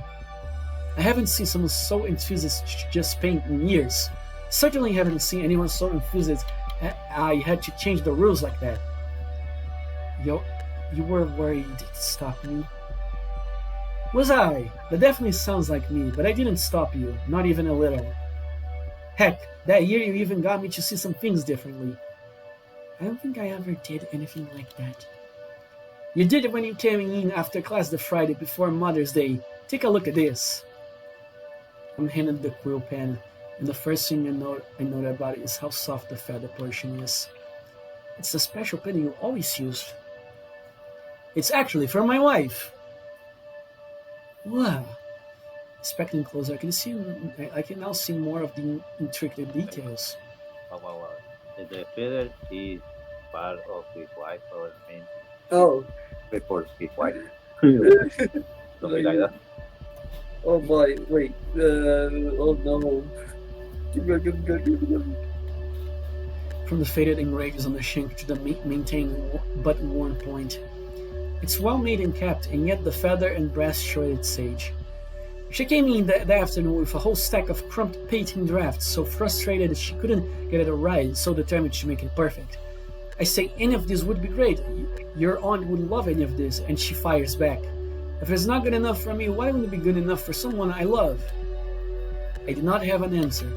I haven't seen someone so enthusiastic to just paint in years. Certainly haven't seen anyone so enthusiastic I had to change the rules like that. You were worried to stop me? Was I? That definitely sounds like me, but I didn't stop you, not even a little. Heck, that year you even got me to see some things differently. I don't think I ever did anything like that. You did it when you came in after class the Friday before Mother's Day. Take a look at this. I'm handed the quill pen, and the first thing I note about it is how soft the feather portion is. It's the special pen you always used. It's actually from my wife. Wow. Inspecting closer, I can now see more of the intricate details. Wow. The feather is part of his wife or means Oh, reports his wife. Something like that. oh boy, wait. Oh no. From the faded engravings on the shank to the maintained but worn point. It's well made and kept, and yet the feather and brass show its age. She came in that afternoon with a whole stack of crumped painting drafts, so frustrated that she couldn't get it right, so determined to make it perfect. I say any of this would be great. Your aunt would love any of this, and she fires back. If it's not good enough for me, why wouldn't it be good enough for someone I love? I did not have an answer.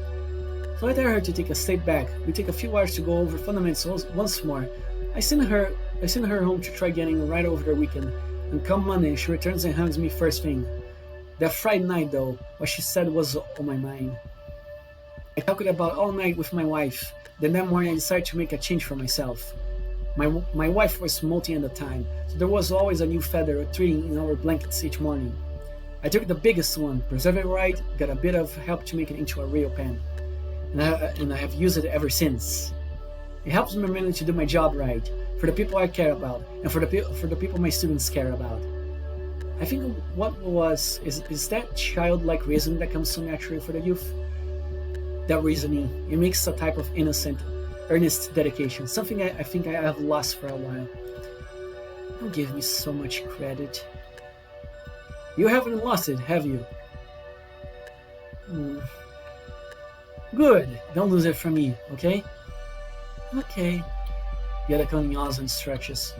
So I tell her to take a step back. We take a few hours to go over fundamentals once more. I send her home to try getting right over the weekend, and come Monday she returns and hugs me first thing. That Friday night, though, what she said was on my mind. I talked about all night with my wife. Then that morning I decided to make a change for myself. My wife was molting at the time, so there was always a new feather or three in our blankets each morning. I took the biggest one, preserved it right, got a bit of help to make it into a real pen. And I have used it ever since. It helps me remember to do my job right, for the people I care about, and for the people my students care about. I think is that childlike reason that comes so naturally for the youth. That reasoning, it makes a type of innocent earnest dedication, something I think I have lost for a while. Don't give me so much credit. You haven't lost it, have you? Good. Don't lose it from me, okay? Okay. Yadakan yawns and stretches.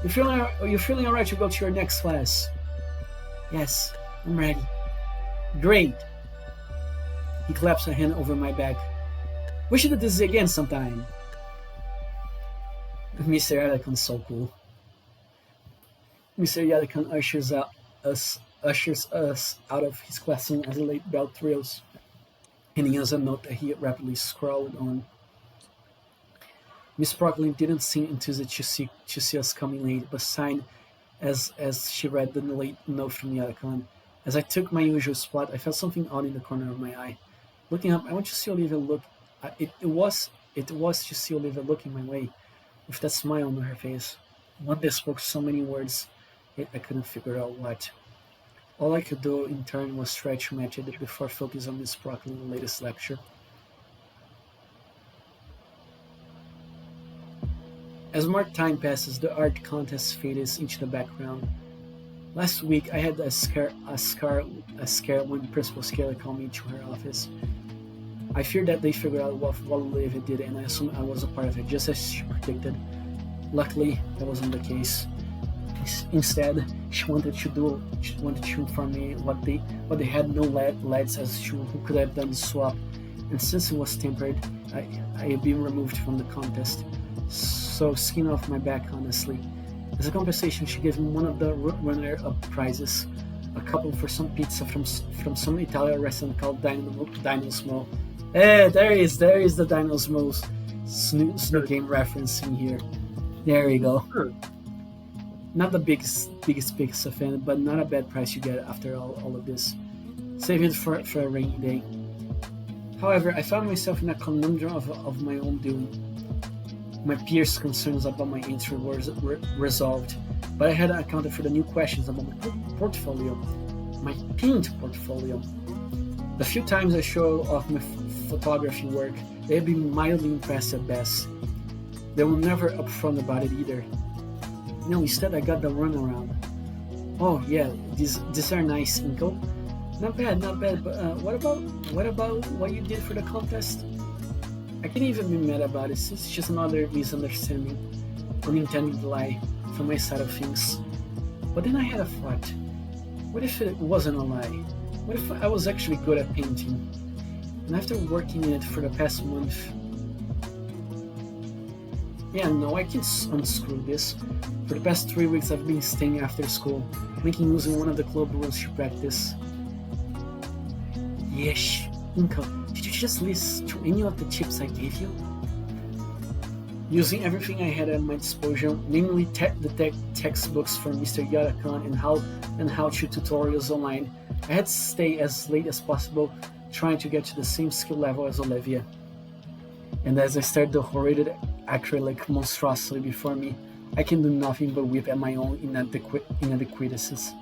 You feeling alright to go to your next class? Yes, I'm ready. Great. He claps a hand over my back. We should do this again sometime. Mr. Yadakan's so cool. Mr. Yadakan ushers us out of his classroom as the late bell thrills, handing us a note that he rapidly scrawled on. Miss Procklin didn't seem enthusiastic to see us coming late, but sighed as she read the late note from Yadakan. As I took my usual spot, I felt something odd in the corner of my eye. Looking up, I went to see Olivia look. It was to see Olivia looking my way, with that smile on her face. One that spoke so many words, yet I couldn't figure out what. All I could do in turn was try to match it before focusing on Miss Brocklin's latest lecture. As more time passes, the art contest fades into the background. Last week, I had a scare when Principal Scaler called me to her office. I feared that they figured out what Olivia did, and I assumed I was a part of it, just as she predicted. Luckily, that wasn't the case. Instead, she wanted to inform me what they had no lads as to who could have done the swap, and since it was tempered, I had been removed from the contest. So skin off my back, honestly. As a compensation, she gave me one of the runner-up prizes, a couple for some pizza from some Italian restaurant called Dino Smo. Hey, there is the Dino Smo's Snoop game reference in here. There you go. Not the biggest fan, but not a bad price you get after all of this. Save it for a rainy day. However, I found myself in a conundrum of my own doing. My peers' concerns about my entry were resolved, but I had accounted for the new questions about my portfolio, my paint portfolio. The few times I showed off my photography work, they had been mildly impressed at best. They were never upfront about it either. No, instead I got the runaround. Oh yeah, these are nice, Inko. Not bad, but what about what you did for the contest? I can't even be mad about it, it's just another misunderstanding, unintended lie from my side of things. But then I had a thought. What if it wasn't a lie? What if I was actually good at painting? And after working in it for the past month... Yeah, no, I can't unscrew this. For the past 3 weeks I've been staying after school, making use of one of the club rooms to practice. Yeesh, Inko, did you just listen to any of the tips I gave you? Using everything I had at my disposal, namely the textbooks from Mr. Yadakan and how-to tutorials online, I had to stay as late as possible, trying to get to the same skill level as Olivia. And as I stared the horrid acrylic monstrosity before me, I can do nothing but weep at my own inadequacies.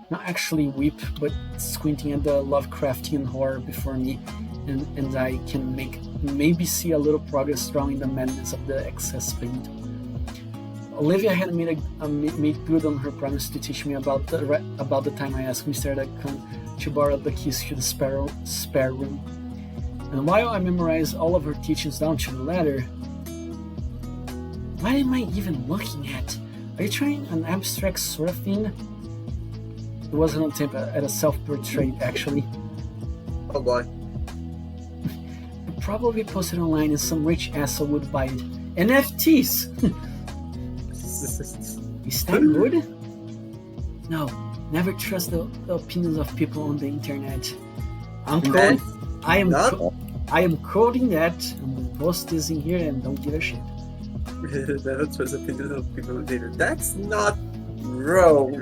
Not actually weep, but squinting at the Lovecraftian horror before me, and I can maybe see a little progress drawing the madness of the excess paint. Olivia had made good on her promise to teach me about the time I asked Mr. Dakan to borrow the keys to the spare room. And while I memorized all of her teachings down to the letter, what am I even looking at? Are you trying an abstract sort of thing? It wasn't an attempt at a self-portrait, actually. Oh boy. I probably posted online and some rich asshole would buy it. NFTs! Is that good? No, never trust the opinions of people on the internet. I am coding that. I'm going to post this in here and don't give a shit. Never trust the opinions of people on the internet. That's not wrong.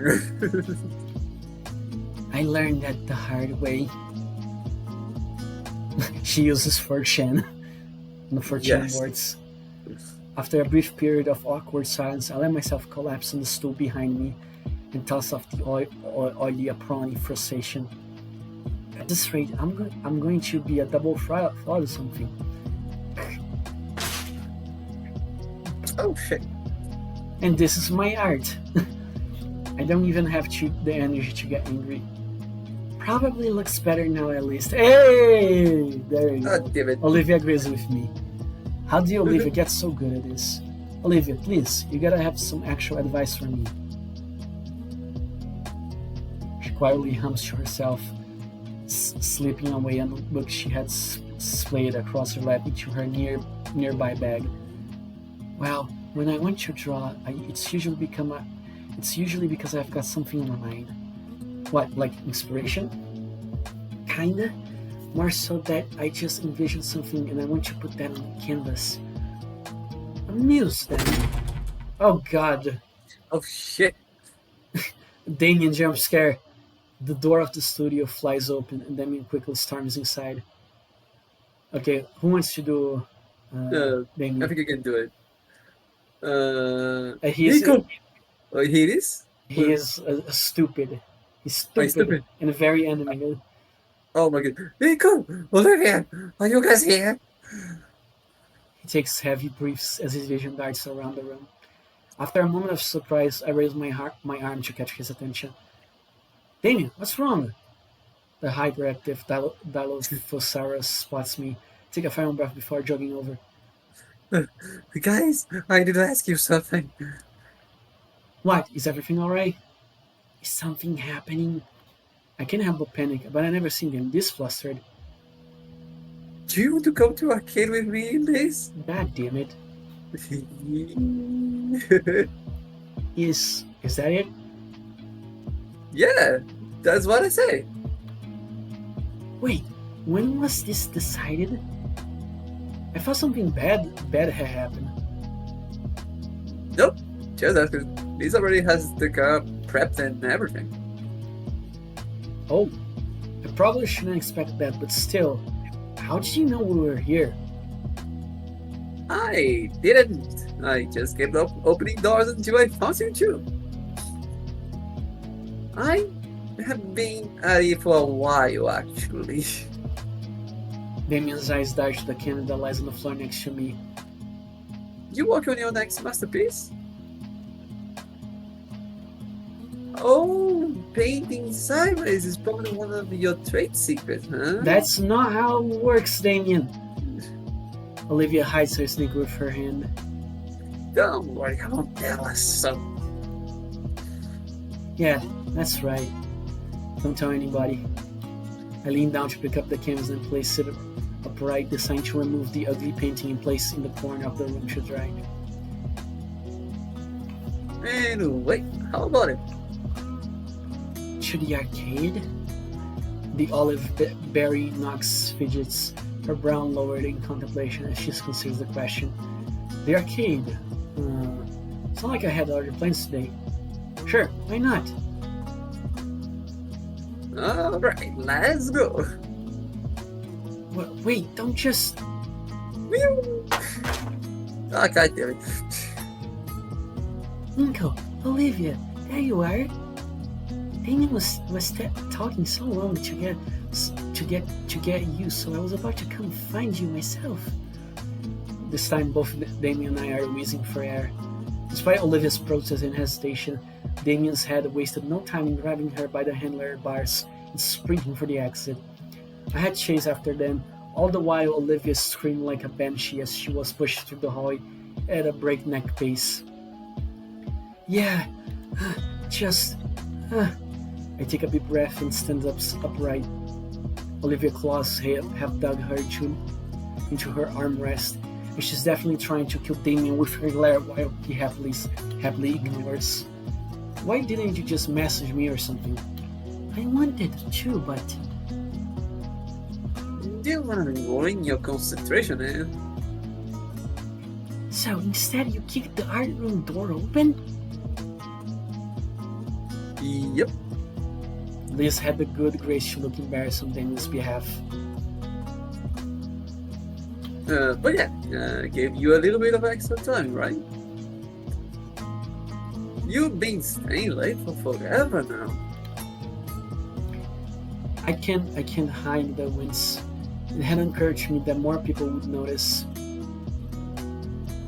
I learned that the hard way. She uses 4chan on the 4chan boards. After a brief period of awkward silence, I let myself collapse on the stool behind me and toss off the oily apron frustration. At this rate, I'm going to be a double fraud or something. Oh shit. And this is my art. I don't even have the energy to get angry. Probably looks better now at least. Hey! There you Oh, go. damn it. Olivia agrees with me. How do Olivia get so good at this? Olivia, please, you gotta have some actual advice for me. She quietly hums to herself, slipping away a notebook she had splayed across her lap into her nearby bag. Well, when I want to draw, it's usually because I've got something on my mind. What, like inspiration? Kinda. More so that I just envision something and I want to put that on canvas. A muse, then. Oh god. Oh shit. Damien jump scare. The door of the studio flies open and Damien quickly storms inside. Okay, who wants to do Damien? I think you can do it. He's Nico! Oh, here it is? He is stupid. He's Oh, he's stupid, stupid. and very animated. Oh my god. Nico! Olivia! Are you guys here? He takes heavy breaths as his vision darts around the room. After a moment of surprise, I raise my arm to catch his attention. Damien, what's wrong? The hyperactive Dilophosaurus spots me. Take a final breath before jogging over. Guys, I need to ask you something. What? Is everything alright? Is something happening? I can't help but panic, but I never seen him this flustered. Do you want to come to arcade with me in this? God damn it. Is that it? Yeah, that's what I say. Wait, when was this decided? I thought something bad had happened. Nope, just after. This already has the car prepped and everything. Oh, I probably shouldn't expect that, but still, how did you know we were here? I didn't. I just kept opening doors until I found you too. I have been at it for a while, actually. Damien's eyes dart to the cannon that lies on the floor next to me. You work on your next masterpiece? Oh, painting sideways is probably one of your trade secrets, huh? That's not how it works, Damien. Olivia hides her sneaker with her hand. Don't worry, I won't tell us so. Yeah, that's right. Don't tell anybody. I lean down to pick up the canvas and place it upright, designed to remove the ugly painting and place in the corner of the room to dry. Anyway, how about it? To the arcade? The olive berry Knox fidgets, her brow lowered in contemplation as she considers the question. The arcade? It's not like I had other plans today. Sure, why not? Alright, let's go. Wait, don't just... I can't do it. Nico, Olivia, there you are. Damien was talking so long to get you, so I was about to come find you myself. This time, both Damien and I are wheezing for air. Despite Olivia's protest and hesitation, Damien's had wasted no time in grabbing her by the handler bars and sprinting for the exit. I had chased after them, all the while Olivia screamed like a banshee as she was pushed through the hallway at a breakneck pace. Yeah, just... I take a deep breath and stand up upright. Olivia's claws have dug her into her armrest, and she's definitely trying to kill Damien with her glare while he happily ignores. Why didn't you just message me or something? I wanted to, but... You want to ruin your concentration, eh? So instead you kicked the art room door open? Yep. Liz had the good grace to look embarrassed on Damien's behalf. But yeah, gave you a little bit of extra time, right? You've been staying late for forever now. I can't hide the wince. It had occurred to me that more people would notice.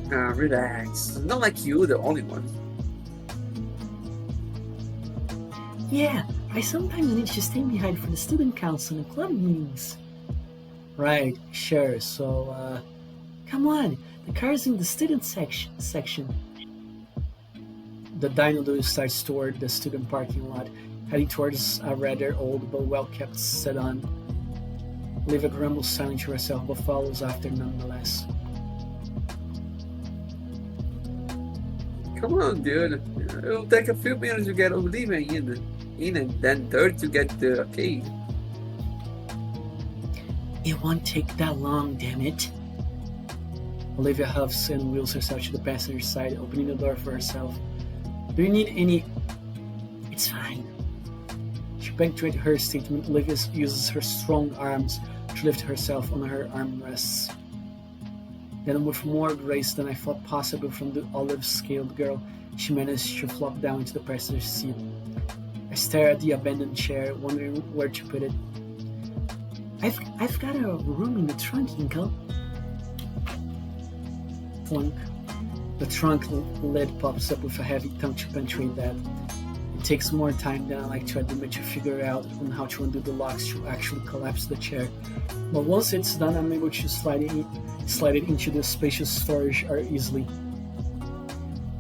Relax. Not like you, the only one. Yeah, I sometimes need to stay behind for the student council and club meetings. Right, sure, so, come on, the car's in the student section. The dino starts toward the student parking lot, heading towards a rather old but well-kept sedan. Olivia grumbles silently to herself but follows after nonetheless. Come on, dude. It'll take a few minutes to get Olivia in and then 30 to get the arcade. It won't take that long, damn it. Olivia huffs and wheels herself to the passenger side, opening the door for herself. Do you need any... It's fine. To punctuate her statement, Olivia uses her strong arms to lift herself on her armrests. Then, with more grace than I thought possible from the olive-scaled girl, she managed to flop down into the passenger seat. I stare at the abandoned chair, wondering where to put it. I've got a room in the trunk, Inkle. Plunk. The trunk lid pops up with a heavy tongue to penetrate that. It takes more time than I like to admit to figure out on how to undo the locks to actually collapse the chair. But once it's done, I'm able to slide it into the spacious storage easily.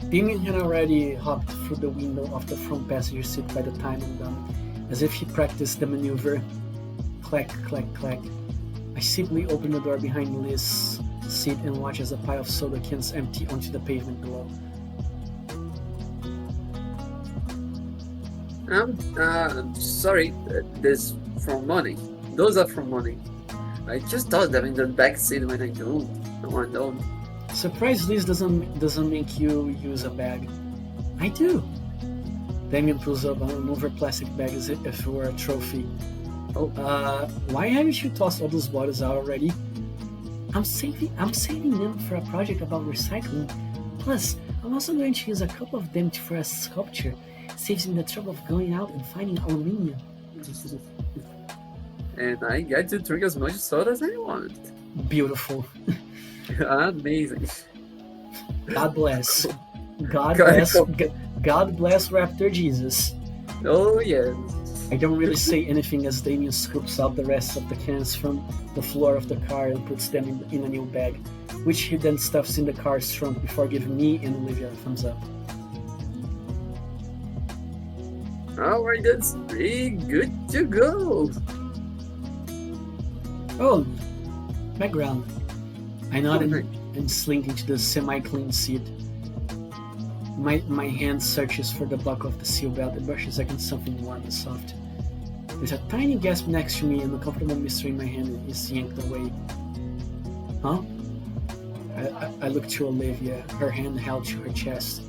Damien had already hopped through the window of the front passenger seat by the time I'm done, as if he practiced the maneuver. Clack, clack, clack. I simply open the door behind Liz's seat and watch as a pile of soda cans empty onto the pavement below. Sorry, this from money. Those are from money. I just tossed them in the back seat when I don't. Surprised Liz doesn't make you use a bag. I do. Damien pulls up another plastic bag as if it were a trophy. Oh. Why haven't you tossed all those bottles out already? I'm saving them for a project about recycling. Plus, I'm also going to use a couple of them for a sculpture. Saves me the trouble of going out and finding aluminium. And I get to drink as much soda as I want. Beautiful. Amazing. God bless. God bless Raptor Jesus. Oh yes. I don't really say anything as Damien scoops out the rest of the cans from the floor of the car and puts them in a new bag, which he then stuffs in the car's trunk before giving me and Olivia a thumbs up. Alright, that's pretty good to go. Oh, background. I nod and slink into the semi-clean seat. My hand searches for the buckle of the seal belt and brushes against something warm and soft. There's a tiny gasp next to me and the comfortable mystery in my hand is yanked away. Huh? I look to Olivia, her hand held to her chest.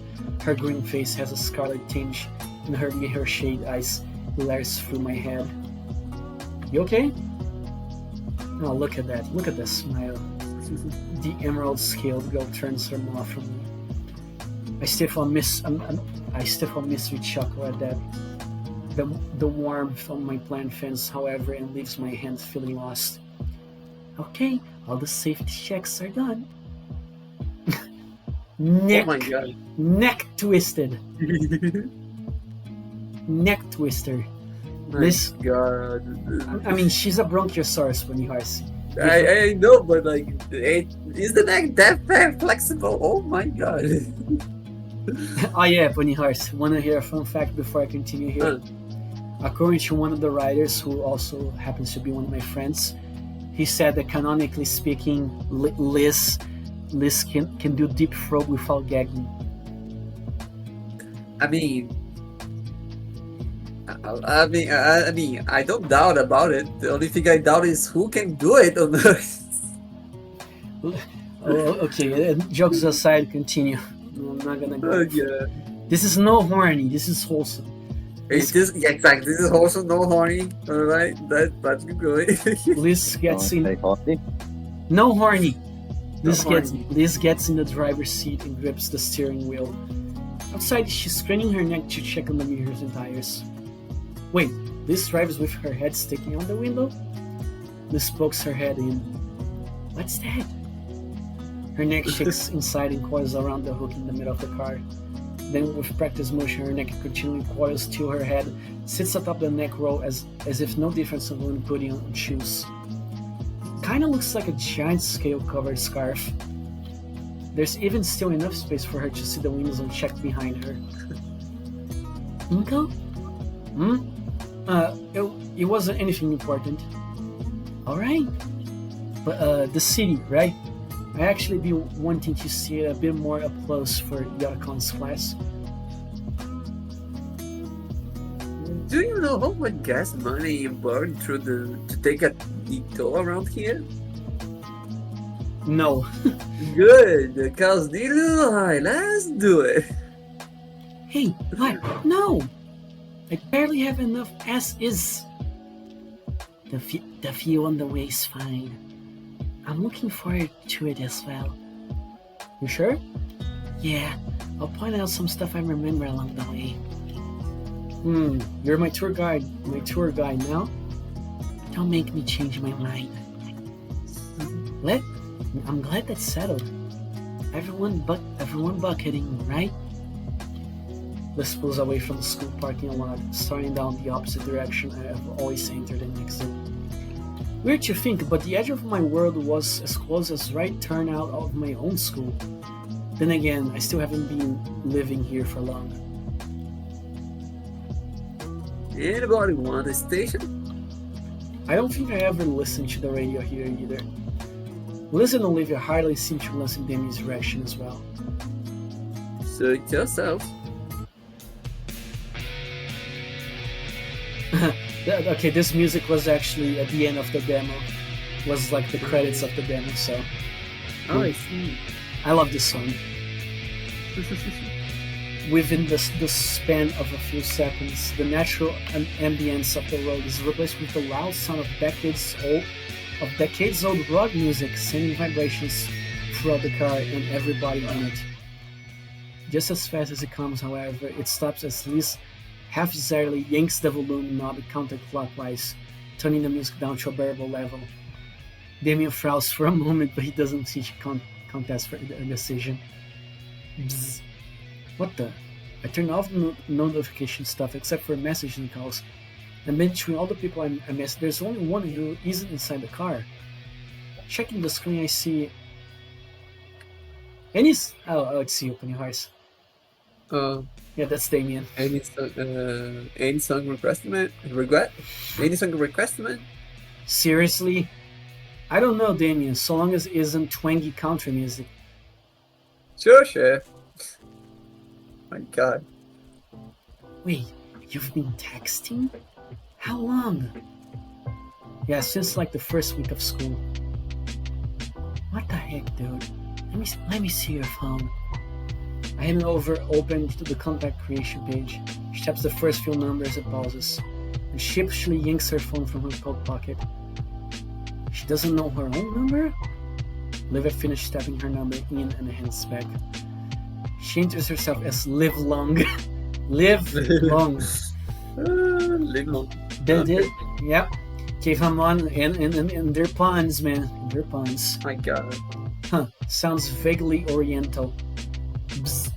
Her green face has a scarlet tinge and her mirror-shade eyes glares through my head. You okay? Oh, look at that. Look at that smile. The emerald-scaled girl turns her mouth from me. I stiff on mystery chuckle at that. The warmth on my plant fence, however, and leaves my hands feeling lost. Okay, all the safety checks are done. Oh my god. Neck twisted. Neck twister. My god. I mean, she's a bronchiosaurus, Wani Hug. I know, but like, is the neck that flexible? Oh my god. Oh yeah, Wani Hug. Wanna hear a fun fact before I continue here? According to one of the writers, who also happens to be one of my friends, he said that canonically speaking, Liz can do deep throat without gagging. I mean, I don't doubt about it. The only thing I doubt is who can do it on Earth. Okay, jokes aside, continue. I'm not gonna go. Yeah. This is no horny. This is wholesome. Exactly. This is also no horny. All right, that's good. Liz gets in. No horny. Liz gets in the driver's seat and grips the steering wheel. Outside, she's straining her neck to check on the mirrors and tires. Wait, Liz drives with her head sticking out the window? Liz pokes her head in. What's that? Her neck shakes inside and coils around the hook in the middle of the car. Then, with practice motion, her neck continually coils till her head sits atop the neck roll as if no difference when putting on shoes. Kinda looks like a giant scale-covered scarf. There's even still enough space for her to see the windows unchecked behind her. Uncle? It wasn't anything important. Alright. But, the city, right? I actually be wanting to see it a bit more up close for Yotacon's class. Do you know how much gas money you burned to take a detour around here? No. Good, because neither I. Let's do it. Hey, what? No! I barely have enough as is. The view on the way is fine. I'm looking forward to it as well. You sure? Yeah, I'll point out some stuff I remember along the way. You're my tour guide now? Don't make me change my mind. I'm glad that's settled. Everyone bucketing, right? Liz pulls away from the school parking lot, starting down the opposite direction I have always entered and exited. Weird to think, but the edge of my world was as close as right turn out of my own school. Then again, I still haven't been living here for long. Anybody want a station? I don't think I ever listened to the radio here either. Liz and Olivia hardly seem to listen in Demi's direction as well. Suit yourself. Okay, this music was actually at the end of the demo. Was like the credits of the demo, so. Oh, I see. I love this song. Within the span of a few seconds, the natural ambience of the road is replaced with the loud sound of decades-old rock music, sending vibrations throughout the car and everybody in it. Just as fast as it comes, however, it stops as Liz half-desirely yanks the volume knob counterclockwise, turning the music down to a bearable level. Damien frowns for a moment, but he doesn't seem to contest for the decision. Bzz. What the? I turn off the notification stuff except for messaging calls, and then between all the people I miss, there's only one who isn't inside the car. Checking the screen, I see... it's you, Open Your Hearts. Yeah, that's Damien. Any song requestment? Regret? Any song requestment? Seriously? I don't know, Damien, so long as it isn't twangy country music. Sure. My god. Wait, you've been texting? How long? Yeah, since like the first week of school. What the heck, dude? Let me see your phone. I hand it over, open to the contact creation page. She taps the first few numbers and pauses, and sheepishly yanks her phone from her coat pocket. She doesn't know her own number? Olivia finished tapping her number in and hands back. She enters herself as Live Long. Live Long. Live long. They did, yep. Keep them on and their puns, man. Their puns. My god. Huh, sounds vaguely oriental. Bzz.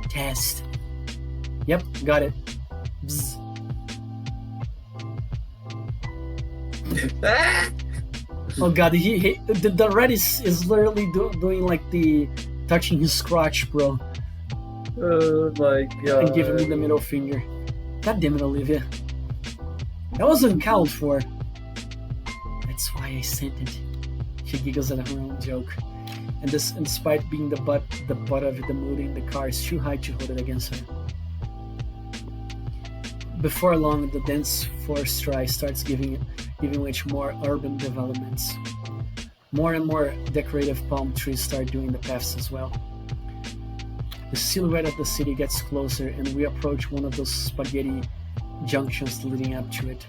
Test. Yep, got it. Bzz. Oh god, the red is literally doing like the touching his crotch, bro. Oh my god. And giving me the middle finger. God damn it, Olivia. That wasn't called for. That's why I sent it. She giggles at her own joke. And this, despite being the butt of the mood in the car, is too high to hold it against her. Before long, the dense forest dry starts giving way to more urban developments. More and more decorative palm trees start doing the paths as well. The silhouette of the city gets closer, and we approach one of those spaghetti junctions leading up to it.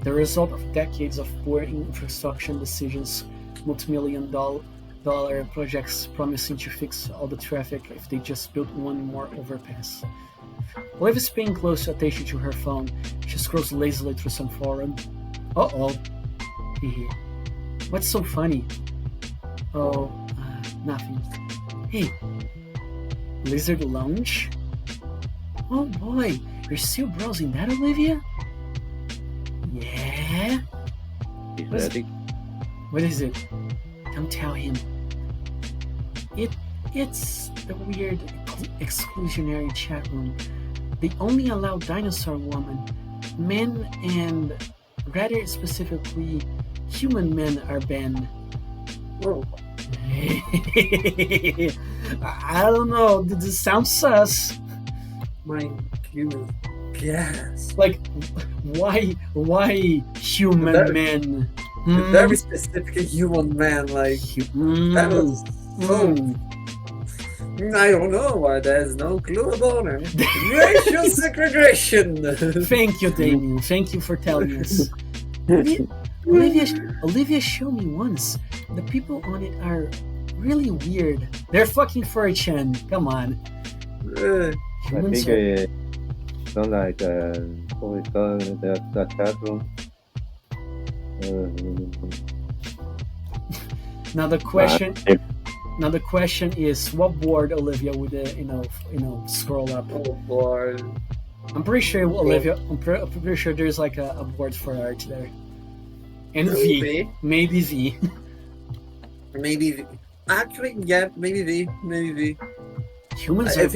The result of decades of poor infrastructure decisions, multi-million-dollar projects promising to fix all the traffic if they just built one more overpass. Olivia's paying close attention to her phone. She scrolls lazily through some forum. Uh-oh. What's so funny? Oh, nothing. Hey, Lizard Lounge? Oh boy, you're still browsing that, Olivia? Yeah? He's What's- ready. What is it? Don't tell him. It's the weird exclusionary chat room. They only allow dinosaur women. Men and rather specifically human men are banned. Oh, I don't know. This sounds sus. my goodness. Yes. Like, why human Very- men? A very specific human man, like, that was so. I don't know why there's no clue about it. Racial segregation! Thank you, Damien. Thank you for telling us. Olivia showed me once. The people on it are really weird. They're fucking 4chan. Come on. I Humans think don't like what we call the chat room. Now the question is, what board Olivia would scroll up? Oh boy. I'm pretty sure Olivia. I'm pretty sure there's like a board for art there. And V, maybe V. Maybe V. Actually, yeah, maybe V. Maybe V. Humans I are.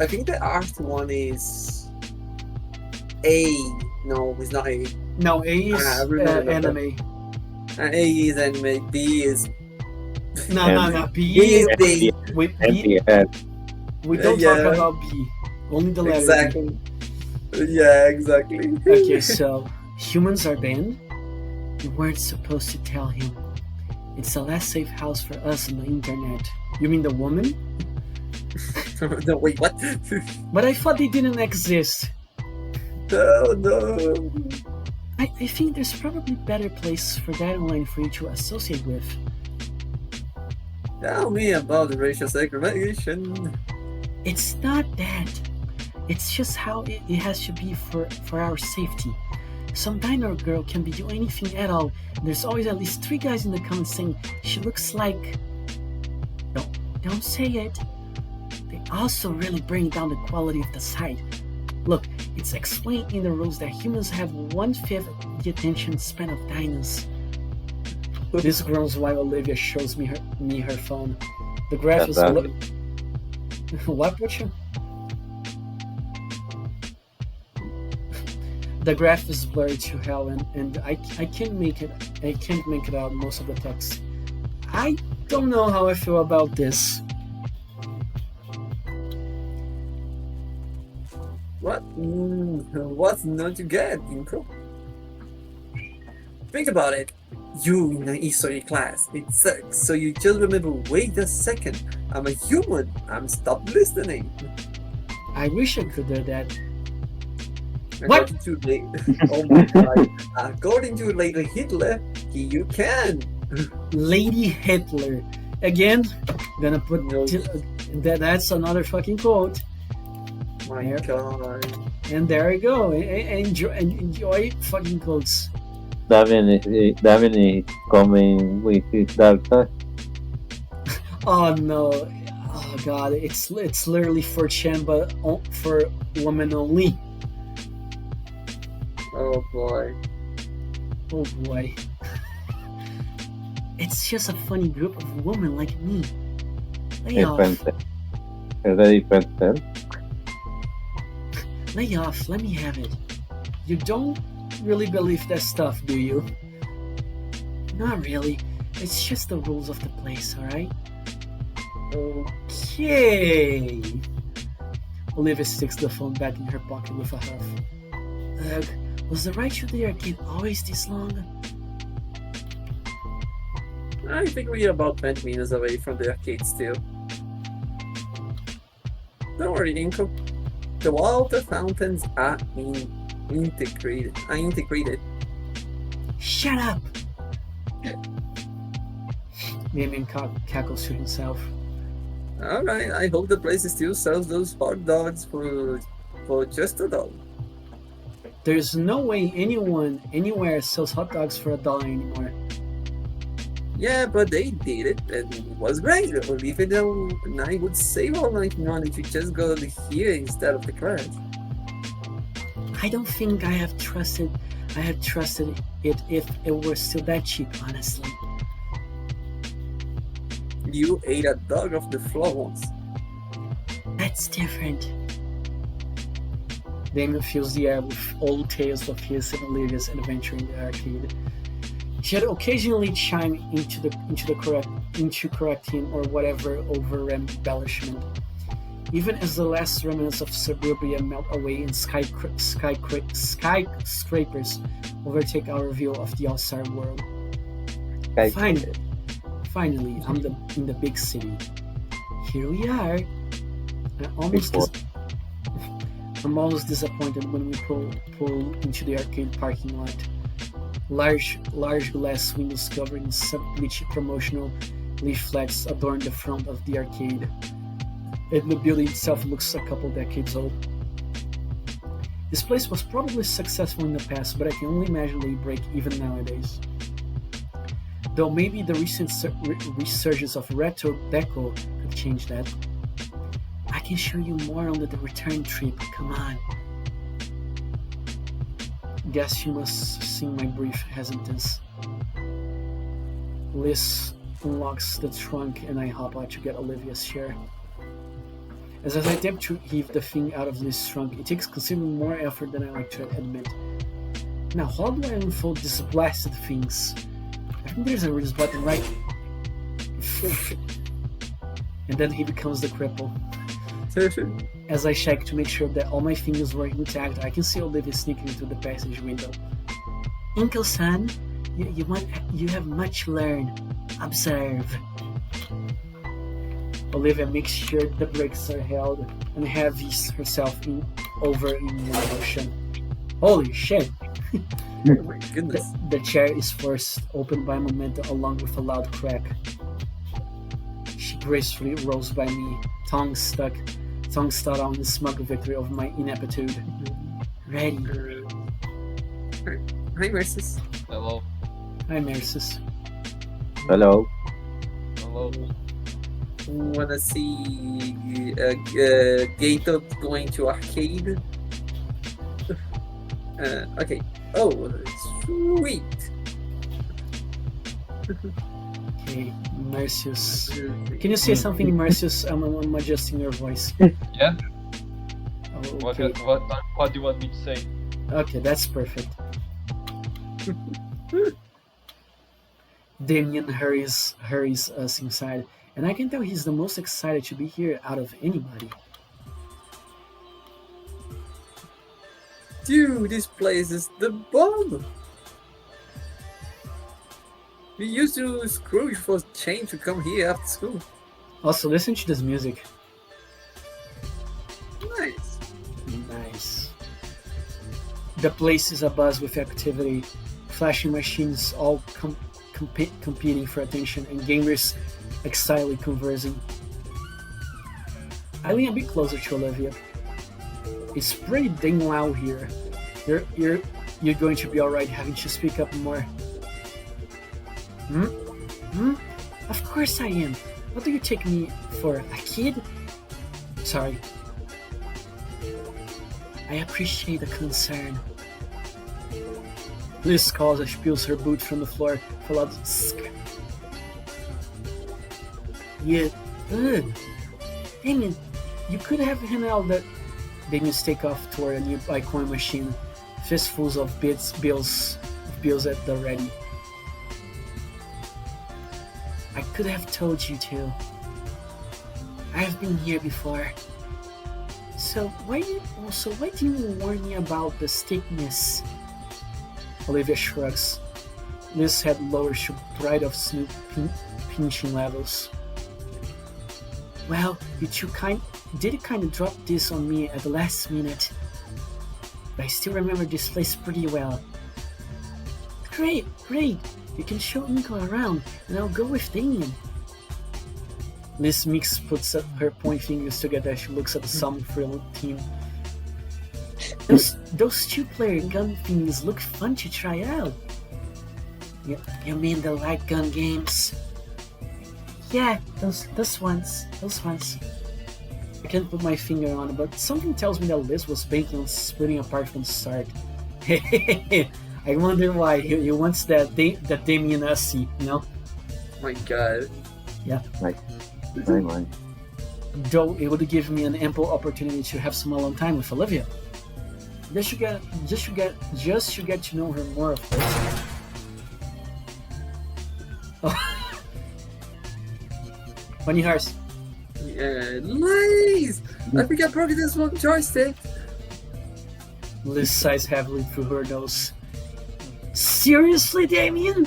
think the art one is A. No, it's not A. No, A is I remember that. anime. A is anime. B is. No. B B is is. B. MPS. We don't Yeah. talk about B. Only the letter. B. Exactly. Yeah, exactly. Okay, so humans are banned. You weren't supposed to tell him. It's the last safe house for us on the internet. You mean the woman? No, wait, what? But I thought they didn't exist. No. I think there's probably better places for that online for you to associate with. Tell me about the racial segregation. It's not that. It's just how it has to be for our safety. Some dino girl can be doing anything at all. And there's always at least 3 guys in the comments saying she looks like. Don't say it. They also really bring down the quality of the site. Look, it's explained in the rules that humans have 1/5 the attention span of dinos. This groans while Olivia shows me her phone. The graph is what, Butcher? The graph is blurry to hell, and I can't make it. I can't make it out most of the text. I don't know how I feel about this. What? What's not to get, Inko? Think about it. You in an history class, it sucks. So you just remember, wait a second, I'm a human. I'm stop listening. I wish I could do that. According to oh my god. According to Lady Hitler, you can. Lady Hitler. Again, gonna put No. that's another fucking quote. My Yep. god. And there we go. Enjoy fucking quotes. Damien is coming with his dark side. Oh no. Oh god, it's literally for Chen, but for women only. Oh boy. Oh boy. It's just a funny group of women like me. Lay off. Ready, Pencil? Lay off. Let me have it. You don't really believe that stuff, do you? Not really. It's just the rules of the place, alright? Okay. Olivia sticks the phone back in her pocket with a huff. Ugh, was the ride to the arcade always this long? I think we're about 20 minutes away from the arcade still. Don't worry, Inko. The water fountains are integrated. Shut up! Damien cackles to himself. Alright, I hope the place still sells those hot dogs for just $1. There's no way anyone anywhere sells hot dogs for $1 anymore. Yeah, but they did it, and it was great. Olivia and I would save all night long if you just go here instead of the class. I don't think I have trusted it if it were still that cheap, honestly. You ate a dog off the floor once. That's different. Damien fills the air with old tales of his and Olivia's adventure in the arcade. She'd occasionally chime into correct him or whatever over embellishment. Even as the last remnants of suburbia melt away and skyscrapers overtake our view of the outside world. Finally, in the big city. Here we are. I'm almost disappointed when we pull into the arcade parking lot. Large glass windows covered in sub-glitchy promotional leaflets adorn the front of the arcade, and the building itself looks a couple decades old. This place was probably successful in the past, but I can only imagine they break even nowadays. Though maybe the recent resurgence of retro deco could change that. I can show you more on the return trip, come on. Guess you must see my brief hesitance. Liz unlocks the trunk and I hop out to get Olivia's share. As I attempt to heave the thing out of Liz's trunk, it takes considerably more effort than I like to admit. Now, how do I unfold these blasted things? I think there's a release button, right? And then he becomes the cripple. As I check to make sure that all my fingers were intact, I can see Olivia sneaking through the passage window. Uncle-san, you have much to learn. Observe. Olivia makes sure the brakes are held and heavies herself over in one motion. Holy shit! Oh my goodness. The chair is forced open by momentum along with a loud crack. She gracefully rolls by me, tongue stuck on the smug victory of my ineptitude. Ready. Hi, Mercedes. Hello. Hi, Mercedes. Hello. Hello. Wanna see Gator going to arcade? Okay. Oh, sweet. Okay, Mercius. Can you say something, Mercius? I'm adjusting your voice. Yeah? Oh, What, okay. what do you want me to say? Okay, that's perfect. Damien hurries us inside, and I can tell he's the most excited to be here out of anybody. Dude, this place is the bomb! We used to Scrooge for change to come here after school. Also, listen to this music. Nice. Nice. The place is abuzz with activity, flashing machines all competing for attention, and gamers excitedly conversing. I lean a bit closer to Olivia. It's pretty dang loud here. You're going to be alright having to speak up more. Of course I am. What do you take me for, a kid? Sorry. I appreciate the concern. Liz calls as she peels her boot from the floor with a loud sk. Yeah, good. Damien, you could have handed out that. Damien's take off toward a nearby coin machine, fistfuls of bills at the ready. I could have told you to. I've been here before. So why didn't you warn me about the stickiness? Olivia shrugs. Liz head lowers to pride of Snoop pinching levels. Well, you two did kind of drop this on me at the last minute. But I still remember this place pretty well. Great. You can show Nico around, and I'll go with Damien. Liz Mix puts up her point fingers together as she looks at the somber team. Those two-player gun things look fun to try out. You mean the light gun games? Yeah, those ones. I can't put my finger on it, but something tells me that Liz was banking on splitting apart from the start. I wonder why he wants that Damien Hussey, you know? My God. Very much. Though it would give me an ample opportunity to have some alone time with Olivia. Just to get to know her more, of course. Oh. Funny hearts. Yeah, nice! I think I broke this one joystick. Liz sighs heavily through her nose. Seriously, Damien?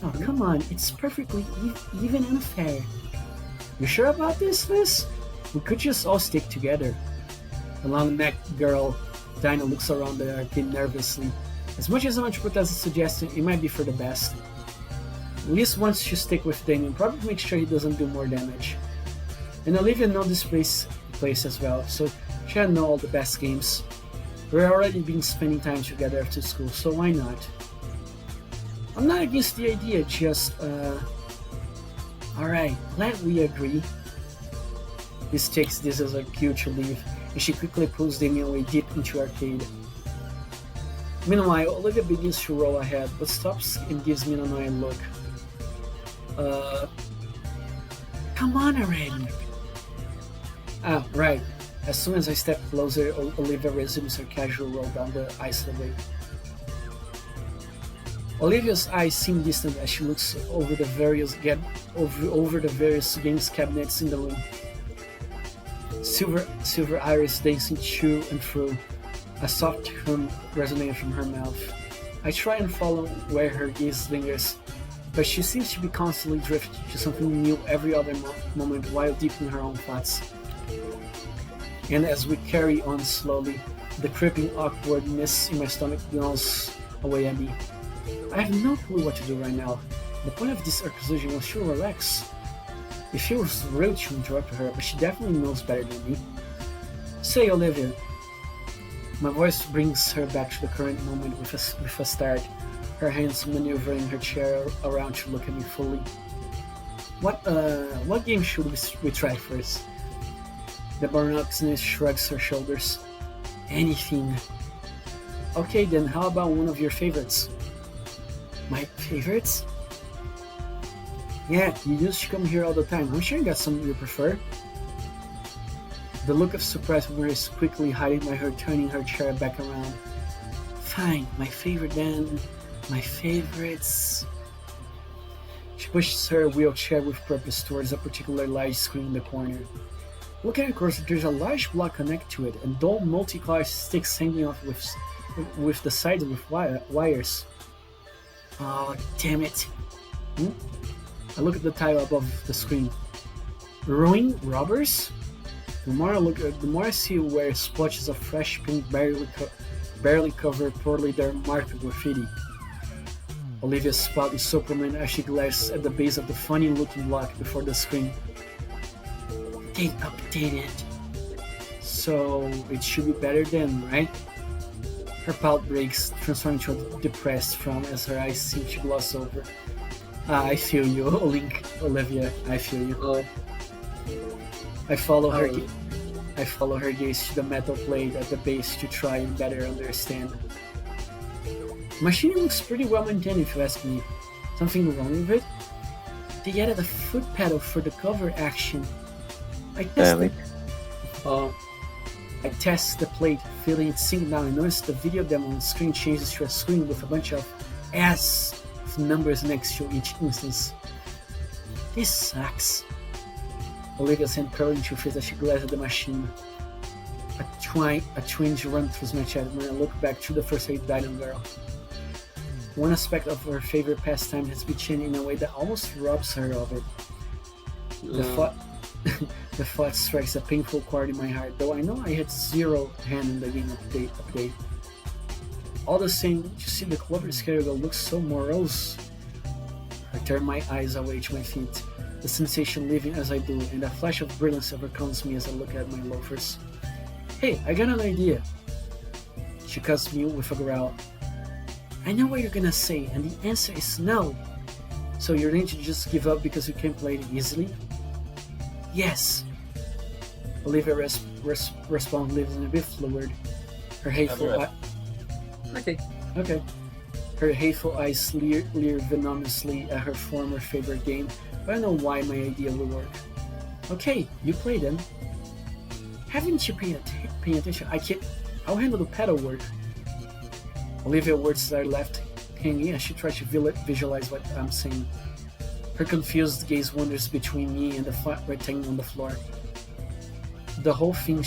Oh, come on. It's perfectly even and fair. You sure about this, Liz? We could just all stick together. The long-necked girl, Dinah, looks around the arcade nervously. As much as I want to protest the suggestion, it might be for the best. Liz wants to stick with Damien, probably make sure he doesn't do more damage. And Olivia knows this place as well, so she had know all the best games. We're already been spending time together after school, so why not? I'm not against the idea, just, Alright, glad we agree. Liz takes this as a cue to leave, and she quickly pulls Damien away deep into arcade. Meanwhile, Olivia begins to roll ahead, but stops and gives me an annoying look. Come on already! Ah, right. As soon as I step closer, Olivia resumes her casual roll down the isleway. Olivia's eyes seem distant as she looks over the various games cabinets in the room. Silver iris dancing to and fro, a soft hum resonating from her mouth. I try and follow where her gaze lingers, but she seems to be constantly drifting to something new every other moment while deep in her own thoughts. And as we carry on slowly, the creeping awkwardness in my stomach gnaws away at me. I have no clue what to do right now. The point of this accusation was to relax. It feels rude to interrupt her, but she definitely knows better than me. Say, Olivia. My voice brings her back to the current moment with a start, her hands maneuvering her chair around to look at me fully. What game should we try first? The Barnoxness shrugs her shoulders. Anything. Okay then, how about one of your favorites? My favorites? Yeah, you used to come here all the time. I'm sure you got some you prefer. The look of surprise wears quickly hiding by her turning her chair back around. Fine, my favorite then. My favorites. She pushes her wheelchair with purpose towards a particular large screen in the corner. Looking across, there's a large block connected to it and dull multicolored sticks hanging off with the sides with wires. Oh, damn it. I look at the title above the screen. Ruin Robbers? The more I look, the more I see where splotches of fresh pink barely cover poorly their marked graffiti. Olivia's spot is so prominent as she glares at the base of the funny-looking block before the screen. They updated. So it should be better then, right? Her pout breaks, transforming to a depressed frown as her eyes seem to gloss over. I feel you, Olivia. I feel you. Oh. I follow her gaze to the metal plate at the base to try and better understand. The machine looks pretty well maintained if you ask me. Something wrong with it? They added a foot pedal for the cover action. I test the plate, feeling it sink down, and notice the video demo on the screen changes to a screen with a bunch of S with numbers next to each instance. This sucks. Olivia's hand curling to her face as she glares at the machine. A twinge runs through my chest when I look back to the first aid Dylan girl. One aspect of her favorite pastime has been changed in a way that almost robs her of it. The thought strikes a painful chord in my heart, though I know I had zero hand in the game update. All the same, to see the clover schedule looks so morose. I turn my eyes away to my feet, the sensation leaving as I do, and a flash of brilliance overcomes me as I look at my loafers. Hey, I got an idea. She cuts me with a growl. I know what you're gonna say, and the answer is no. So you're going to just give up because you can't play it easily? Yes. Olivia responds a bit fluid. Her hateful Okay. Okay. Her hateful eyes leer venomously at her former favorite game, but I know why my idea will work. Okay, you play then. Haven't you paid attention? I'll handle the pedal work. Olivia's words are left hanging as she tries to visualize what I'm saying. Her confused gaze wanders between me and the flat rectangle on the floor. The whole time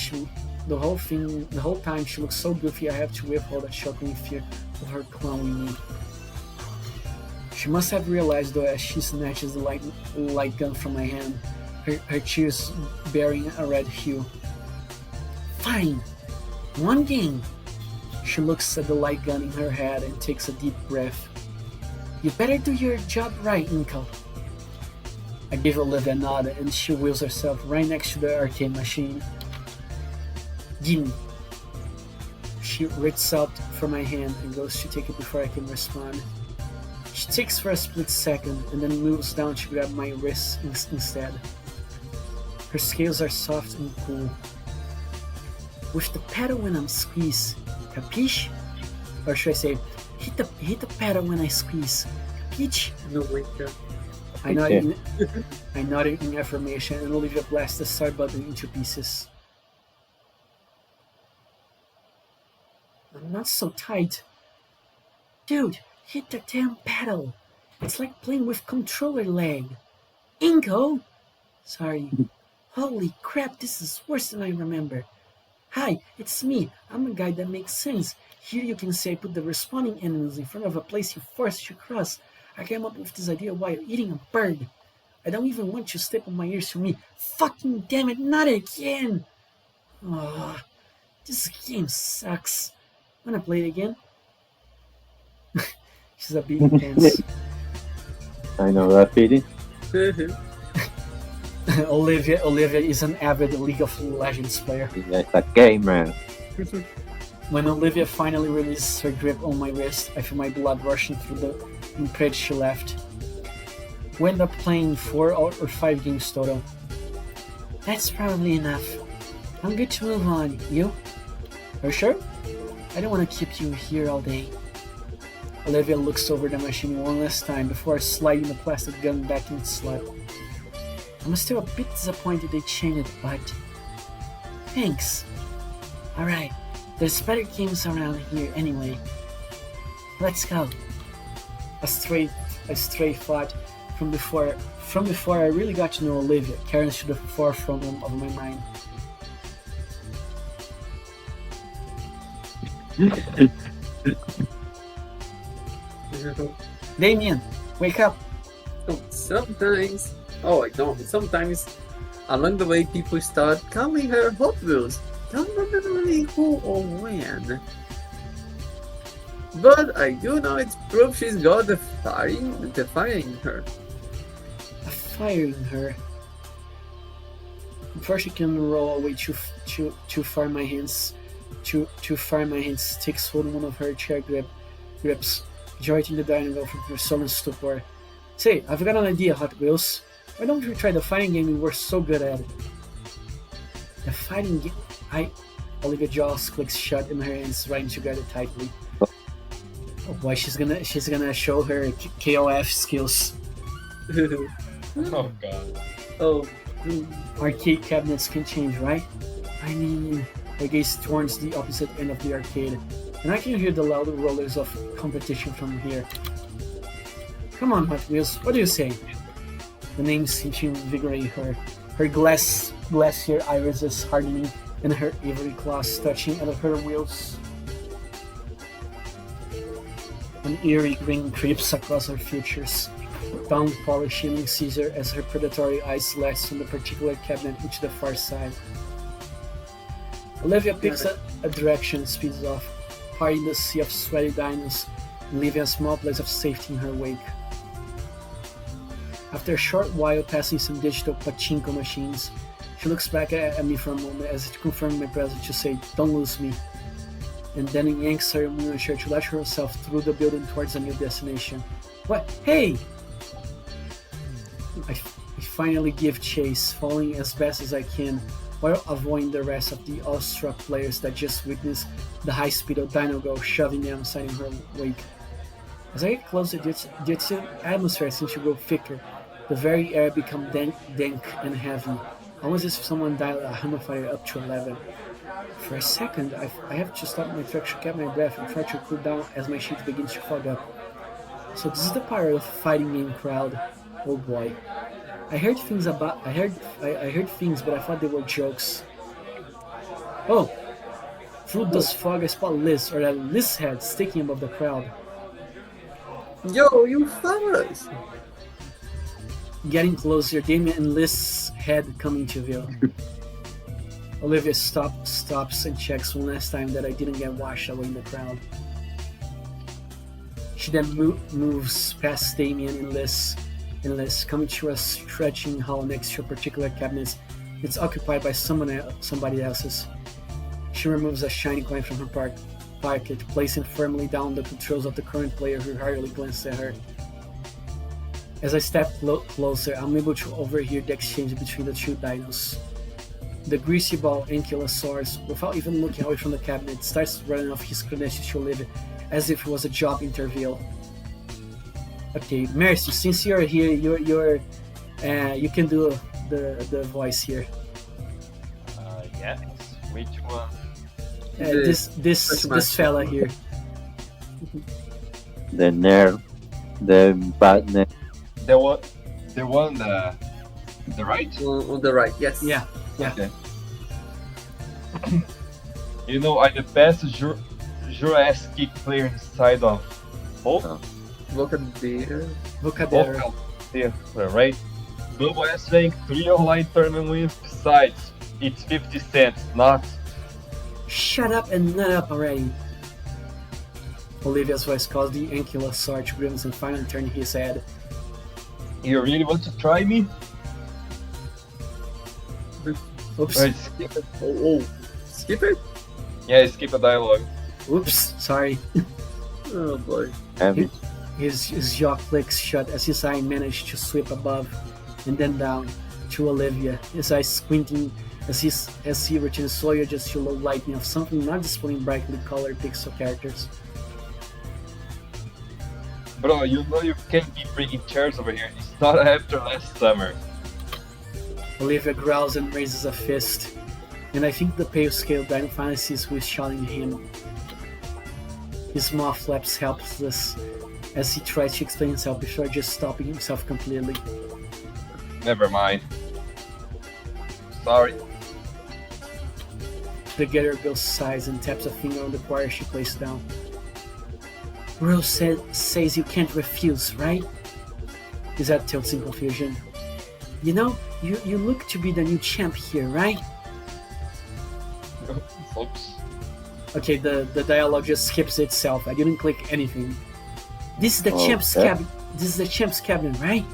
she looks so goofy I have to withhold a shocking fear of her clowning me. She must have realized though as she snatches the light gun from my hand, her cheeks bearing a red hue. Fine, one game. She looks at the light gun in her head and takes a deep breath. You better do your job right, Inko. I give Olivia a nod and she wheels herself right next to the arcade machine. Gimme. She reaches out for my hand and goes to take it before I can respond. She takes for a split second and then moves down to grab my wrist instead. Her scales are soft and cool. With the pedal when I'm squeezed, capiche? Or should I say, hit the pedal when I squeeze, capiche? No winter. I nodded in affirmation and Olivia blasts the start button into pieces. I'm not so tight. Dude, hit the damn pedal. It's like playing with controller lag. Inko! Sorry. Holy crap, this is worse than I remember. Hi, it's me. I'm a guy that makes sense. Here you can say I put the responding enemies in front of a place you forced to cross. I came up with this idea while eating a bird. I don't even want you to step on my ears for me. Fucking damn it, not again! Oh, this game sucks. Wanna play it again? She's a bit intense. I know that feeling. Olivia is an avid League of Legends player. It's a game, man. When Olivia finally releases her grip on my wrist, I feel my blood rushing through the imprint she left. We end up playing 4 or 5 games total. That's probably enough. I'm good to move on. You? Are you sure? I don't want to keep you here all day. Olivia looks over the machine one last time before sliding the plastic gun back in its slot. I'm still a bit disappointed they changed it, but thanks. Alright, there's better games around here anyway. Let's go. A stray thought from before I really got to know Olivia carries to the forefront of my mind. Damien, wake up! Sometimes along the way people start calling her Hot Wheels. Don't remember really who or when. But I do know it's proof she's got the fire in her. A fire in her. Before she can roll away too far, my hands takes hold of one of her chair grips, joining the dining room from her sullen stupor. Say, I've got an idea, Hot Wheels. Why don't we try the fighting game we were so good at? The fighting game? Olivia jaws clicks shut and her hands riding together tightly. Oh boy, she's gonna show her KOF skills. Oh god. Oh. Arcade cabinets can change, right? I mean, her gaze towards the opposite end of the arcade, and I can hear the loud rollers of competition from here. Come on, Hot Wheels, what do you say? The name seems to invigorate her. Her glacier irises hardening and her ivory claws touching out of her wheels. An eerie grin creeps across her features. Tongue polishing Caesar as her predatory eyes last from the particular cabinet into the far side. Olivia picks a direction and speeds off, parting the sea of sweaty dinos and leaving a small place of safety in her wake. After a short while passing some digital pachinko machines, she looks back at me for a moment as if to confirm my presence to say, "Don't lose me." and then yanks her wheelchair to launch herself through the building towards a new destination. What? Hey! I finally give chase, following as fast as I can, while avoiding the rest of the awestruck players that just witnessed the high speed of Dino go, shoving them aside in her wake. As I get closer, the atmosphere seems to grow thicker. The very air becomes dank and heavy, almost as if someone dialed a humidifier up to 11. For a second, I have to stop my truck to catch my breath and try to cool down as my sheet begins to fog up. So this is the part of the fighting game crowd. Oh boy. I heard things, but I thought they were jokes. Oh! Through this fog I spot Liz, or that Liz head sticking above the crowd. Yo, you fellas! Getting closer, Damien and Liz's head come into view. Olivia stops and checks one last time that I didn't get washed away in the crowd. She then moves past Damien and Liz, coming to a stretching hall next to a particular cabinet. It's occupied by somebody else's. She removes a shiny coin from her pocket, placing firmly down the controls of the current player who hardly glanced at her. As I step closer, I'm able to overhear the exchange between the two dinos. The greasy ball Ankylosaurus, without even looking away from the cabinet, starts running off his credentials to Olivia as if it was a job interview. Okay, Mercy, since you're here, you can do the voice here. Yes. Which one? This fella here. The nerve, the bad nerve. The one, the right? On the right, yes. Yeah. Okay. You know, I'm the best Jurassic player inside of both. Look at the Vocadero. Right? Global S rank 3 online tournament wins. Besides, it's 50 cents, not. Shut up and nut up already. Olivia's voice caused the Ankylosaur to grimace and finally turn his head. You really want to try me? Oops. Alright, skip it. Oh, skip it? Yeah, skip a dialogue. Oops, sorry. Oh boy. His jaw clicks shut as his eye managed to sweep above and then down to Olivia, his eyes squinting as he returns Sawyer just to low lighting of something not displaying brightly colored pixel characters. Bro, you know you can't be bringing chairs over here. It's not after last summer. Olivia growls and raises a fist, and I think the pale scale Dino finally sees who is shouting at him. His mouth flaps helpless as he tries to explain himself before just stopping himself completely. Never mind. Sorry. The Gator girl sighs and taps a finger on the choir she placed down. Rose says you can't refuse, right? His head tilts in confusion. You know, you look to be the new champ here, right? Oops. Okay, the dialogue just skips itself. I didn't click anything. This is the champ's cabin. This is the champ's cabin, right?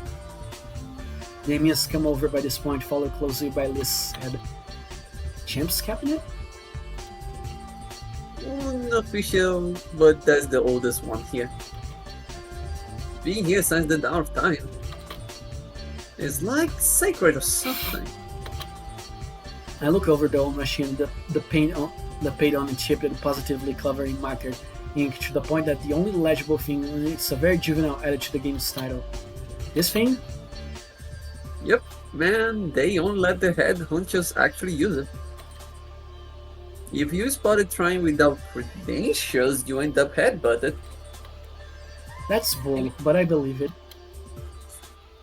Damien's come over by this point, followed closely by Liz's head. Champ's cabinet? Unofficial, but that's the oldest one here. Being here since the dawn of time. It's like sacred or something. I look over the old machine, the paint on it chipped and positively covering marker ink to the point that the only legible thing on it's a very juvenile added to the game's title. This thing? Yep, man, they only let the head honchos actually use it. If you spotted trying without credentials, you end up headbutted. That's bull, but I believe it.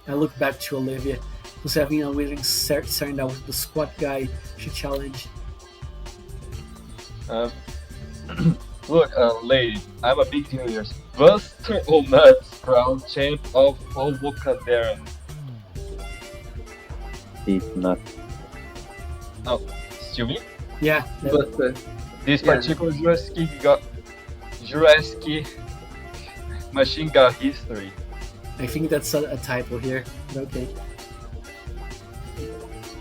I look back to Olivia, who's having a waiting staring down with the squat guy she challenged. Look, lady, I'm a big deal here. Buster or Nuts, crown champ of Vocadero. It's not. Oh, still me? Yeah, But This particular Jurassic machine got history. I think that's a typo here, but okay.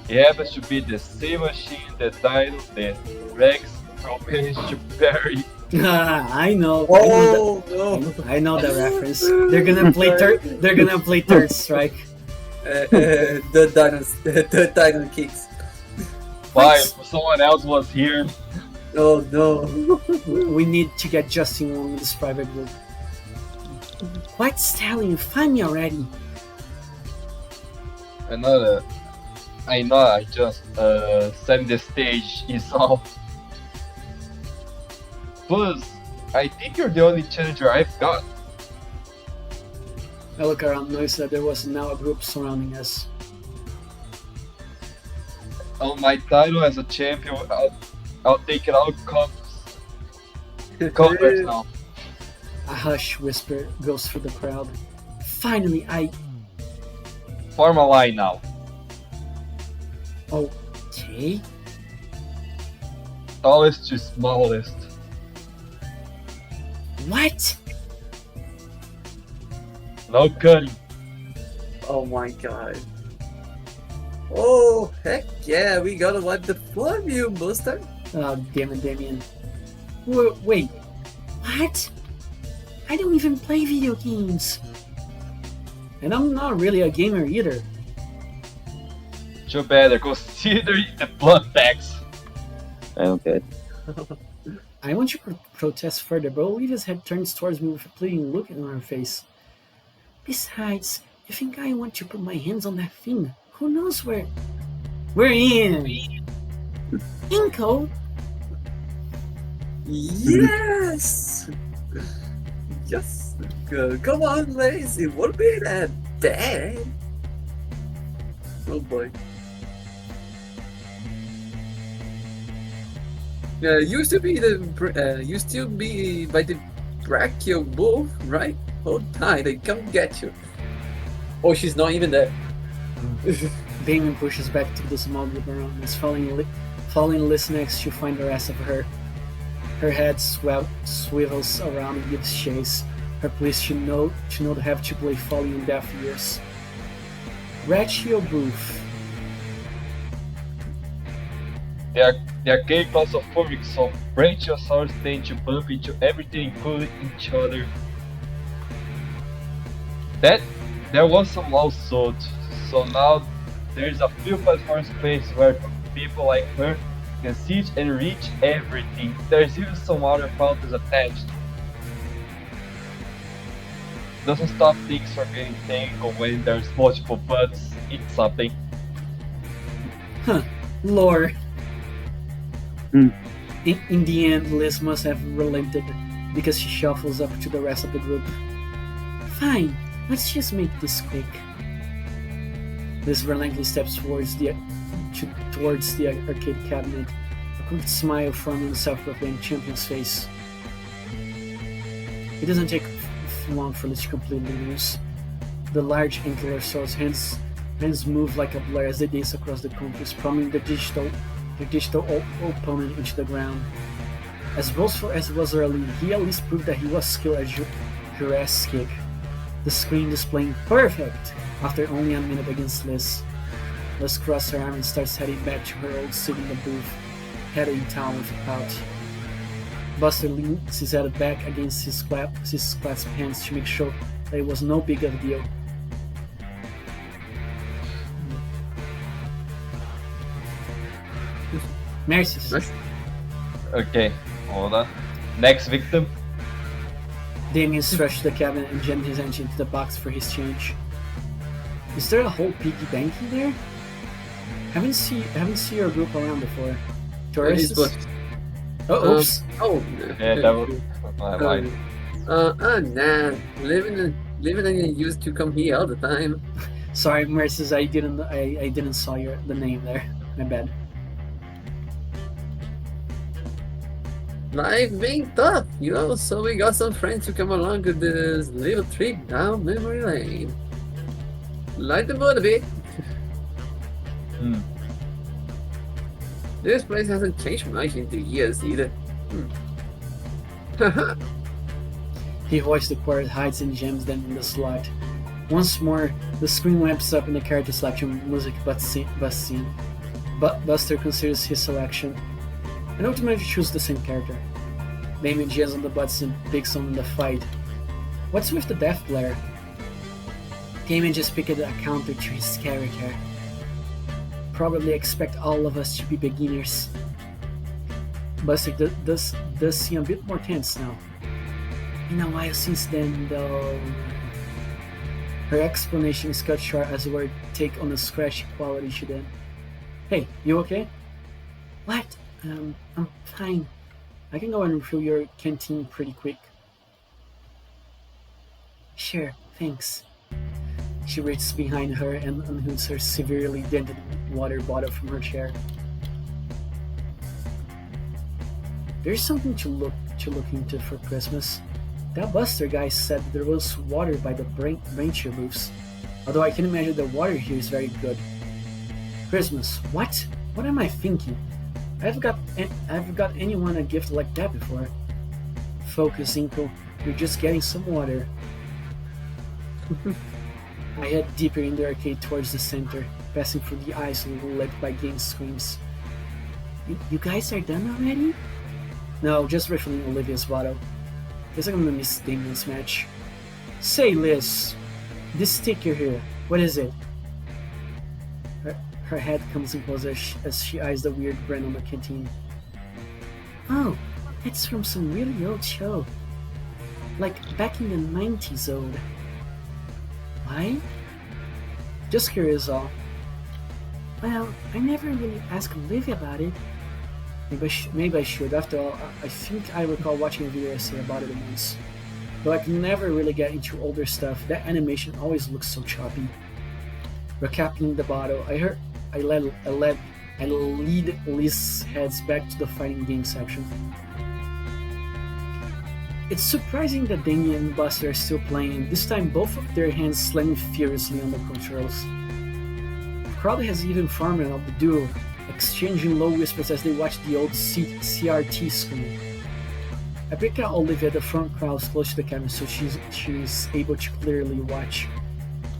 It happens to be the same machine that Dino, the Rex, managed to bury I know. Oh no! I know the reference. They're gonna play They're gonna play Third Strike. The Titan kicks. Why? If someone else was here. Oh no! We need to get Justin on this private group. White Stallion, find me already. I know. I just set the stage is off. Plus, I think you're the only challenger I've got. I look around and notice that there was now a group surrounding us. On my title as a champion, I'll take it out covers now. A hush whisper goes through the crowd. Finally, Form a line now. Okay. Tallest to smallest. What? No cutting. Oh my god! Oh heck yeah! We gotta wipe the floor of you, Buster. Oh, damn it, Damien. Wait. What? I don't even play video games. And I'm not really a gamer either. You better consider it the blood tax. Okay. I want you to protest further, but Olivia's head turns towards me with a pleading look on her face. Besides, you think I want to put my hands on that thing? Who knows where... We're in! Inko! Yes! Yes! Come on, Lace! It won't be that bad! Oh boy. Used to be by the brachial bull, right? Hold tight, I come get you. Oh, she's not even there. Damien pushes back to the small group around us, following Liz next to find the rest of her. Her head swivels around and gives chase. Her police should know to have to play falling in deaf ears. Ratio Booth. They are gay claustrophobic, so brachiosaurs tend to bump into everything, including each other. There was some lawsuit, so now there's a few platform space where people like her can sit and reach everything. There's even some other fountains attached. Doesn't stop things from getting tangled when there's multiple butts. It's something. Lore. Hmm. In the end, Liz must have relented because she shuffles up to the rest of the group. Fine, let's just make this quick. Liz reluctantly steps towards the arcade cabinet, a quick smile forming on the self-proclaimed champion's face. It doesn't take long for Liz to completely lose. The large angular sword's hands move like a blur as they dance across the campus, prompting the digital opponent into the ground. As boastful as it was early, he at least proved that he was skilled at Jurassic kick. The screen displaying perfect after only a minute against Liz. Liz crosses her arm and starts heading back to her old seat in the booth, headed in town with a pout. Buster leans his head back against his clasped hands to make sure that it was no big of a deal. Mercy. Okay, hold on. Next victim. Damien stretched the cabinet and jammed his hand into the box for his change. Is there a whole piggy bank in there? Haven't seen your group around before. Tourists? Oh, oops. Yeah, that was my line. Nah. Living and used to come here all the time. Sorry, Merces, I didn't saw the name there. My bad. Life being tough, so we got some friends to come along with this little trip down memory lane. Light the mood a bit. This place hasn't changed much in 2 years either. He hoists the cord, hides and jams them in the slot. Once more, the screen lamps up and the character selection music busts scene. But Buster considers his selection and ultimately chooses the same character. Damien jams on the buttons and picks on the fight. What's with the death glare? Damien just picked a counter to his character. Probably expect all of us to be beginners. Buster does seem a bit more tense now. Been a while since then, though. Her explanation is cut short as the word take on a scratchy quality she did. Hey, you okay? What? I'm fine. I can go and refill your canteen pretty quick. Sure, thanks. She reaches behind her and unhooks her severely dented water bottle from her chair. There's something to look into for Christmas. That Buster guy said there was water by the branch roofs, although I can imagine the water here is very good. Christmas? What? What am I thinking? I've got anyone a gift like that before. Focus, Inko. You're just getting some water. I head deeper in the arcade towards the center, passing through the aisle lit by game screens. You guys are done already? No, just refilling Olivia's bottle. Guess I'm gonna miss Damien's match. Say, Liz, this sticker here, what is it? Her head comes in closer as she eyes the weird brand on the canteen. Oh, it's from some really old show. Like back in the 90s old. Why? Just curious all. Well, I never really asked Olivia about it. Maybe I should. After all, I think I recall watching a video essay about it once. Though I can never really get into older stuff, that animation always looks so choppy. Recapping the bottle, I lead Liz's heads back to the fighting game section. It's surprising that Damien and Buster are still playing, this time both of their hands slamming furiously on the controls. The crowd has even formed of the duo, exchanging low whispers as they watch the old CRT screen. I pick out Olivia at the front crowd close to the camera so she's able to clearly watch.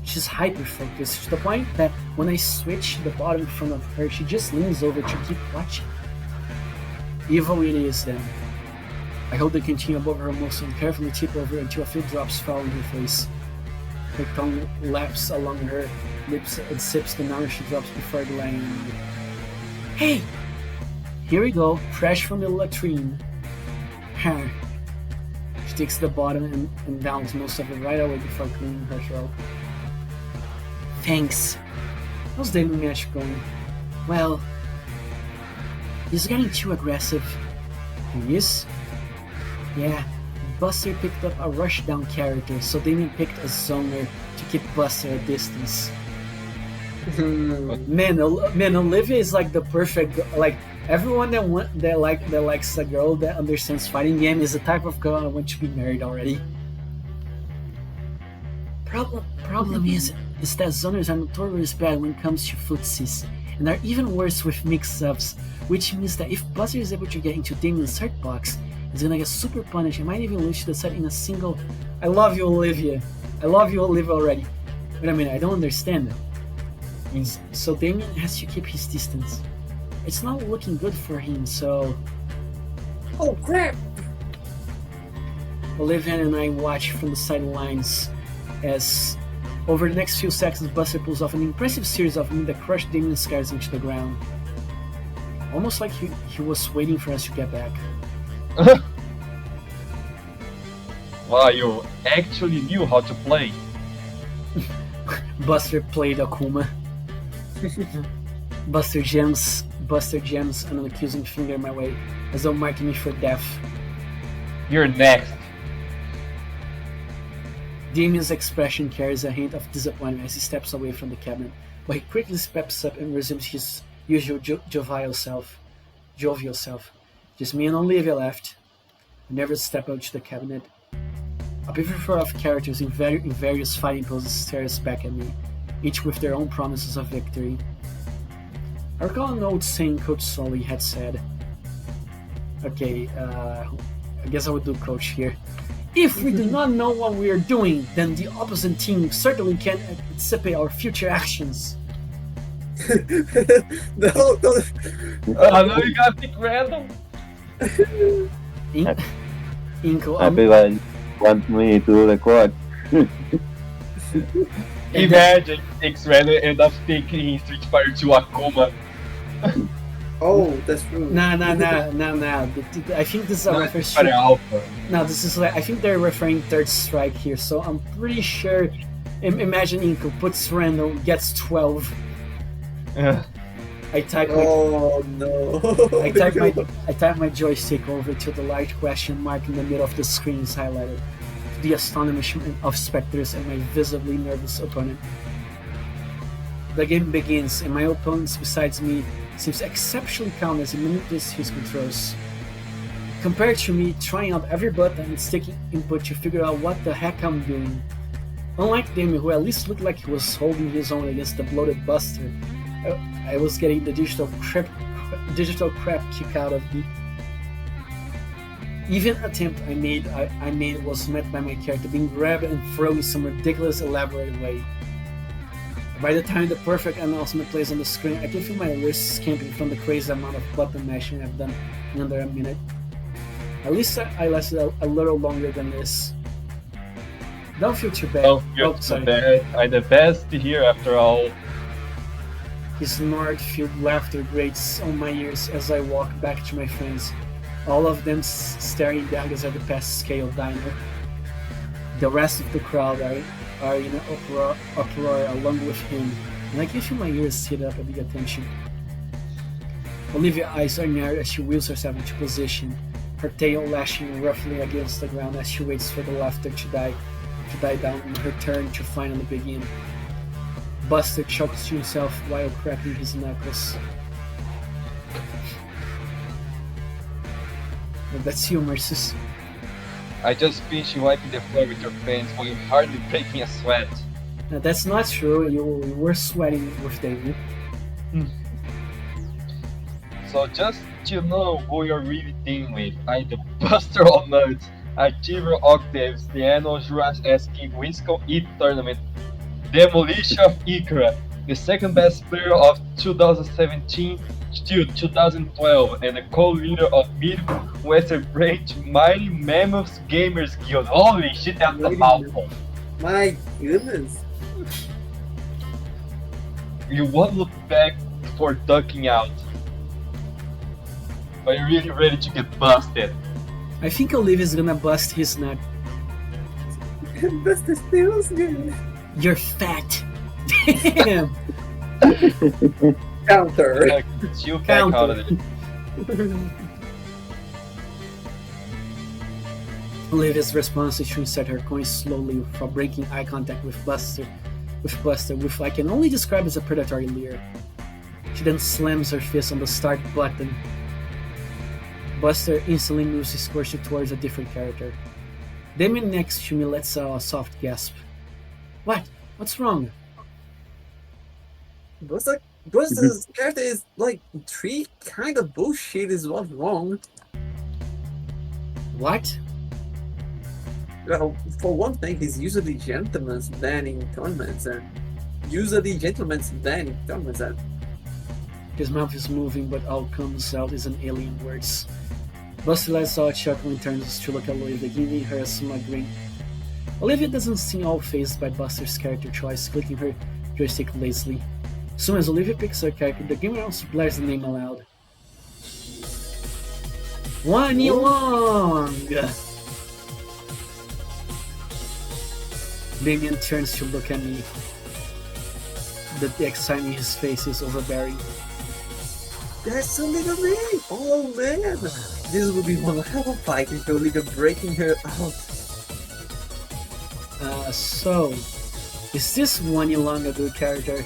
She's hyper-focused to the point that when I switch the bottom in front of her, she just leans over to keep watching. Evil it is then. I hold the canteen above her muscle and carefully tip over until a few drops fall on her face. Her tongue laps along her lips and sips the nourishing drops before laying. Hey! Here we go, fresh from the latrine. She takes the bottom and downs most of it right away before cleaning her throat. Thanks. How's the match going? Well, he's getting too aggressive. He is? Yeah, Buster picked up a rushdown character, so Damien picked a zoner to keep Buster at distance. Man, Olivia is like the perfect, like everyone that likes a girl that understands fighting game is the type of girl I want to be married already. Problem is that zoners are notoriously bad when it comes to footsies, and are even worse with mix-ups, which means that if Buster is able to get into Damien's hurt box, he's gonna get super punished and might even lose to the set in a single I love you, Olivia. I love you, Olivia already. But I mean, I don't understand it. So Damien has to keep his distance. It's not looking good for him, so... Oh crap! Olivia and I watch from the sidelines as, over the next few seconds, Buster pulls off an impressive series of moves that crush Damien's scars into the ground. Almost like he was waiting for us to get back. Wow, you actually knew how to play. Buster played Akuma. Buster jams an accusing finger my way, as though marking me for death. You're next. Damien's expression carries a hint of disappointment as he steps away from the cabinet, but he quickly steps up and resumes his usual jovial self. Just me and Olivia left. I never step out to the cabinet. A plethora of characters in various fighting poses stares back at me, each with their own promises of victory. I recall an old saying Coach Sully had said. Okay, I guess I would do Coach here. If we do not know what we are doing, then the opposite team certainly can anticipate our future actions. No. No, you gotta pick random. I, Inko, Everyone wants me to record. Imagine X-Ray end up taking Street Fighter 2 a coma. Oh, that's true. Nah. I think this is a No, reference Street Fighter to. Alpha. No, this is like I think they're referring Third Strike here. So I'm pretty sure. Imagine Inko puts random, gets 12. I type my Oh no. I type my joystick over to the large question mark in the middle of the screen is highlighted. To the astonishment of spectators and my visibly nervous opponent. The game begins, and my opponent besides me seems exceptionally calm as he manages his controls. Compared to me trying out every button and sticking input to figure out what the heck I'm doing. Unlike Damien, who at least looked like he was holding his own against the bloated Buster, I was getting the digital crap kicked out of me. Even attempt I made was met by my character being grabbed and thrown in some ridiculous elaborate way. By the time the perfect announcement plays on the screen, I can feel my wrists camping from the crazy amount of button mashing I've done in under a minute. At least I lasted a little longer than this. Don't feel too bad. Don't feel too bad. I'm the best here after all. His snort-filled laughter grates on my ears as I walk back to my friends, all of them staring daggers at the past scale diner. The rest of the crowd are in an uproar along with him, and I can feel my ears sit up a big attention. Olivia's eyes are narrowed as she wheels herself into position, her tail lashing roughly against the ground as she waits for the laughter to die down and her turn to finally begin. Buster chuckles to himself while cracking his knuckles. Well, that's humorous. I just finished wiping the floor with your pants while you're hardly breaking a sweat. Now, that's not true. You were sweating with David. So just to know who you're really dealing with, I'm the Buster of Nuts, Achiever Octaves, the annual Jurassic Wisconsin Eat Tournament, Demolition of Ikra, the second best player of 2017 to 2012, and the co-leader of Midwestern Branch Mighty Mammoths Gamers Guild. Holy shit, that's a mouthful. My goodness. You won't look back for ducking out. Are you really ready to get busted? I think Olivia's gonna bust his nut. Buster feels good. You're fat. Damn. Counter. Like, you back out of it. Olivia's response is to insert her coin slowly for breaking eye contact with Buster, with I can only describe as a predatory leer. She then slams her fist on the start button. Buster instantly moves his cursor towards a different character. Damien next to me lets out a soft gasp. What? What's wrong? Buster's character is like three kind of bullshit is what's wrong. What? Well, for one thing, he's usually gentleman's man in tournaments, and His mouth is moving, but all comes out is an alien words. Buster lets out a chuckle and turns to look at Olivia, giving her a smug grin. Olivia doesn't seem all fazed by Buster's character choice, clicking her joystick lazily. As soon as Olivia picks her character, the gamer also blares the name aloud. Wani Hug! Damien turns to look at me. The excitement in his face is overbearing. That's a little me! Oh man! This will be one hell of a fight with Olivia breaking her out. So, is this Wani Hug a good character?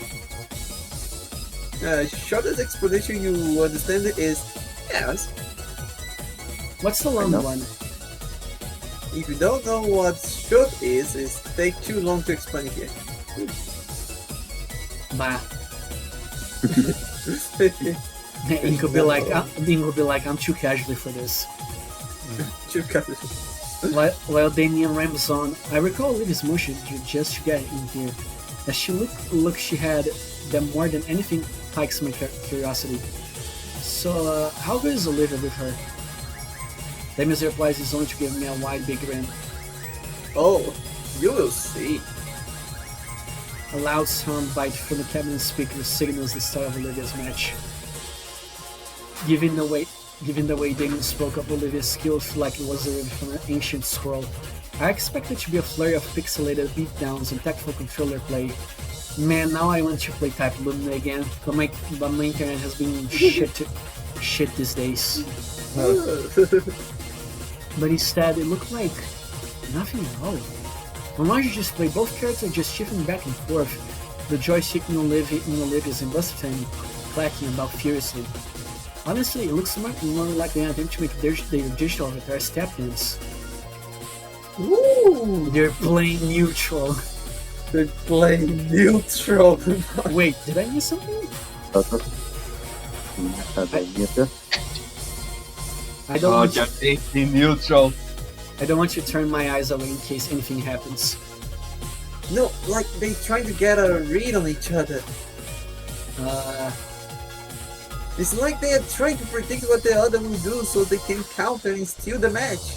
Shortest explanation you understand is yes. What's the long one? If you don't know what short is take too long to explain it here. Bah. Inc will be like, I'm too casual for this. Too casual. While Damien rambles on, I recall Olivia's motion just to get in here. As she looked she had that more than anything piques my curiosity. So, how good is Olivia with her? Demis replies he's only to give me a wide big grin. Oh, you will see. A loud sound bite from the cabinet speaker signals the start of Olivia's match. Given the way Damon spoke of Olivia's skills like it was derived from an ancient scroll, I expected to be a flurry of pixelated beatdowns and tactful controller play. Man, now I want to play Type Lumina again, but my internet has been shit these days. But instead, it looked like nothing at all. When Mario just play, both characters just shifting back and forth, the joystick in Olivia's and Buster clacking about furiously. Honestly, it looks more like they attempt to make their digital avatar step dance. Ooh, They're playing neutral. they're playing neutral. Wait, did I miss something? I don't want just 18 neutral. I don't want you to turn my eyes away in case anything happens. No, like they trying to get a read on each other. It's like they are trying to predict what the other will do so they can counter and steal the match.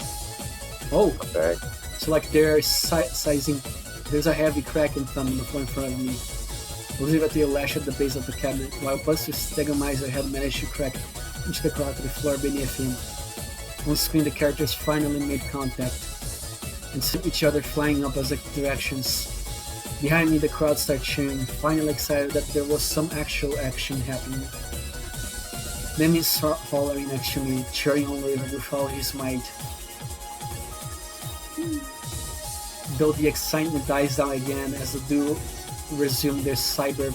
Oh, Okay. so like they're sizing. There's a heavy crack in thumb in the floor in front of me. Olivia tail lash at the base of the cabinet, while Buster's Stegomizer had managed to crack into the carpet floor beneath him. On screen, the characters finally made contact and sent each other flying opposite directions. Behind me, the crowd started cheering, finally excited that there was some actual action happening. Demi saw hollering next to me, cheering on Olivia with all his might. Though the excitement dies down again as the duo resumed their cyber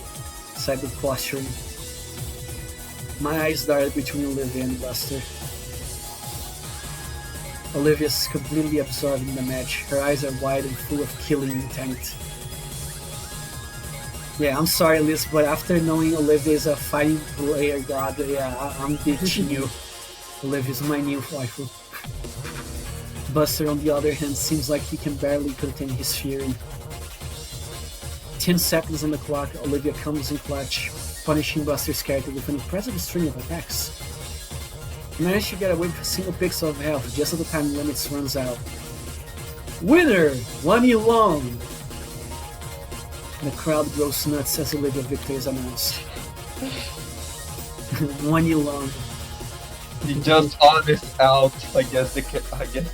posturing. My eyes darted between Olivia and Buster. Olivia's completely absorbed in the match. Her eyes are wide and full of killing intent. Yeah, I'm sorry, Liz, but after knowing Olivia is a fighting player god, yeah, I'm ditching you. Olivia's my new waifu. Buster, on the other hand, seems like he can barely contain his fury. 10 seconds on the clock, Olivia comes in clutch, punishing Buster's character with an impressive string of attacks. He managed to get away with a single pixel of health just as the time limits runs out. Winner! Wani Long! The crowd goes nuts as Olivia victory is announced. Wani Long. He just honest out against the character.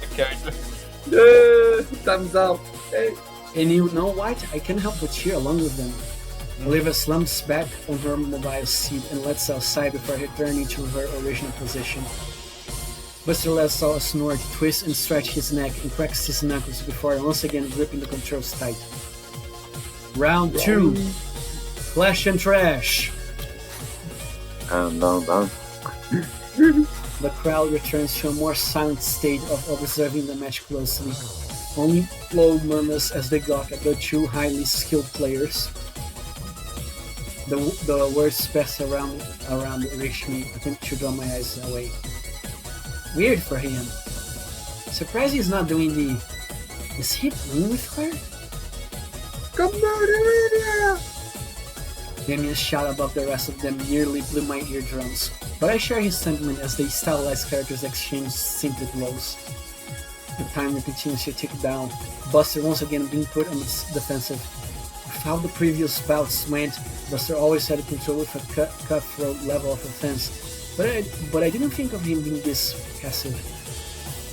Yeah, thumbs up. Hey. And you know what? I can't help but cheer along with them. Olivia slumps back on her mobile seat and lets out a sigh before returning to her original position. Buster lets out a snort, twists and stretches his neck, and cracks his knuckles before once again gripping the controls tight. Round 2. Flash and Trash. Down. The crowd returns to a more silent state of observing the match closely. Only low murmurs as they gawk at the two highly skilled players. The words pass around reach me, attempt to draw my eyes away. Weird for him. Surprised he's not doing the... Is he playing with her? Come on, Olivia! Damien's shout above the rest of them nearly blew my eardrums, but I share his sentiment as the stylized characters exchange simply blows. The timer continues to tick down, Buster once again being put on its defensive. With how the previous bouts went, Buster always had control with a cutthroat level of offense, but I didn't think of him being this passive.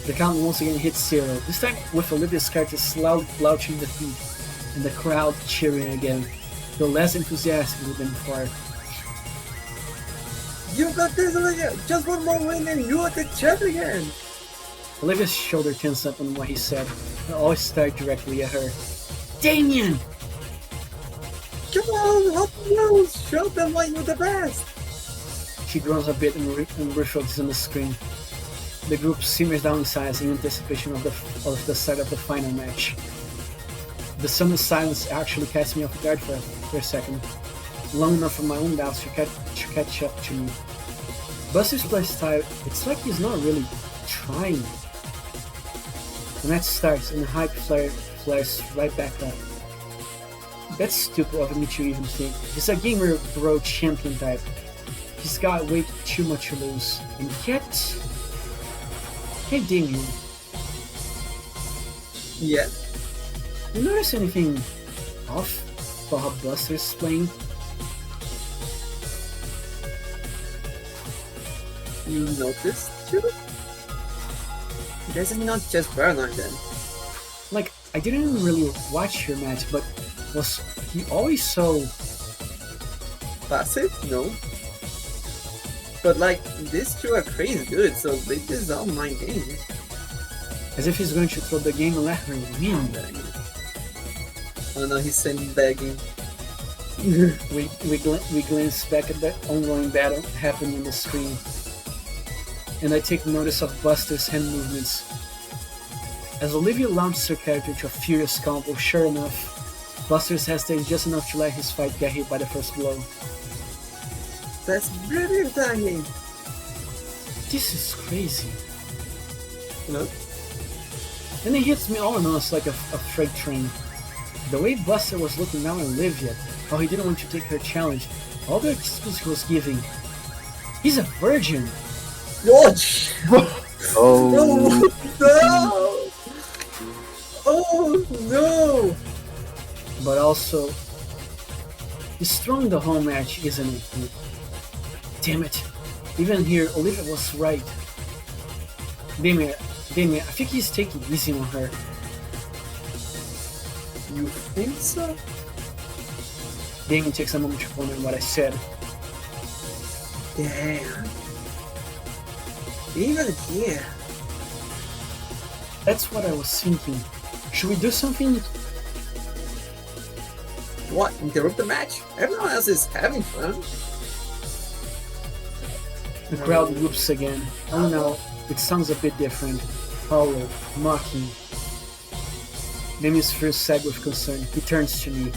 The count once again hits 0, this time with Olivia's character slouching the feet, and the crowd cheering again, though less enthusiastically than before. You got this, Olivia! Just one more win and you are the champ again! Olivia's shoulder tensed up on what he said, and always stared directly at her. Damien! Come on, hot news! Show them why you're the best! She groans a bit and refocus on the screen. The group simmers down in silence in anticipation of the start of the final match. The sudden silence actually catch me off guard for a second, long enough for my own doubts to catch up to me. Buster's play style, it's like he's not really trying. The match starts and the hype flares right back up. That's stupid of me to even think. He's a gamer bro champion type. He's got way too much to lose, and yet Hey Damien, Yeah. you notice anything off about how Buster's playing? You noticed too? Guess I'm not just paranoid then. Like, I didn't really watch your match, but was he always so... Passive? No. But like, these two are crazy good, so they dissolve my game. as if he's going to throw the game and let her win? Oh no, he's sandbagging. We glance back at the ongoing battle happening on the screen, and I take notice of Buster's hand movements. As Olivia launches her character to a furious combo, sure enough, Buster's hesitates just enough to let his fight get hit by the first blow. That's brilliant timing! This is crazy. Look. And it hits me all in all like a freight train. The way Buster was looking down at Olivia, how he didn't want to take her challenge, all the excuse he was giving. He's a virgin! What? Oh, No! Oh no! But also, he's throwing the whole match, isn't it? Damn it. Even here, Olivia was right. Damien, I think he's taking it easy on her. You think so? Damien takes a moment to ponder what I said. Damn. Even here. That's what I was thinking. Should we do something? What? Interrupt the match? Everyone else is having fun. The crowd whoops again. Oh no, it sounds a bit different. Hollow, mocking. Damien's first sag with concern. He turns to me.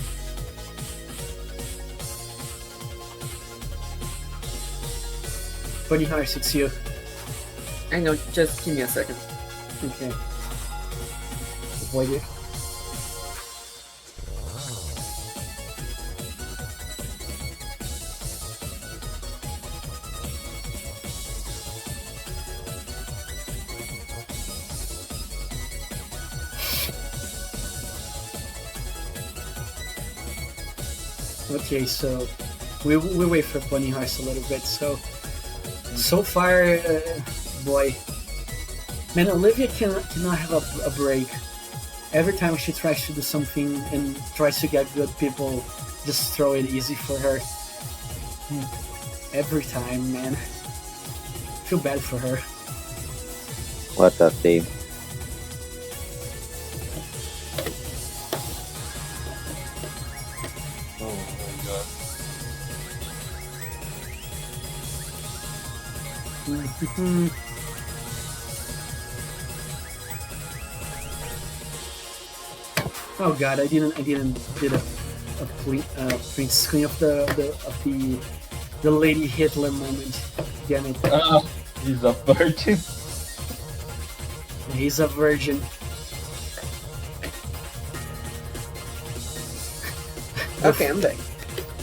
Bunny Harsh, it's you. I know, just give me a second. Okay. Avoid it. Okay, so we wait for Bunny Harsh a little bit. So far, boy, man, Olivia cannot have a break. Every time she tries to do something and tries to get good, people just throw it easy for her. Every time, man. Feel bad for her. what a team. Oh my god. Oh god, I didn't did a print screen of the Lady Hitler moment. Damn it. Ah, he's a virgin. He's a virgin. Okay, I'm back.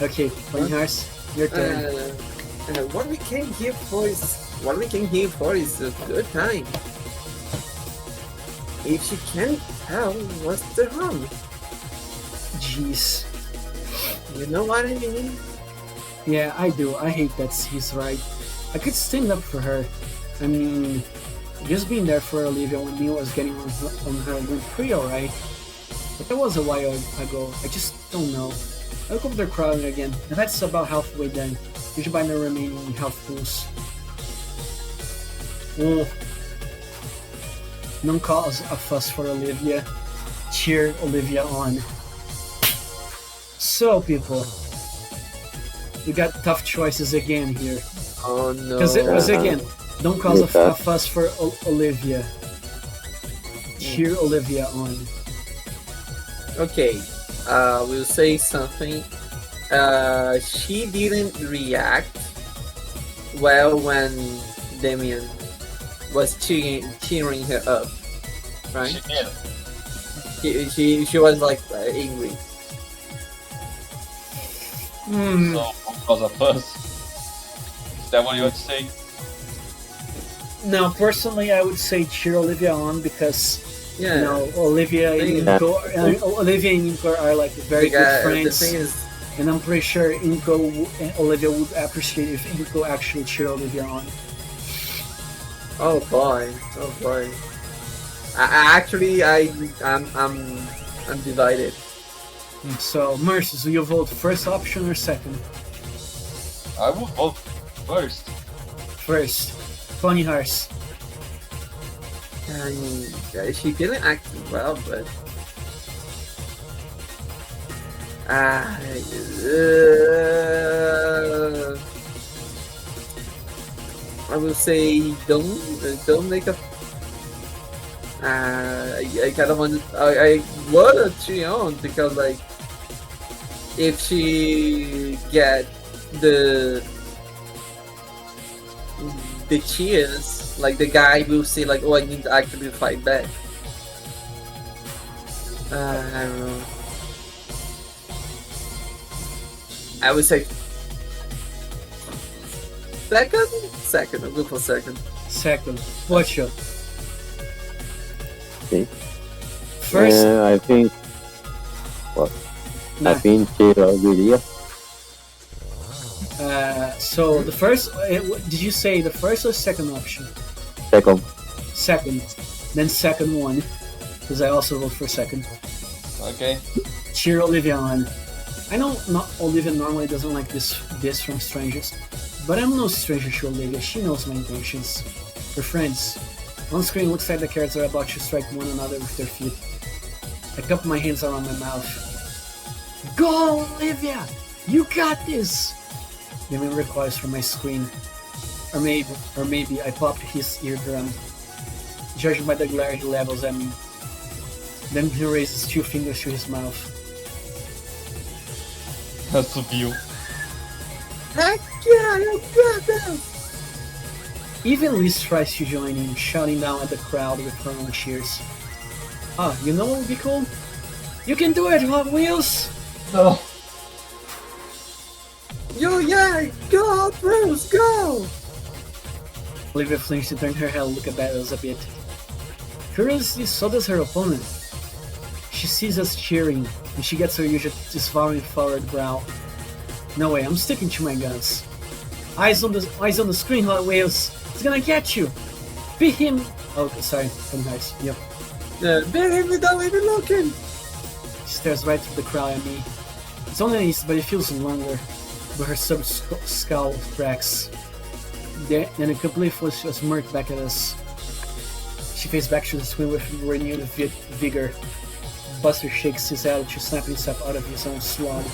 Okay, Bunny Harsh, your turn. What we came here for is a good time. If she can't tell, what's the harm? Jeez. You know what I mean? Yeah, I do. I hate that he's right. I could stand up for her. I mean, just being there for Olivia when Neil was getting on her went pretty alright. But that was a while ago. I just don't know. I look over the crowd again, and that's about halfway done. You should buy my remaining health pools. Don't cause a fuss for Olivia. Cheer Olivia on. So, people, we got tough choices again here. Oh no. Because it was again, don't cause a fuss for Olivia. Cheer Olivia on. Okay, we'll say something. She didn't react well when Damien was cheering her up, right? She was like angry. So, because of us. Is that what you want to say? Now, personally, I would say cheer Olivia on because Yeah. you know Olivia and Yeah. Olivia and Inko are like very good The friends, thing is, and I'm pretty sure Inko and Olivia would appreciate if Inko actually cheered Olivia on. oh boy. I'm divided. So, Mercy, do you vote first option or second? I will vote first. First, Funny Horse. I mean, she didn't act well, but uh, I will say don't make a. I kind of want. I wanted Chion because like if she get the cheers, like the guy will say like, oh, I need to actually fight back. I don't know. I would say second. I'll go for second. Second, what's your Okay. first? I think. Well, Nah. I think Chiro Viria. So the first, did you say the first or second option? Second. Second, then second one, because I also vote for second. Okay. Cheer Olivia on. I know not Olivia normally doesn't like this from strangers, but I'm no stranger to Olivia. She knows my intentions. We're friends. On screen, looks like the characters are about to strike one another with their feet. I cup my hands around my mouth. Go, Olivia! You got this! The man replies from my screen. Or maybe I pop his eardrum, judging by the glare he levels at me. Then he raises two fingers to his mouth. That's a view. Heck yeah, you got this! Even Liz tries to join in, shouting down at the crowd with her own cheers. Ah, you know what would be cool? You can do it, Hot Wheels! No. Yo, yeah, go, Bruce, go! Olivia flinches to turn her head and look at us a bit. Curiously, so does her opponent. She sees us cheering, and she gets her usual devouring forward growl. No way, I'm sticking to my guns. Eyes on the screen, Hot Wheels! It's gonna get you! Beat him! Oh, sorry, nice. Yep. Beat him without even looking! She stares right through the crowd at me. It's only nice, but it feels longer. But her scowl cracks. Then a complete flush a smirk back at us. She faced back to the swing with renewed vigor. Buster shakes his head to snap himself out of his own slog.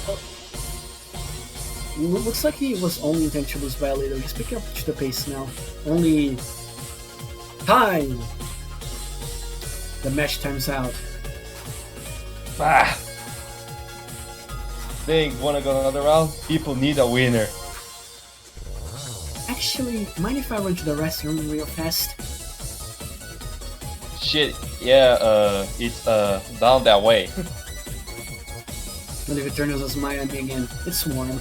Looks like he was only intended to lose by a little. He's picking up to the pace now. Only time! The match time's out. Ah. They wanna go another round? People need a winner. Actually, mind if I run to the restroom real fast? Shit, yeah, it's down that way. Olivia turns a smile at me again. It's warm.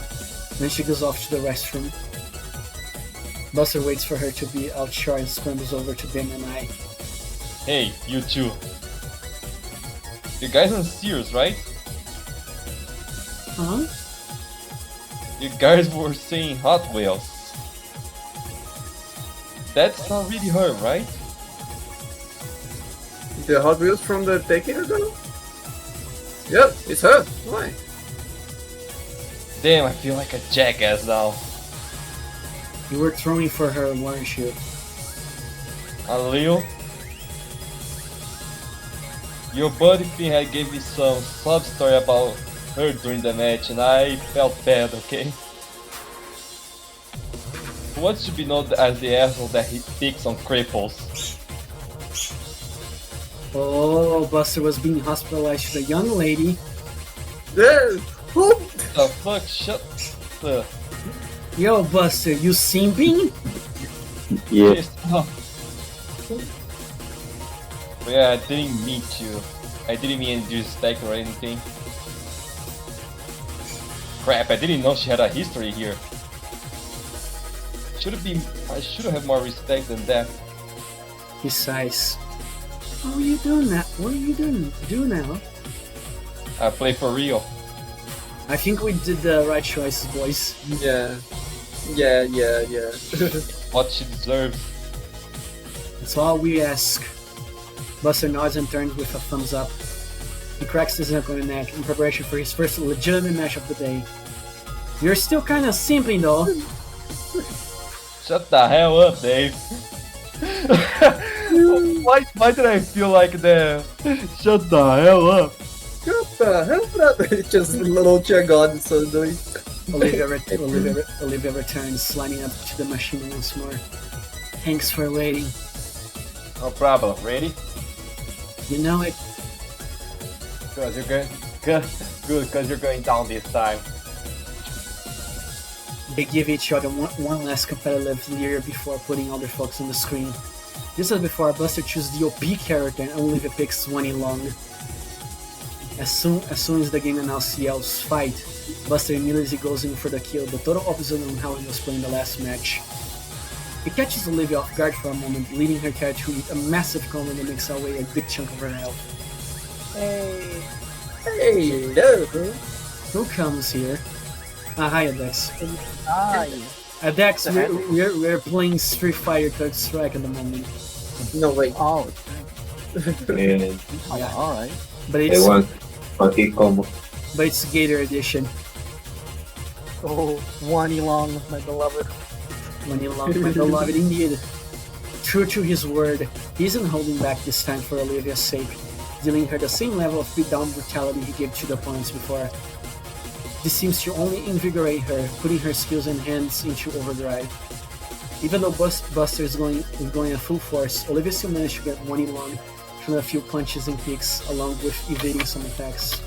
Then she goes off to the restroom. Buster waits for her to be outshot and scrambles over to Ben and I. Hey, you two. You guys aren't serious, right? Huh? You guys were saying Hot Wheels. That's not really her, right? The Hot Wheels from the decade ago? Yep, it's her. Why? Damn, I feel like a jackass now. You were throwing for her, weren't you? Leo? Your buddy Pinhead gave me some sub story about her during the match and I felt bad, okay? What should be known as the asshole that he picks on cripples? Oh, Buster was being hospitalized to the young lady. Who? The fuck? Shut the... Yo, Buster, you simping? Yeah. Yeah, I didn't mean to. I didn't mean to disrespect or anything. Crap, I didn't know she had a history here. I should have had more respect than that. He sighs. What are you doing now? What are you do now? I play for real. I think we did the right choices, boys. Yeah. What she deserves. That's all we ask. Buster nods and turns with a thumbs up. He cracks his knuckle and neck in preparation for his first legitimate match of the day. You're still kinda simping though. Shut the hell up, Dave. why did I feel like the shut the hell up? What the hell up? Just little Chagon suddenly. Olivia returns, sliding up to the machine once more. Thanks for waiting. No problem. Ready? You know it. Cause you're going good, cause you're going down this time. They give each other one last competitive leer before putting all their focus on the screen. Just as before, Buster chooses the OP character and Olivia picks Wani Hug. As soon as the game announces yells fight, Buster immediately goes in for the kill, the total opposite on how he was playing the last match. He catches Olivia off guard for a moment, leading her character to eat a massive combo that makes away a good chunk of her health. Hey, no. Who comes here? Hi, Adex. Hi. Adex, we're playing Street Fighter 3rd Strike at the moment. No, wait. Oh, And Yeah. alright. But they it's want fucking combo. Gator edition. Oh, Wani Long, my beloved. Wani Hug, my beloved indeed. True to his word, he isn't holding back this time for Olivia's sake, dealing her the same level of beatdown brutality he gave to the opponents before. This seems to only invigorate her, putting her skills and hands into overdrive. Even though Buster is going at full force, Olivia still managed to get Wani Hug from a few punches and kicks, along with evading some attacks.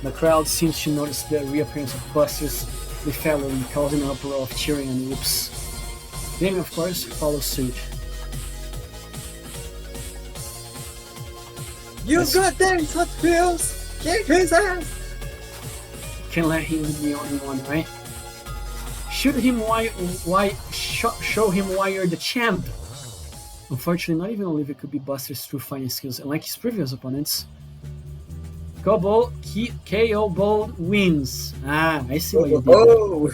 The crowd seems to notice the reappearance of Buster's lethality, causing an uproar of cheering and whoops. Damien, of course, follows suit. You goddamn hot pills! Kick his ass! Can't let him be the only one, right? Show him why you're the champ. Unfortunately, not even Olivia could be Buster's true fighting skills, unlike his previous opponents. KO Bold wins. Ah, I see what you did. Oh!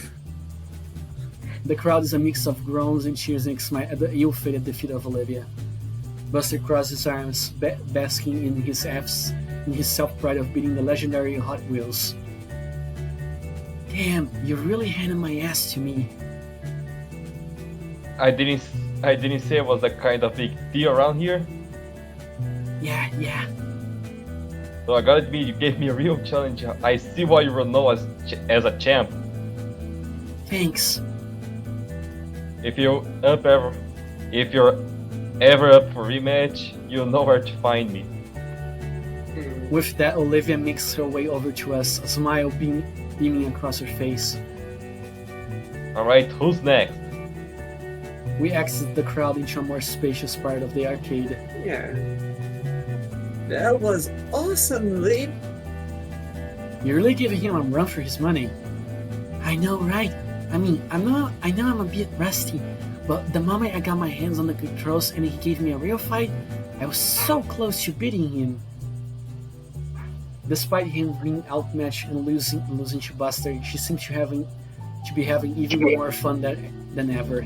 The crowd is a mix of groans and cheers and smile at the ill-fated defeat of Olivia. Buster crosses his arms, basking in his self-pride of beating the legendary Hot Wheels. Damn, you really handed my ass to me. I didn't say it was a kind of big deal around here. Yeah. So I gotta admit, you gave me a real challenge. I see why you were known as a champ. Thanks. If you're ever up for rematch, you'll know where to find me. With that, Olivia makes her way over to us, a smile beaming across her face. Alright, who's next? We exit the crowd into a more spacious part of the arcade. Yeah. That was awesome, Lee. You're really giving him a run for his money. I know, right? I know I'm a bit rusty, but the moment I got my hands on the controls and he gave me a real fight, I was so close to beating him. Despite him being outmatched and losing to Buster, she seems to be having even more fun than ever.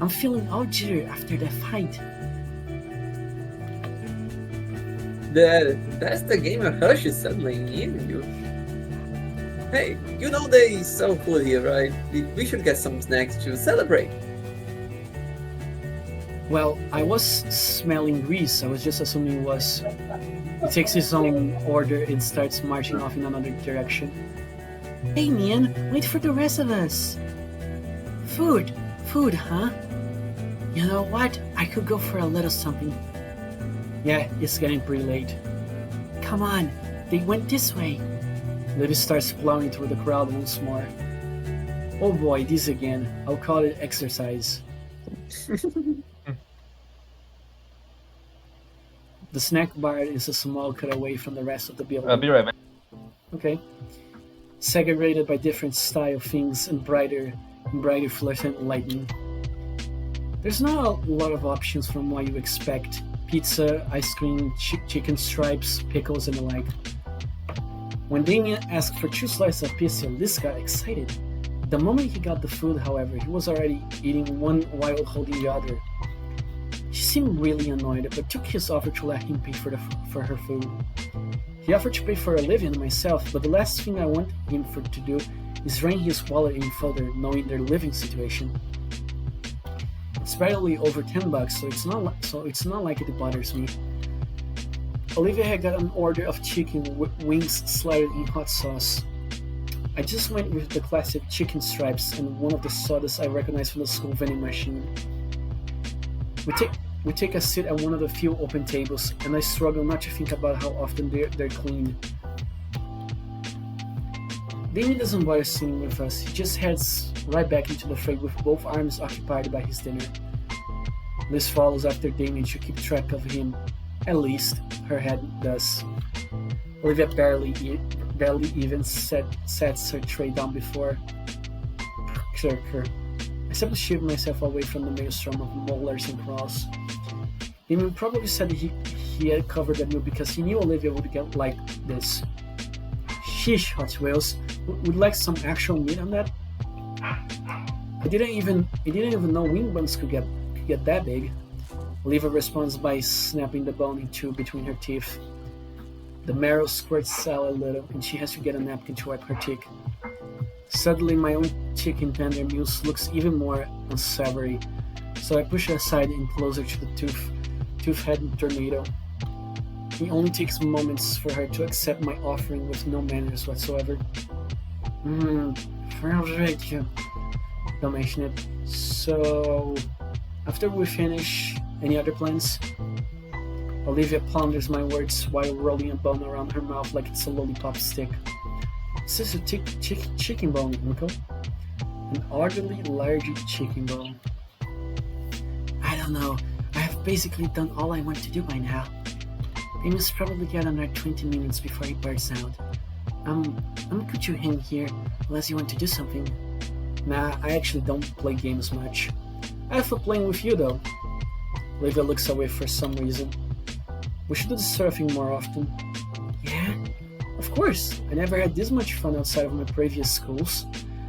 I'm feeling all jittery after that fight. That's the game of Hush is suddenly in you. Hey, you know they sell food here, right? We should get some snacks to celebrate. Well, I was smelling grease. I was just assuming it was. He takes his own order and starts marching off in another direction. Hey man, wait for the rest of us. Food, huh? You know what? I could go for a little something. Yeah, it's getting pretty late. Come on, they went this way. Livy starts plowing through the crowd once more. Oh boy, this again. I'll call it exercise. The snack bar is a small cut away from the rest of the building. I'll be right back. Okay. Segregated by different style things and brighter fluorescent lighting. There's not a lot of options from what you expect: pizza, ice cream, chicken stripes, pickles, and the like. When Damien asked for 2 slices of pizza, Liz got excited. The moment he got the food, however, he was already eating one while holding the other. She seemed really annoyed, but took his offer to let him pay for her food. He offered to pay for Olivia and myself, but the last thing I want him to do is drain his wallet any further, knowing their living situation. It's barely over $10, so it's not like it bothers me. Olivia had got an order of chicken wings slathered in hot sauce. I just went with the classic chicken stripes and one of the sodas I recognized from the school vending machine. We take a seat at one of the few open tables, and I struggle not to think about how often they're cleaned. Damien doesn't bother sitting with us. He just heads right back into the fray with both arms occupied by his dinner. Liz follows after Damien to keep track of him. At least, her head does. Olivia barely even sets her tray down before her. I simply shift myself away from the maelstrom of molars and claws. Damien probably said he had covered the meal because he knew Olivia would get like this. Sheesh, Hot Wheels. Would like some actual meat on that? I didn't even know wing buns could get that big. Olivia responds by snapping the bone in two between her teeth. The marrow squirts out a little, and she has to get a napkin to wipe her cheek. Suddenly, my own chicken tender mousse looks even more unsavory, so I push her aside and closer to the tooth-head tornado. It only takes moments for her to accept my offering with no manners whatsoever. Perfect. Don't mention it. So, after we finish, any other plans? Olivia ponders my words while rolling a bone around her mouth like it's a lollipop stick. This is a chicken bone, Uncle. An orderly, large chicken bone. I don't know. I have basically done all I want to do by now. We must probably get another 20 minutes before he bursts out. I'm gonna put you in here unless you want to do something. Nah, I actually don't play games much. I have fun playing with you though. Olivia looks away for some reason. We should do the surfing more often. Yeah? Of course! I never had this much fun outside of my previous schools.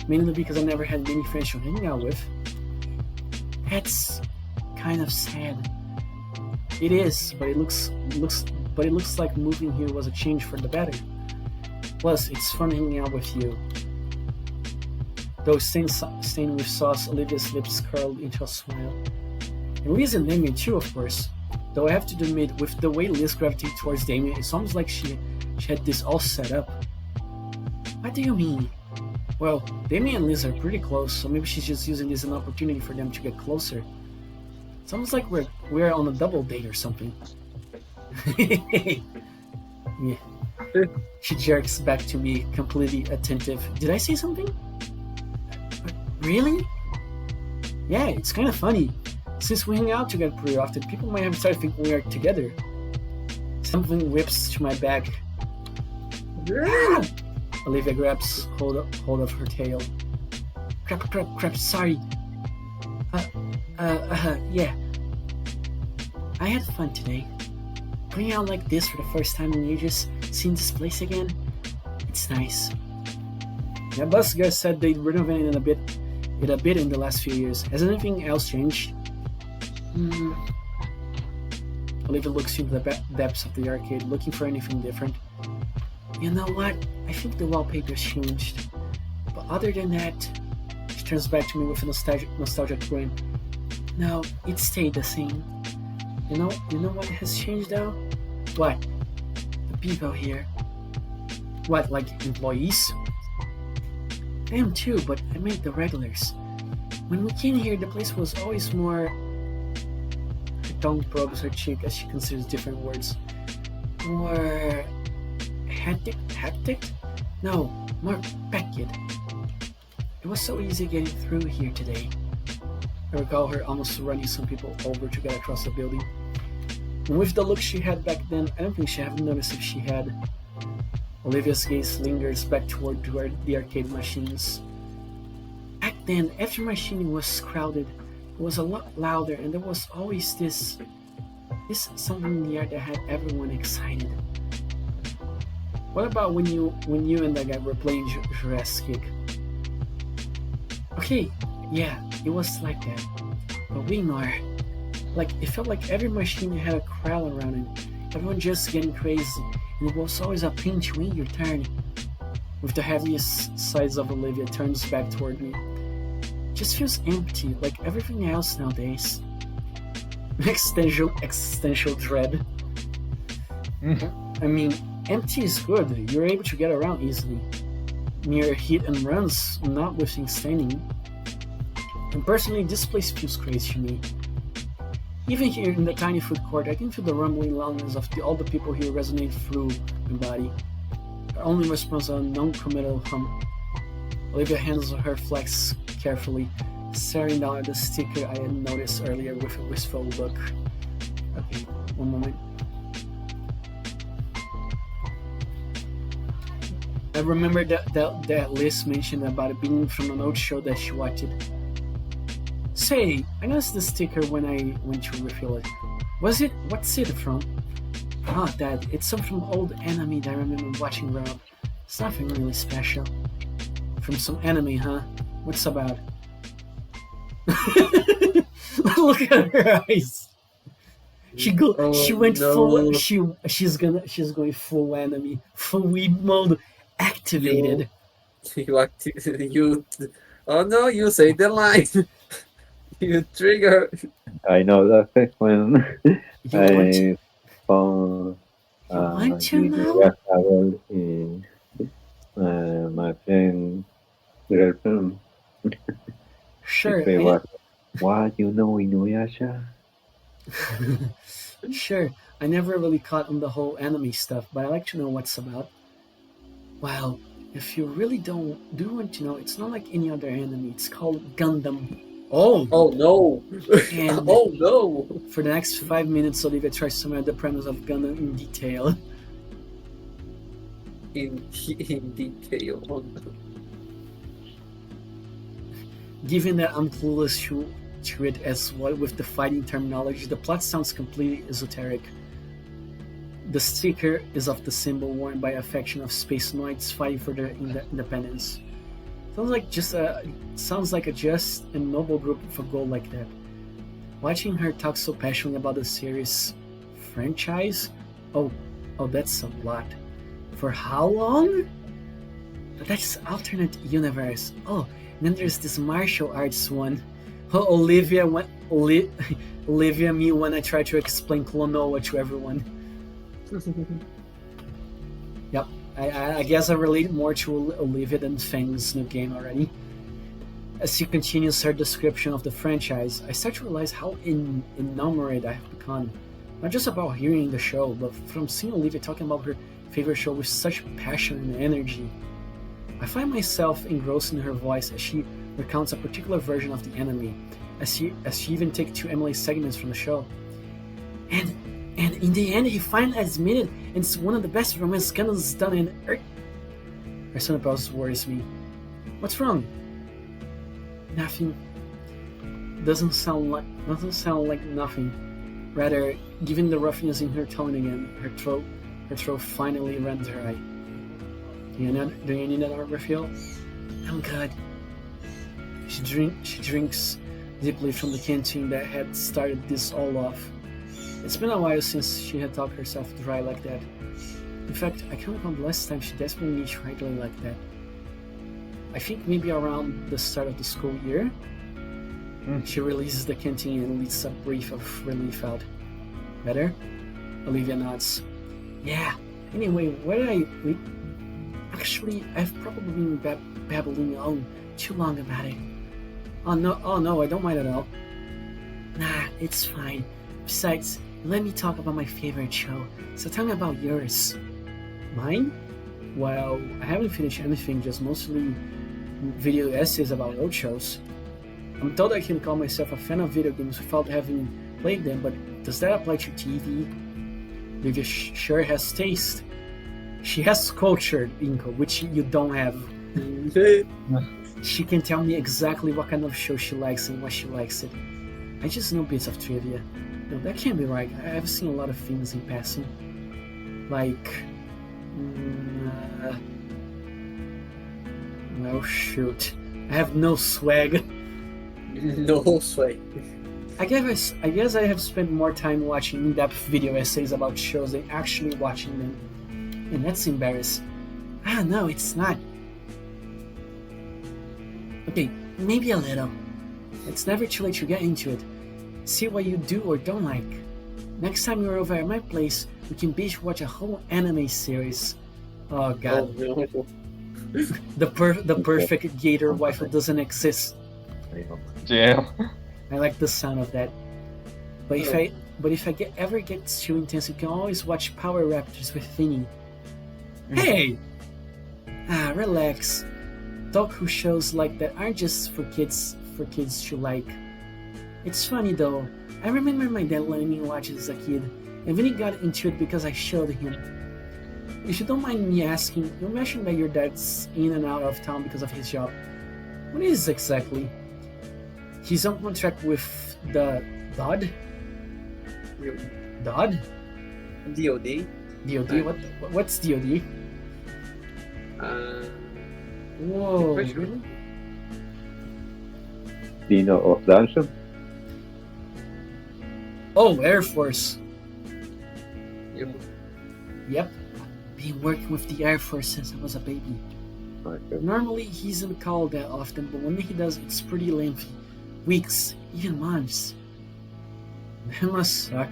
Mainly because I never had many friends to hang out with. That's kind of sad. It is, but it looks like moving here was a change for the better. Plus, it's fun hanging out with you. Though stained with sauce, Olivia's lips curled into a smile. And Liz and Damien too, of course. Though I have to admit, with the way Liz gravitated towards Damien, it's almost like she had this all set up. What do you mean? Well, Damien and Liz are pretty close, so maybe she's just using this as an opportunity for them to get closer. It's almost like we're on a double date or something. Yeah. She jerks back to me, completely attentive. Did I say something? Really? Yeah, it's kind of funny. Since we hang out together pretty often, people might have started thinking we are together. Something whips to my back. Ah! Olivia grabs hold of her tail. Crap, sorry. Yeah. I had fun today. Going out like this for the first time in years, seeing this place again, it's nice. Yeah, boss guys said they renovated it a bit in the last few years. Has anything else changed? Olivia looks into the depths of the arcade, looking for anything different. You know what? I think the wallpaper's changed. But other than that, she turns back to me with a nostalgic grin. No, it stayed the same. You know what has changed though? What? The people here. What, like employees? I am too, but I meant the regulars. When we came here, the place was always more... Her tongue probes her cheek as she considers different words. More... hectic? No, more packed. It was so easy getting through here today. I recall her almost running some people over to get across the building. And with the look she had back then, I don't think she had noticed if she had. Olivia's gaze lingers back toward the arcade machines. Back then, every machine was crowded, It was a lot louder, and there was always this something in the air that had everyone excited. What about when you and that guy were playing Jurassic? Okay, yeah, it was like that. But we know, like it felt like every machine had a crowd around it. Everyone just getting crazy, and it was always a pain to win your turn. With the heaviest size of Olivia turns back toward me. Just feels empty, like everything else nowadays. Existential dread. I mean, empty is good. You're able to get around easily. Mere hit and runs, notwithstanding. And personally, this place feels crazy to me. Even here in the tiny food court, I can feel the rumbling loudness of all the people here resonate through my body. Her only response a non-committal hum. Olivia handles her flags carefully, staring down at the sticker I had noticed earlier with a wistful look. Okay, one moment. I remember that Liz mentioned about it being from an old show that she watched. Say, I noticed the sticker when I went to refill it. What's it from? Ah, Dad, it's some from old anime that I remember watching growing up. It's nothing really special. From some anime, huh? What's about? Look at her eyes. She went full. She's going full anime, full weeb mode, activated. You. Oh no! You say the line. You trigger. I know that effect when You want to, I found you want to the now? travel in my friend girlfriend. Sure. Say what you know Inuyasha? Sure. I never really caught on the whole anime stuff, but I like to know what's about. Well, if you really do want to know, it's not like any other anime. It's called Gundam. Oh! Oh no! And Oh no! for the next 5 minutes, Olivia tries to summarize the premise of Gundam in detail. In detail. Oh, no. Given that I'm clueless to it as well with the fighting terminology, the plot sounds completely esoteric. The sticker is of the symbol worn by a faction of space knights fighting for their independence. Sounds like a just and noble group for a goal like that. Watching her talk so passionately about the series franchise, oh, that's a lot. For how long? But that's alternate universe. Oh, and then there's this martial arts one. Oh, Olivia, me when I try to explain Klonoa to everyone. Yep, I guess I relate more to Olivia than Fang's new game already. As she continues her description of the franchise, I start to realize how enamored I have become. Not just about hearing the show, but from seeing Olivia talking about her favorite show with such passion and energy. I find myself engrossed in her voice as she recounts a particular version of the anime, as she even takes 2 Emily segments from the show. And in the end, he finally admitted it's one of the best romance Gundams done in Earth. Her son applause worries me. What's wrong? Nothing. Doesn't sound like nothing. Rather, given the roughness in her tone again, her throat finally ran dry. Do you need another refill? I'm good. She drinks deeply from the canteen that had started this all off. It's been a while since she had talked herself dry like that. In fact, I can't remember the last time she desperately needs regularly like that. I think maybe around the start of the school year. She releases the canteen and lets a breath of relief out. Better? Olivia nods. Yeah. Anyway, actually, I've probably been babbling on too long about it. Oh no, I don't mind at all. Nah, it's fine. Besides, let me talk about my favorite show. So tell me about yours. Mine? Well, I haven't finished anything, just mostly video essays about old shows. I'm told I can call myself a fan of video games without having played them, but does that apply to TV? Olivia sure has taste. She has culture, Inko, which you don't have. She can tell me exactly what kind of show she likes and why she likes it. I just know bits of trivia. No, that can't be right. I've seen a lot of things in passing. Like... well, shoot. I have no swag. No sway. I guess I have spent more time watching in-depth video essays about shows than actually watching them. And that's embarrassing. Ah, no, it's not. Okay, maybe a little. It's never too late to get into it. See what you do or don't like. Next time you're over at my place, we can binge watch a whole anime series. Oh god. Oh, no. The perfect Gator waifu doesn't exist. Damn. I like the sound of that. But if I ever get too intense, you can always watch Power Raptors with Finny. Hey! Ah, relax. Toku shows like that aren't just for kids to like. It's funny though. I remember my dad letting me watch it as a kid, and Vinny got into it because I showed him. If you don't mind me asking, you mentioned that your dad's in and out of town because of his job. What is it exactly? He's on contract with the DOD? DOD? DOD? DOD? What's DOD? Whoa, Which- really? Dino of Dungeon. Oh, Air Force. Yep. Yep. Been working with the Air Force since I was a baby. Okay. Normally, he doesn't call that often, but when he does, it's pretty lengthy. Weeks, even months. That must suck.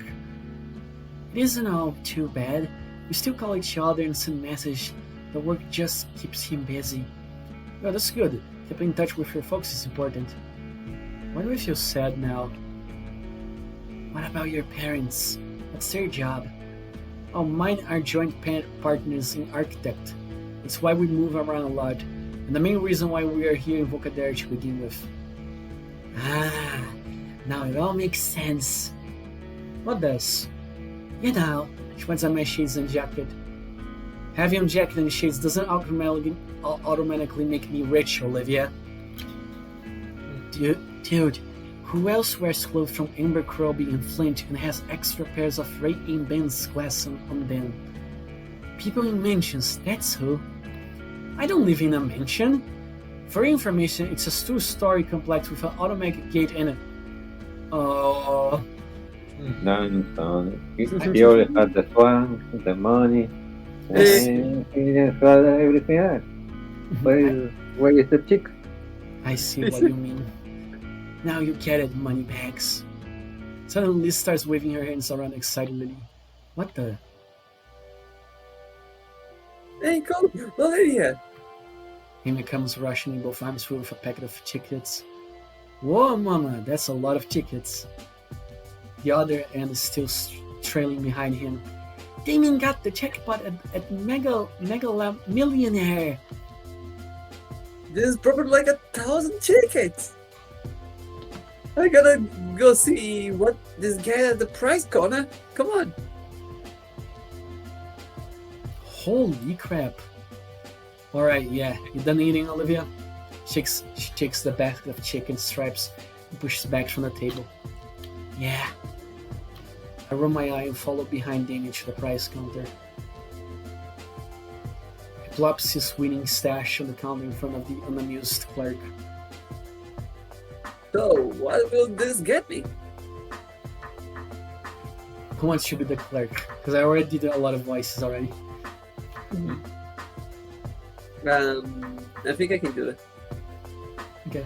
It isn't all too bad. We still call each other and send messages. The work just keeps him busy. Well, that's good. Keeping in touch with your folks is important. Why do I feel sad now? What about your parents? What's their job? Oh, mine are joint partners in architect. It's why we move around a lot, and the main reason why we are here in Vocadera to begin with. Ah, now it all makes sense. What does? You know, she puts on my shades and jacket. Having on jacket and shades doesn't automatically make me rich, Olivia. Dude, who else wears clothes from Abercrombie and Flint and has extra pairs of Ray and Ben's glass on them? People in mansions, that's who. I don't live in a mansion. For your information, it's a two-story complex with an automatic gate and a... Oh... No. He already had the fun, the money, and he didn't have everything else. Where is the chick? I see what you mean. Now you get it, moneybags. Suddenly Liz starts waving her hands around excitedly. What the? Hey, go, Olivia! Amy comes rushing in both arms with a packet of tickets. Whoa, mama, that's a lot of tickets. The other end is still trailing behind him. Damien got the jackpot at Mega Millionaire. This is probably like 1,000 tickets! I gotta go see what this guy at the prize corner. Come on! Holy crap. Alright, yeah, you done eating, Olivia? She takes the basket of chicken stripes and pushes back from the table. Yeah. I roll my eye and follow behind Damien to the prize counter. He plops his winning stash on the counter in front of the unamused clerk. So, what will this get me? Who wants to be the clerk? Because I already did a lot of voices already. I think I can do it. Okay.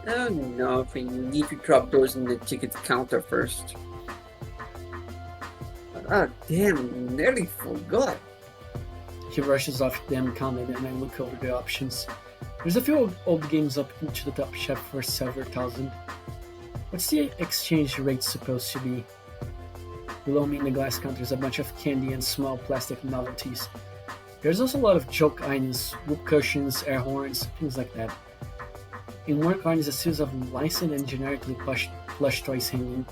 I don't know if I need to drop those in the ticket counter first. Ah, damn, nearly forgot. He rushes off the damn counter and I look over the options. There's a few old games up to the top shelf for several thousand. What's the exchange rate supposed to be? Below me in the glass counter is a bunch of candy and small plastic novelties. There's also a lot of joke items, whoop cushions, air horns, things like that. In one corner is a series of licensed and generically plush toys hanging.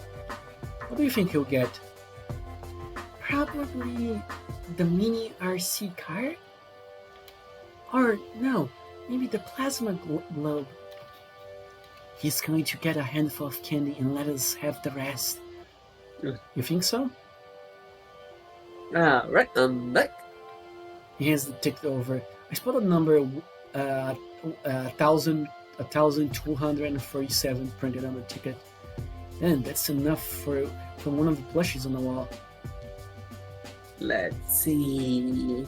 What do you think he'll get? Probably the mini RC car? Or no, maybe the plasma globe. He's going to get a handful of candy and let us have the rest. You think so? Right, I'm back. He hands the ticket over. I spot a number 1,247 printed on the ticket. And that's enough for one of the plushies on the wall. Let's see.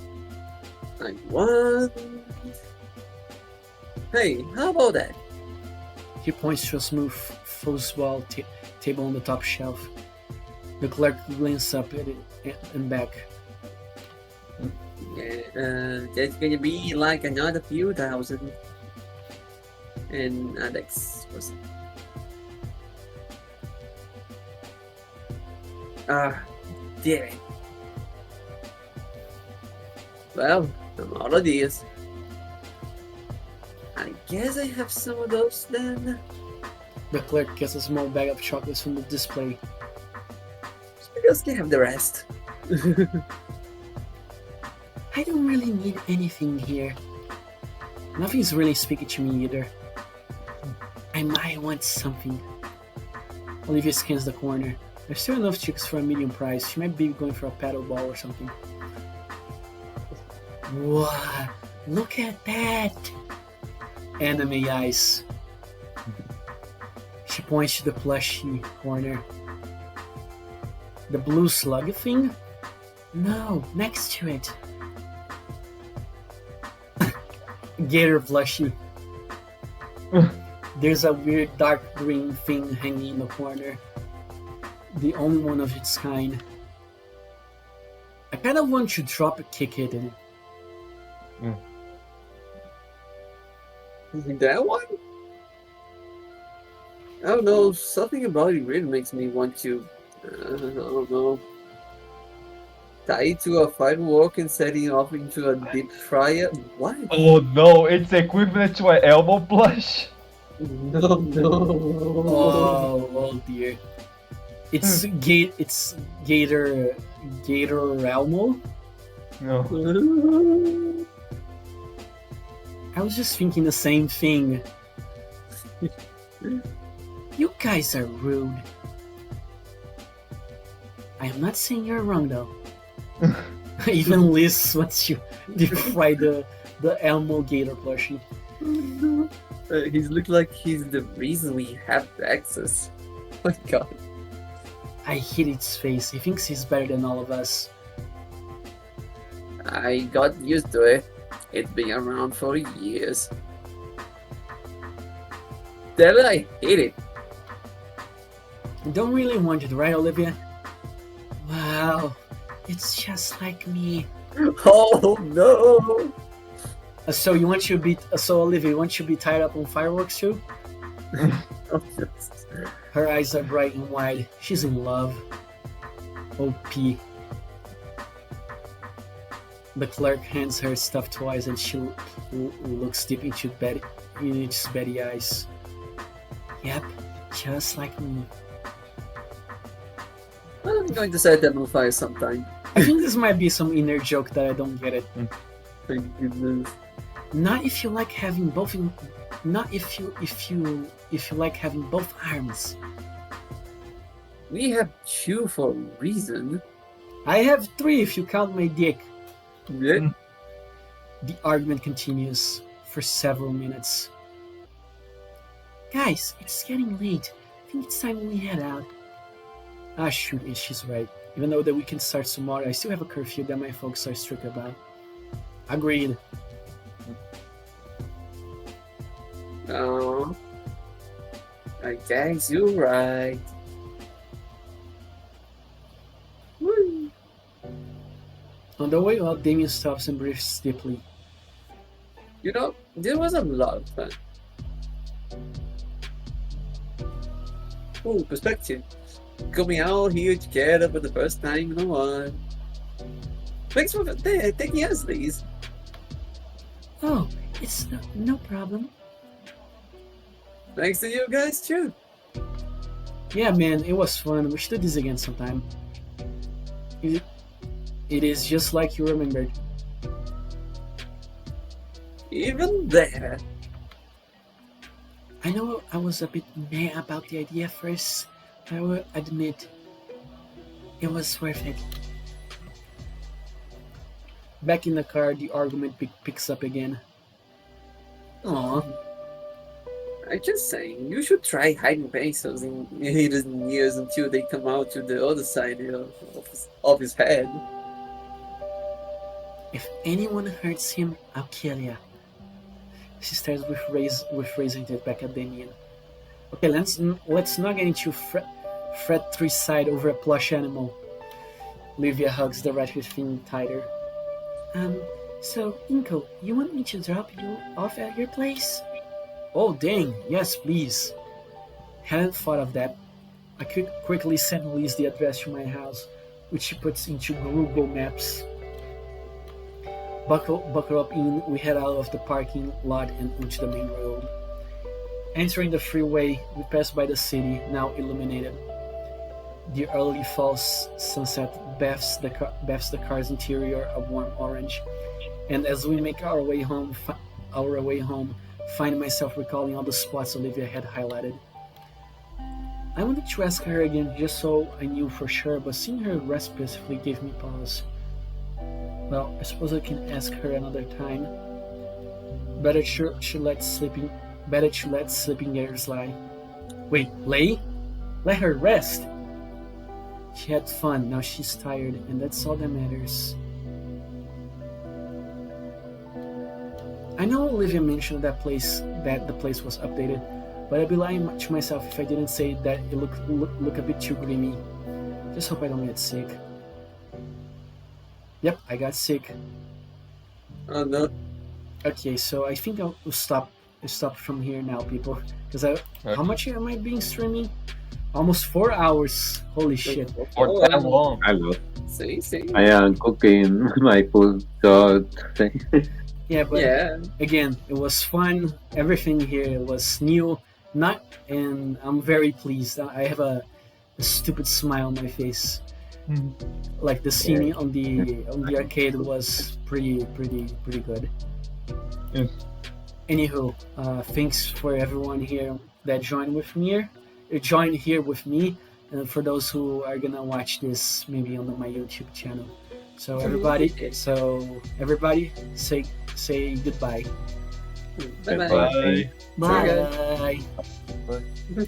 I want. Hey, how about that? He points to a smooth foosball table on the top shelf. The clerk glances up at it and back. Yeah, that's gonna be like another few thousand. And Alex was. Damn it. Well, I'm out of these. I guess I have some of those then. The clerk gets a small bag of chocolates from the display. Just can have the rest. I don't really need anything here. Nothing's really speaking to me either. I might want something. Olivia scans the corner. There's still enough chicks for a medium price. She might be going for a paddle ball or something. Wow, look at that! Anime eyes. She points to the plushie corner. The blue slug thing? No, next to it. Gator plushie. There's a weird dark green thing hanging in the corner. The only one of its kind. I kind of want to drop a kick it in. That one? I don't know, something about it really makes me want to, I don't know, tie it to a firework and setting off into a deep fryer. What? Oh no, it's equivalent to an elbow plush. No. Oh dear. It's Gator Elmo. No. I was just thinking the same thing. You guys are rude. I am not saying you're wrong though. Even Liz wants to deep fry the Elmo Gator plushie. He's look like he's the reason we have access. Oh my god. I hate its face. He thinks he's better than all of us. I got used to it. It's been around for years. Damn it, I hate it. Don't really want it, right, Olivia? Wow, it's just like me. Oh no! So Olivia, you want to be tied up on fireworks too? Her eyes are bright and wide. She's in love. OP. The clerk hands her stuffed toys and she looks deep into Betty's eyes. Yep, just like me. I'm going to set them on fire sometime. I think this might be some inner joke that I don't get it. Thank goodness. Not if you like having both. Not if you like having both arms. We have two for a reason. I have 3 if you count my dick. Yeah. The argument continues for several minutes. Guys, it's getting late. I think it's time we head out. Ah, shoot, she's right. Even though the weekend starts tomorrow, I still have a curfew that my folks are strict about. Agreed. Oh, I guess you're right. Woo. On the way out, Damien stops and breathes deeply. You know, this was a lot of fun. Oh, perspective. Coming out here together for the first time in a while. Thanks for taking us, Liz. Oh, it's no problem. Thanks to you guys too. Yeah, man, it was fun. We should do this again sometime. It is just like you remembered. Even there. I know I was a bit meh about the idea first, but I will admit it was worth it. Back in the car, the argument picks up again. Aw, I'm just saying, you should try hiding pencils in his ears until they come out to the other side of his head. if anyone hurts him, I'll kill ya. She stares with raising it back at Damien. Okay, let's not get into Fred 3 side over a plush animal. Livia hugs the rat with thing tighter. So, Inko, you want me to drop you off at your place? Oh, dang, yes, please. Hadn't thought of that. I could quickly send Liz the address to my house, which she puts into Google Maps. Buckle up in, we head out of the parking lot and onto the main road. Entering the freeway, we pass by the city, now illuminated. The early fall sunset baths the car's interior a warm orange, and as we make our way home, find myself recalling all the spots Olivia had highlighted. I wanted to ask her again just so I knew for sure, but seeing her rest specifically gave me pause. Well, I suppose I can ask her another time. Better to let sleeping gators lie. Wait, lay? Let her rest. She had fun, now she's tired, and that's all that matters. I know Olivia mentioned that the place was updated, but I'd be lying to myself if I didn't say that it look a bit too grimy. Just hope I don't get sick. Yep, I got sick. Oh no. Okay, so I think I'll stop from here now, people. Because how much am I being streaming? Almost 4 hours. Holy shit. For that long. Hello. See. I am cooking my food, so Yeah, but Yeah. again, it was fun. Everything here was new. And I'm very pleased. I have a stupid smile on my face. Like the scene on the arcade was pretty good. Yes. Anywho, thanks for everyone here that joined here with me, and for those who are gonna watch this maybe on my YouTube channel. So everybody, say goodbye. Bye bye. Bye. Bye. Bye.